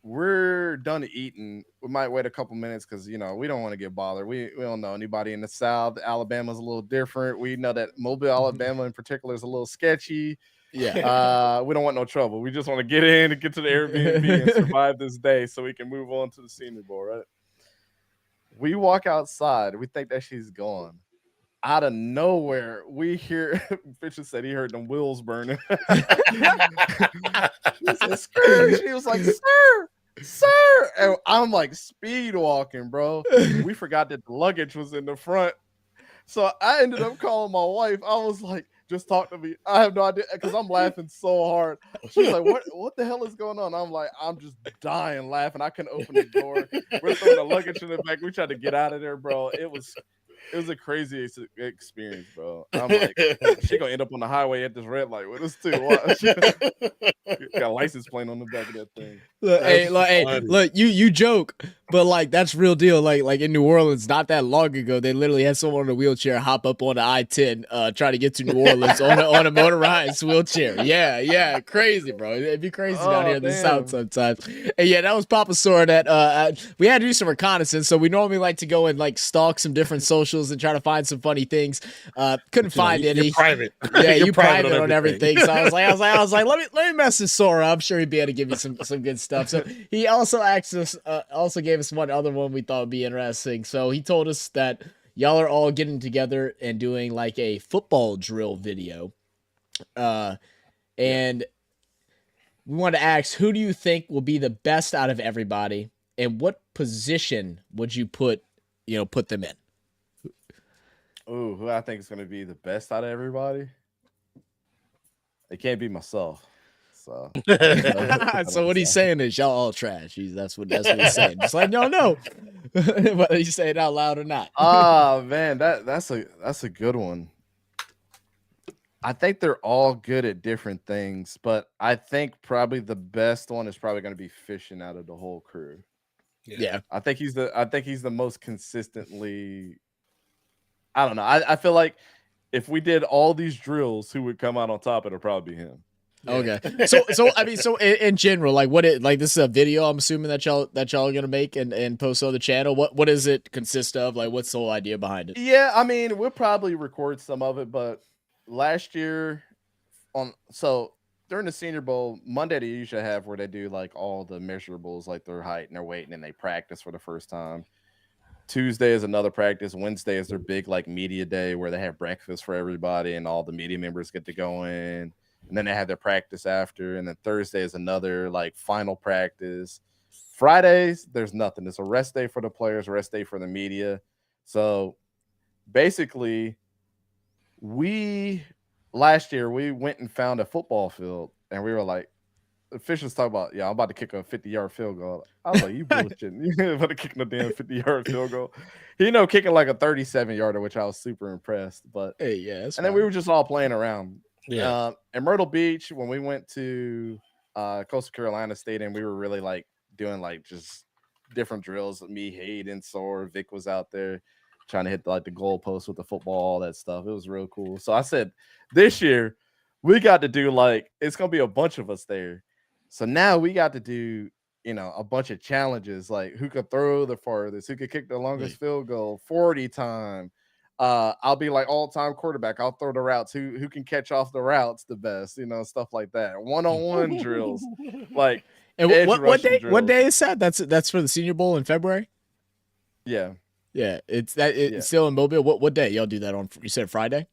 we're done eating. We might wait a couple minutes because we don't want to get bothered. We don't know anybody in the South. Alabama's a little different. We know that Mobile, Alabama in particular is a little sketchy. Yeah. We don't want no trouble. We just want to get in and get to the Airbnb and survive this day so we can move on to the Senior Bowl, right? We walk outside. We think that she's gone. Out of nowhere, we hear Fisher said he heard them wheels burning. He said, "Sir." She was like, sir. And I'm like speed walking, bro. We forgot that the luggage was in the front. So I ended up calling my wife. I was like, just talk to me. I have no idea because I'm laughing so hard. She's like, what the hell is going on? I'm like, I'm just dying laughing. I couldn't open the door. We're throwing the luggage in the back. We tried to get out of there, bro. It was a crazy experience, bro. I'm like, she gonna end up on the highway at this red light with us too. Got a license plate on the back of that thing. Look, you joke, but like that's real deal. Like in New Orleans, not that long ago, they literally had someone in a wheelchair hop up on the I-10, try to get to New Orleans on a motorized wheelchair. Yeah, crazy, bro. It'd be crazy down here in the South sometimes. And yeah, that was Papa Sore. That we had to do some reconnaissance, so we normally like to go and like stalk some different socials and try to find some funny things. Couldn't find any. You're private. Yeah, you private on everything. So I was like, let me message Sora. I'm sure he'd be able to give me some good stuff. So he also asked us, also gave us one other one we thought would be interesting. So he told us that y'all are all getting together and doing like a football drill video. And we want to ask, who do you think will be the best out of everybody, and what position would you put them in? Ooh, who I think is going to be the best out of everybody? It can't be myself. So, so what he's saying is y'all all trash. That's what he's saying. Just like y'all know, whether you say it out loud or not. Oh man, that's a good one. I think they're all good at different things, but I think probably the best one is probably going to be Fishing out of the whole crew. Yeah. I think he's the most consistently. I don't know. I feel like if we did all these drills, who would come out on top? It'll probably be him. Okay. So I mean, so in general, like this is a video, I'm assuming that y'all are gonna make and post on the channel. What does it consist of? Like, what's the whole idea behind it? Yeah, I mean, we'll probably record some of it, but last year during the Senior Bowl, Monday they usually have where they do like all the measurables, like their height and their weight, and then they practice for the first time. Tuesday is another practice. Wednesday is their big like media day where they have breakfast for everybody and all the media members get to go in. and then they have their practice after, and then Thursday is another like final practice. Fridays, there's nothing. It's a rest day for the players, rest day for the media. So basically, last year we went and found a football field, and we were like, officials talk about, I'm about to kick a 50-yard field goal. I was like, you bullshitting. You're about to kick a damn 50-yard field goal. Kicking like a 37-yarder, which I was super impressed. But hey, yeah, and then we were just all playing around. Yeah. In Myrtle Beach, when we went to Coastal Carolina Stadium, we were really like doing like just different drills. Me, Hayden, Soar, Vic was out there trying to hit like the goalpost with the football, all that stuff. It was real cool. So I said, this year we got to do like, it's gonna be a bunch of us there. So now we got to do, a bunch of challenges, like who could throw the farthest, who could kick the longest field goal, 40 time. I'll be like all-time quarterback. I'll throw the routes. Who can catch off the routes the best, stuff like that. One-on-one drills. Like, and what day is that? That's for the Senior Bowl in February? Yeah. Yeah, it's still in Mobile. What day y'all do that on? You said Friday?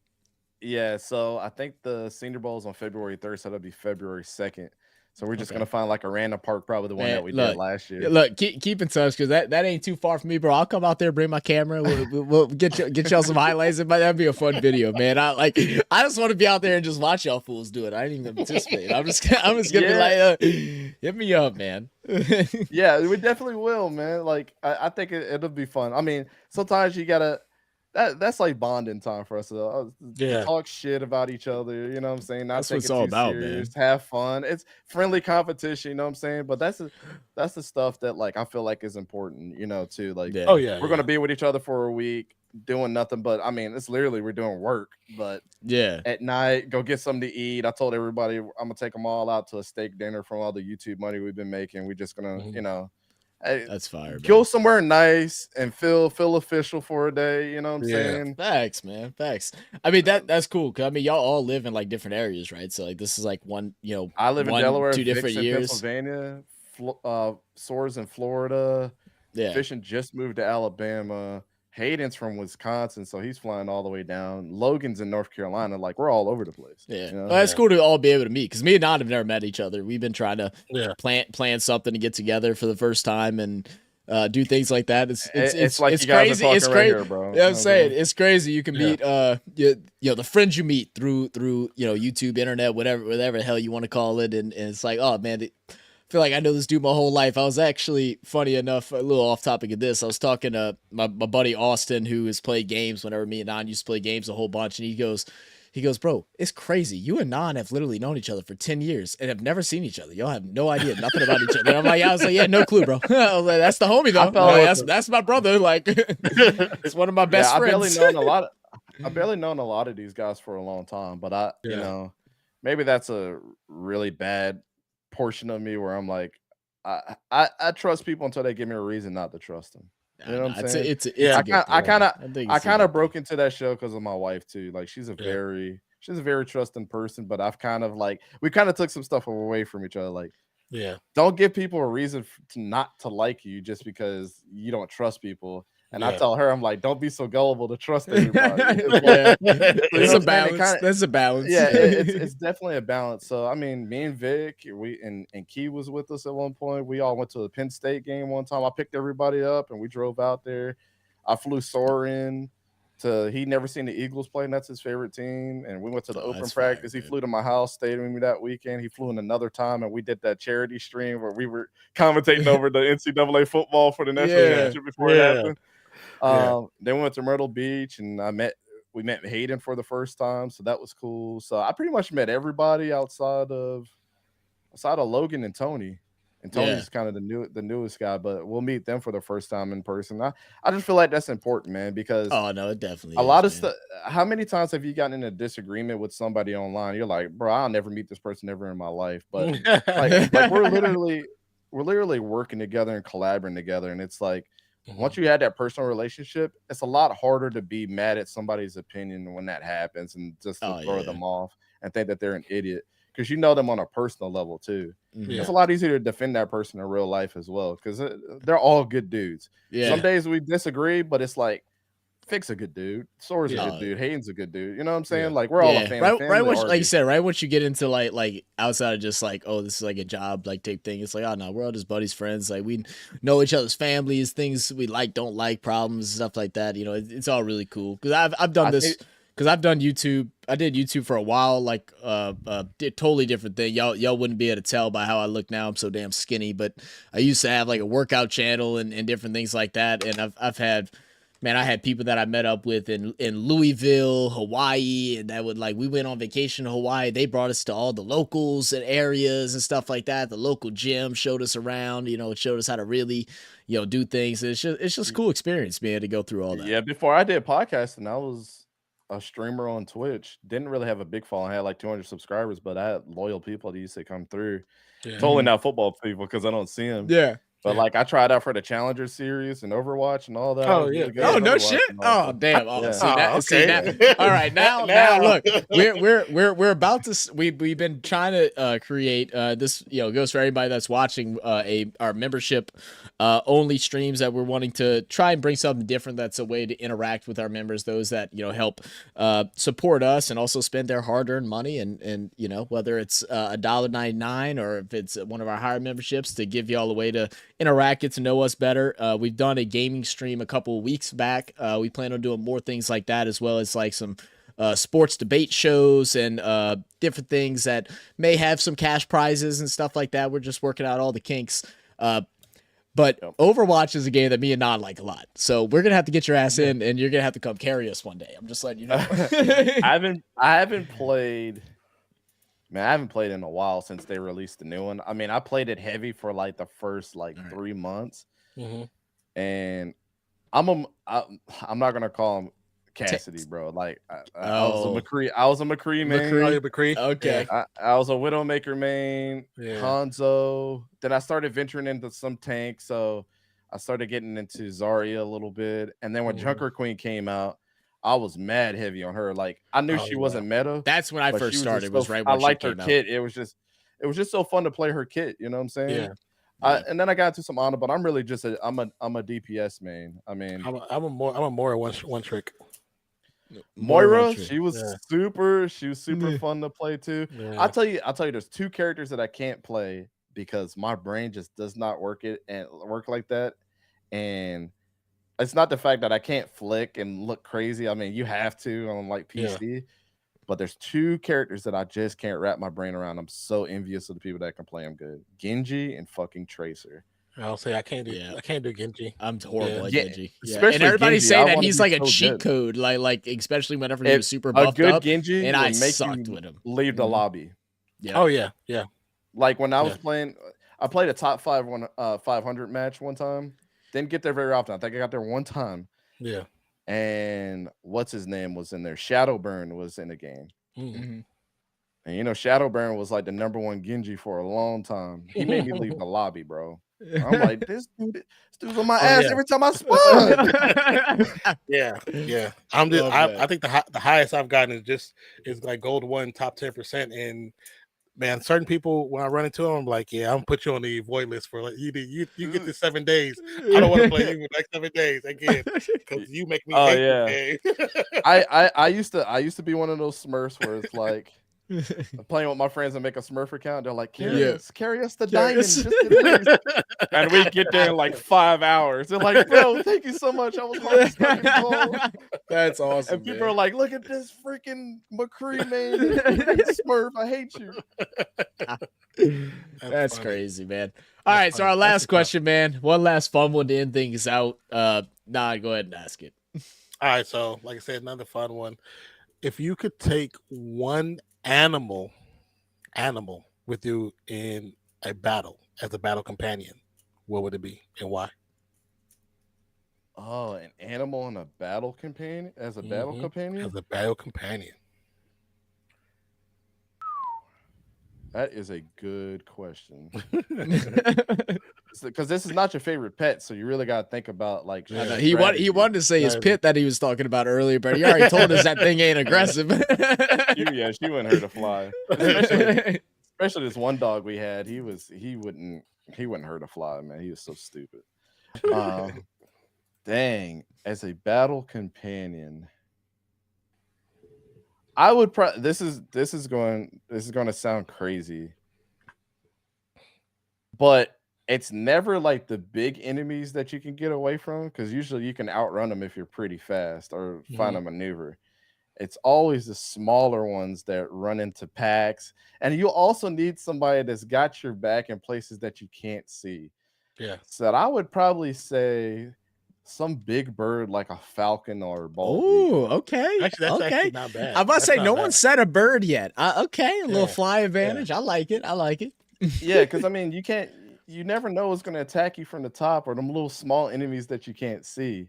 Yeah, so I think the Senior Bowl is on February 3rd, so that'll be February 2nd. So we're just gonna find like a random park, probably the one that we did last year. Look, keep in touch because that ain't too far from me, bro. I'll come out there, bring my camera. We'll get y'all some highlights. That'd be a fun video, man. I just want to be out there and just watch y'all fools do it. I didn't even participate. I'm just gonna be like, hit me up, man. Yeah, we definitely will, man. Like I think it'll be fun. I mean, sometimes you gotta. That's like bonding time for us to talk shit about each other, you know what I'm saying? Not that's take what it's it all too about, serious, man. have fun. It's friendly competition, you know what I'm saying? But that's the stuff that like I feel like is important, too. Like, we're gonna be with each other for a week doing nothing, but I mean, it's literally we're doing work. But at night, go get something to eat. I told everybody I'm gonna take them all out to a steak dinner from all the YouTube money we've been making. We're just gonna, that's fire. Go somewhere nice and feel official for a day. You know what I'm saying? Facts, man. Facts. I mean that's cool. Cause I mean y'all all live in like different areas, right? So like this is like one, I live in Delaware, 2 different years. Pennsylvania, Soars in Florida. Fishing just moved to Alabama. Hayden's from Wisconsin, so he's flying all the way down. Logan's in North Carolina. Like, we're all over the place. Yeah. Well, that's cool to all be able to meet because me and Don have never met each other. We've been trying to plan something to get together for the first time and do things like that. It's like it's crazy. It's crazy, right here, bro. I'm saying it's crazy. You can meet the friends you meet through YouTube, internet, whatever the hell you want to call it, and it's like, oh man. I feel like I know this dude my whole life. I was actually, funny enough, a little off topic of this. I was talking to my buddy Austin, who has played games whenever me and Nan used to play games a whole bunch. And he goes, bro, it's crazy. You and Nan have literally known each other for 10 years and have never seen each other. Y'all have no idea, nothing about each other. I was like, yeah, no clue, bro. I was like, that's the homie, though. That's my brother. Like, it's one of my best friends. I've barely known a lot of these guys for a long time, but maybe that's a really bad portion of me where I'm like, I trust people until they give me a reason not to trust them. You know what I'm saying? I kind of broke into that show because of my wife too. Like she's a very trusting person, but I've kind of like we kind of took some stuff away from each other. Like, don't give people a reason not to like you just because you don't trust people. And I tell her, I'm like, don't be so gullible to trust everybody. It's a balance. There's a balance. Yeah, it's definitely a balance. So, I mean, me and Vic, and Key was with us at one point. We all went to the Penn State game one time. I picked everybody up, and we drove out there. I flew Soren he'd never seen the Eagles play, and that's his favorite team. And we went to the open practice. He flew to my house, stayed with me that weekend. He flew in another time, and we did that charity stream where we were commentating over the NCAA football for the national championship before it happened. Then we went to Myrtle Beach, and we met Hayden for the first time, so that was cool. So I pretty much met everybody outside of Logan and Tony. And Tony's kind of the newest guy, but we'll meet them for the first time in person. I just feel like that's important, man, because it definitely a lot of stuff. How many times have you gotten in a disagreement with somebody online? You're like, bro, I'll never meet this person ever in my life. But like we're literally working together and collaborating together, and it's like once you had that personal relationship, it's a lot harder to be mad at somebody's opinion when that happens and just to throw them off and think that they're an idiot. Because you know them on a personal level too. It's a lot easier to defend that person in real life as well, because they're all good dudes. Some days we disagree, but it's like Fick's a good dude. Sora's a Yeah. good dude. Hayden's a good dude. You know what I'm saying? Yeah. Like we're all a family. Right once, like you argue. said, right once you get into like outside of just like, oh, this is like a job like type thing. It's like, oh no, we're all just buddies, friends. Like we know each other's families, things we like, don't like, problems, stuff like that. You know, it's all really cool. Because I've done this. Because I've done YouTube. I did YouTube for a while, like did totally different thing. Y'all wouldn't be able to tell by how I look now. I'm so damn skinny. But I used to have like a workout channel and different things like that. And I've had, man, I had people that I met up with in Louisville, Hawaii, and that would like we went on vacation to Hawaii. They brought us to all the locals and areas and stuff like that. The local gym showed us around. You know, it showed us how to really, you know, do things. It's just cool experience being able to go through all that. Yeah, before I did podcasting, I was a streamer on Twitch. Didn't really have a big following. I had like 200 subscribers, but I had loyal people that used to come through. Yeah. Totally not football people because I don't see them. Yeah. But like I tried out for the Challenger series and Overwatch and all that. Oh, yeah. Oh no shit! Oh damn! Oh, Yeah. see that. All right, now look, we're about to. We've been trying to create this. You know, goes for everybody that's watching our membership only streams that we're wanting to try and bring something different. That's a way to interact with our members, those that you know help support us and also spend their hard-earned money and you know whether it's $1.99 or if it's one of our higher memberships to give y'all a way to interact, get to know us better. We've done a gaming stream a couple of weeks back. We plan on doing more things like that, as well as like some sports debate shows and different things that may have some cash prizes and stuff like that. We're just working out all the kinks. But Overwatch is a game that me and Non like a lot. So we're going to have to get your ass in and you're going to have to come carry us one day. I'm just letting you know. I haven't played. Man, I haven't played in a while since they released the new one. I mean, I played it heavy for like the first 3 months, and I'm not gonna call him Cassidy, bro. Like I was a McCree. I was a McCree main. McCree. Okay. I was a Widowmaker main. Yeah. Hanzo. Then I started venturing into some tanks, so I started getting into Zarya a little bit. And then when Junker Queen came out, I was mad heavy on her. Like I knew she wasn't meta. That's when I first started. Was right when I liked her out. kit. It was just so fun to play her kit. You know what I'm saying? Yeah. And then I got into some Ana, but I'm really just I'm a DPS main. I mean, I'm a Moira one trick. Moira, she was super fun to play too. Yeah. I'll tell you, there's 2 characters that I can't play because my brain just does not work like that. And it's not the fact that I can't flick and look crazy. I mean, you have to on like PC, but there's 2 characters that I just can't wrap my brain around. I'm so envious of the people that can play them good. Genji and fucking Tracer. I'll say I can't do Genji. I'm horrible at Genji. Especially and everybody's Genji, saying that he's like a cheat good. code, like especially whenever he was super buffed a good up. Genji and I make sucked you with him. Leave the lobby. Yeah. Oh yeah. Like when I was playing, I played a top 500 match one time. Didn't get there very often. I think I got there one time. Yeah. And what's his name was in there? Shadowburn was in the game. Mm-hmm. And you know, Shadowburn was like the #1 Genji for a long time. He made me leave the lobby, bro. I'm like, this dude's on my ass every time I spawn. Yeah. I think the highest I've gotten is like gold 1 top 10%. And man, certain people when I run into them, I'm like, yeah, I'm gonna put you on the void list for like you get this 7 days. I don't want to play you for the next 7 days again because you make me hate the game. I used to be one of those Smurfs where it's like I'm playing with my friends and make a Smurf account. They're like, carry us the diamond. And we get there in like 5 hours. They're like, bro, thank you so much. I was like, that's awesome. And people are like, look at this freaking McCree, man. Smurf, I hate you. That's crazy, man. All right, so our last question, man. One last fun one to end things out. Go ahead and ask it. All right, so like I said, another fun one. If you could take one animal with you in a battle as a battle companion, what would it be and why? Oh, an animal and a battle companion as a battle companion? As a battle companion. That is a good question. Because this is not your favorite pet, so you really got to think about like. He wanted to say his pit that he was talking about earlier, but he already told us that thing ain't aggressive. She wouldn't hurt a fly. Especially this one dog we had. He wouldn't hurt a fly, man. He was so stupid. Dang, as a battle companion, I would probably this is going to sound crazy, but it's never like the big enemies that you can get away from, because usually you can outrun them if you're pretty fast or find a maneuver. It's always the smaller ones that run into packs, and you also need somebody that's got your back in places that you can't see. Yeah. So I would probably say some big bird like a falcon or bald Oh, eagle. okay. Actually, that's okay. actually not bad. I'm about to That's say not no bad. one said a bird yet. Okay, a little Yeah. fly advantage. I like it. I like it. Yeah, because I mean, you never know what's going to attack you from the top or them little small enemies that you can't see.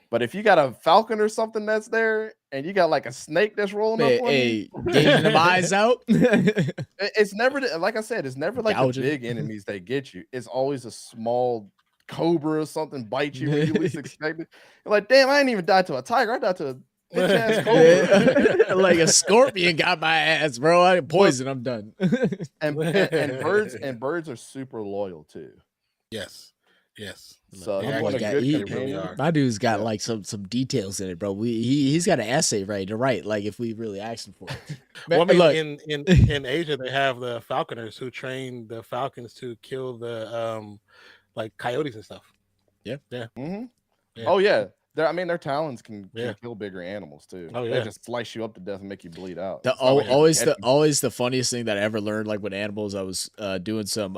But if you got a falcon or something that's there, and you got like a snake that's rolling up on you, Gauging them eyes out. it's never like I said, it's never like Gouging. the big enemies that get you. It's always a small cobra or something bite you when you least expect it. You're like, damn, I ain't even died to a tiger. I died to a bitch ass cobra. Like a scorpion got my ass, bro. I poison. I'm done. and birds are super loyal too. Yes. So They you want a actually- good they really companion? are. My dude's got Yeah. like some details in it, bro. He's got an essay ready to write, like if we really asked him for it. Well, I Man, mean, look, in Asia, they have the falconers who train the falcons to kill the like coyotes and stuff. Mm-hmm. Yeah. Oh yeah, their talons can Yeah. kill bigger animals too. Oh, They yeah. just slice you up to death and make you bleed out. The, It's not like always you're always the funniest thing that I ever learned, like with animals, I was doing some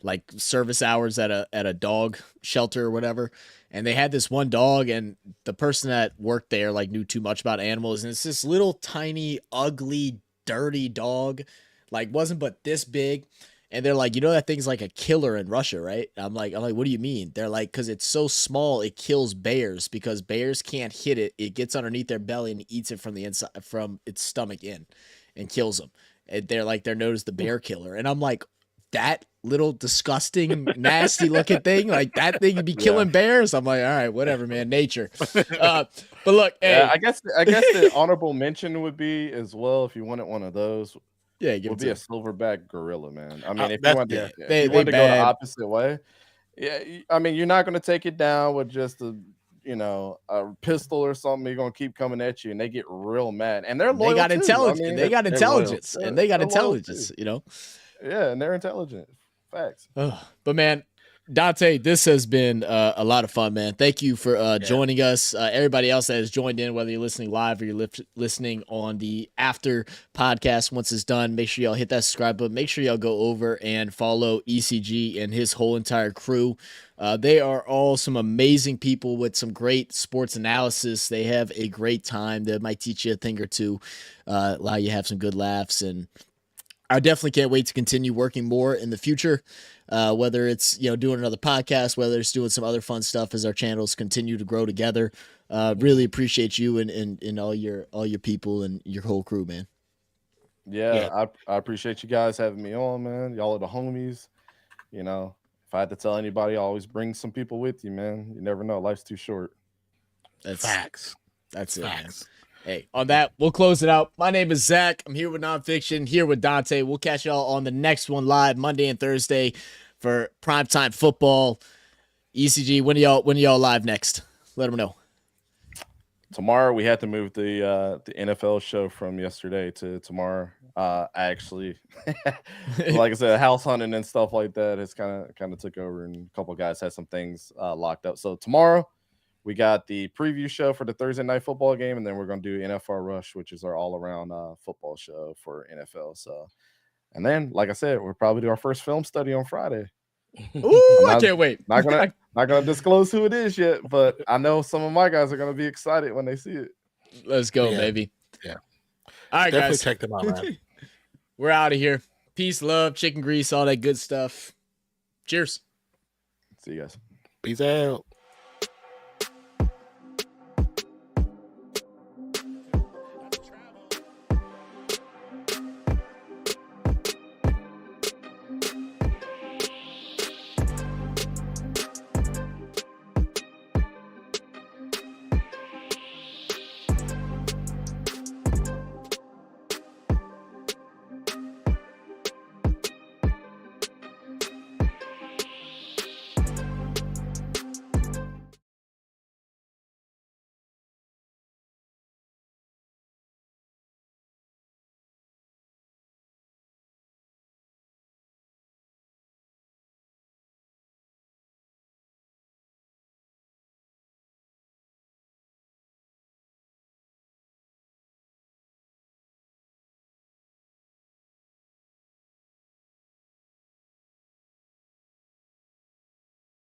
like service hours at a dog shelter or whatever, and they had this one dog, and the person that worked there like knew too much about animals, and it's this little tiny ugly dirty dog, like wasn't but this big. And they're like, you know, that thing's like a killer in Russia, right? I'm like, what do you mean? They're like, because it's so small, it kills bears, because bears can't hit it. It gets underneath their belly and eats it from the inside, from its stomach in, and kills them. And they're like, they're known as the bear killer. And I'm like, that little disgusting, nasty looking thing, like that thing would be killing bears. I'm like, all right, whatever, man, nature. But look, hey, I guess the honorable mention would be as well, if you wanted one of those, yeah, give would it be to a silverback gorilla, man. I mean, if you that's- wanted yeah. to, if They you wanted to go the bad. opposite way, yeah, I mean, you're not going to take it down with just a pistol or something. You're going to keep coming at you, and they get real mad, and they're loyal. They got too. intelligence. I mean, They got they're intelligence, loyal. and they got They're loyal, intelligence. too. You know. Yeah, and they're intelligent. Facts. But man, Dante, this has been a lot of fun, man. Thank you for joining us. Everybody else that has joined in, whether you're listening live or you're listening on the after podcast, once it's done, make sure y'all hit that subscribe button. Make sure y'all go over and follow ECG and his whole entire crew. They are all some amazing people with some great sports analysis. They have a great time. They might teach you a thing or two, allow you to have some good laughs, and I definitely can't wait to continue working more in the future, whether it's doing another podcast, whether it's doing some other fun stuff as our channels continue to grow together. Really appreciate you and all your people and your whole crew, man. Yeah. I appreciate you guys having me on, man. Y'all are the homies. If I had to tell anybody, always bring some people with you, man. You never know. Life's too short. That's Facts. That's it, man. Facts. Hey, on that, we'll close it out. My name is Zach. I'm here with Nonpfixion, here with Dante. We'll catch y'all on the next one live Monday and Thursday for primetime football. ECG, when y'all live next? Let them know. Tomorrow we had to move the NFL show from yesterday to tomorrow. I actually, like I said, house hunting and stuff like that has kind of took over, and a couple of guys had some things locked up. So tomorrow we got the preview show for the Thursday night football game, and then we're going to do NFL Rush, which is our all-around football show for NFL. So, and then, like I said, we'll probably do our first film study on Friday. Ooh, I can't wait. Not gonna disclose who it is yet, but I know some of my guys are gonna be excited when they see it. Let's go, Yeah. baby. Yeah. All right, Definitely guys. check them out, man. We're out of here. Peace, love, chicken grease, all that good stuff. Cheers. See you guys. Peace out.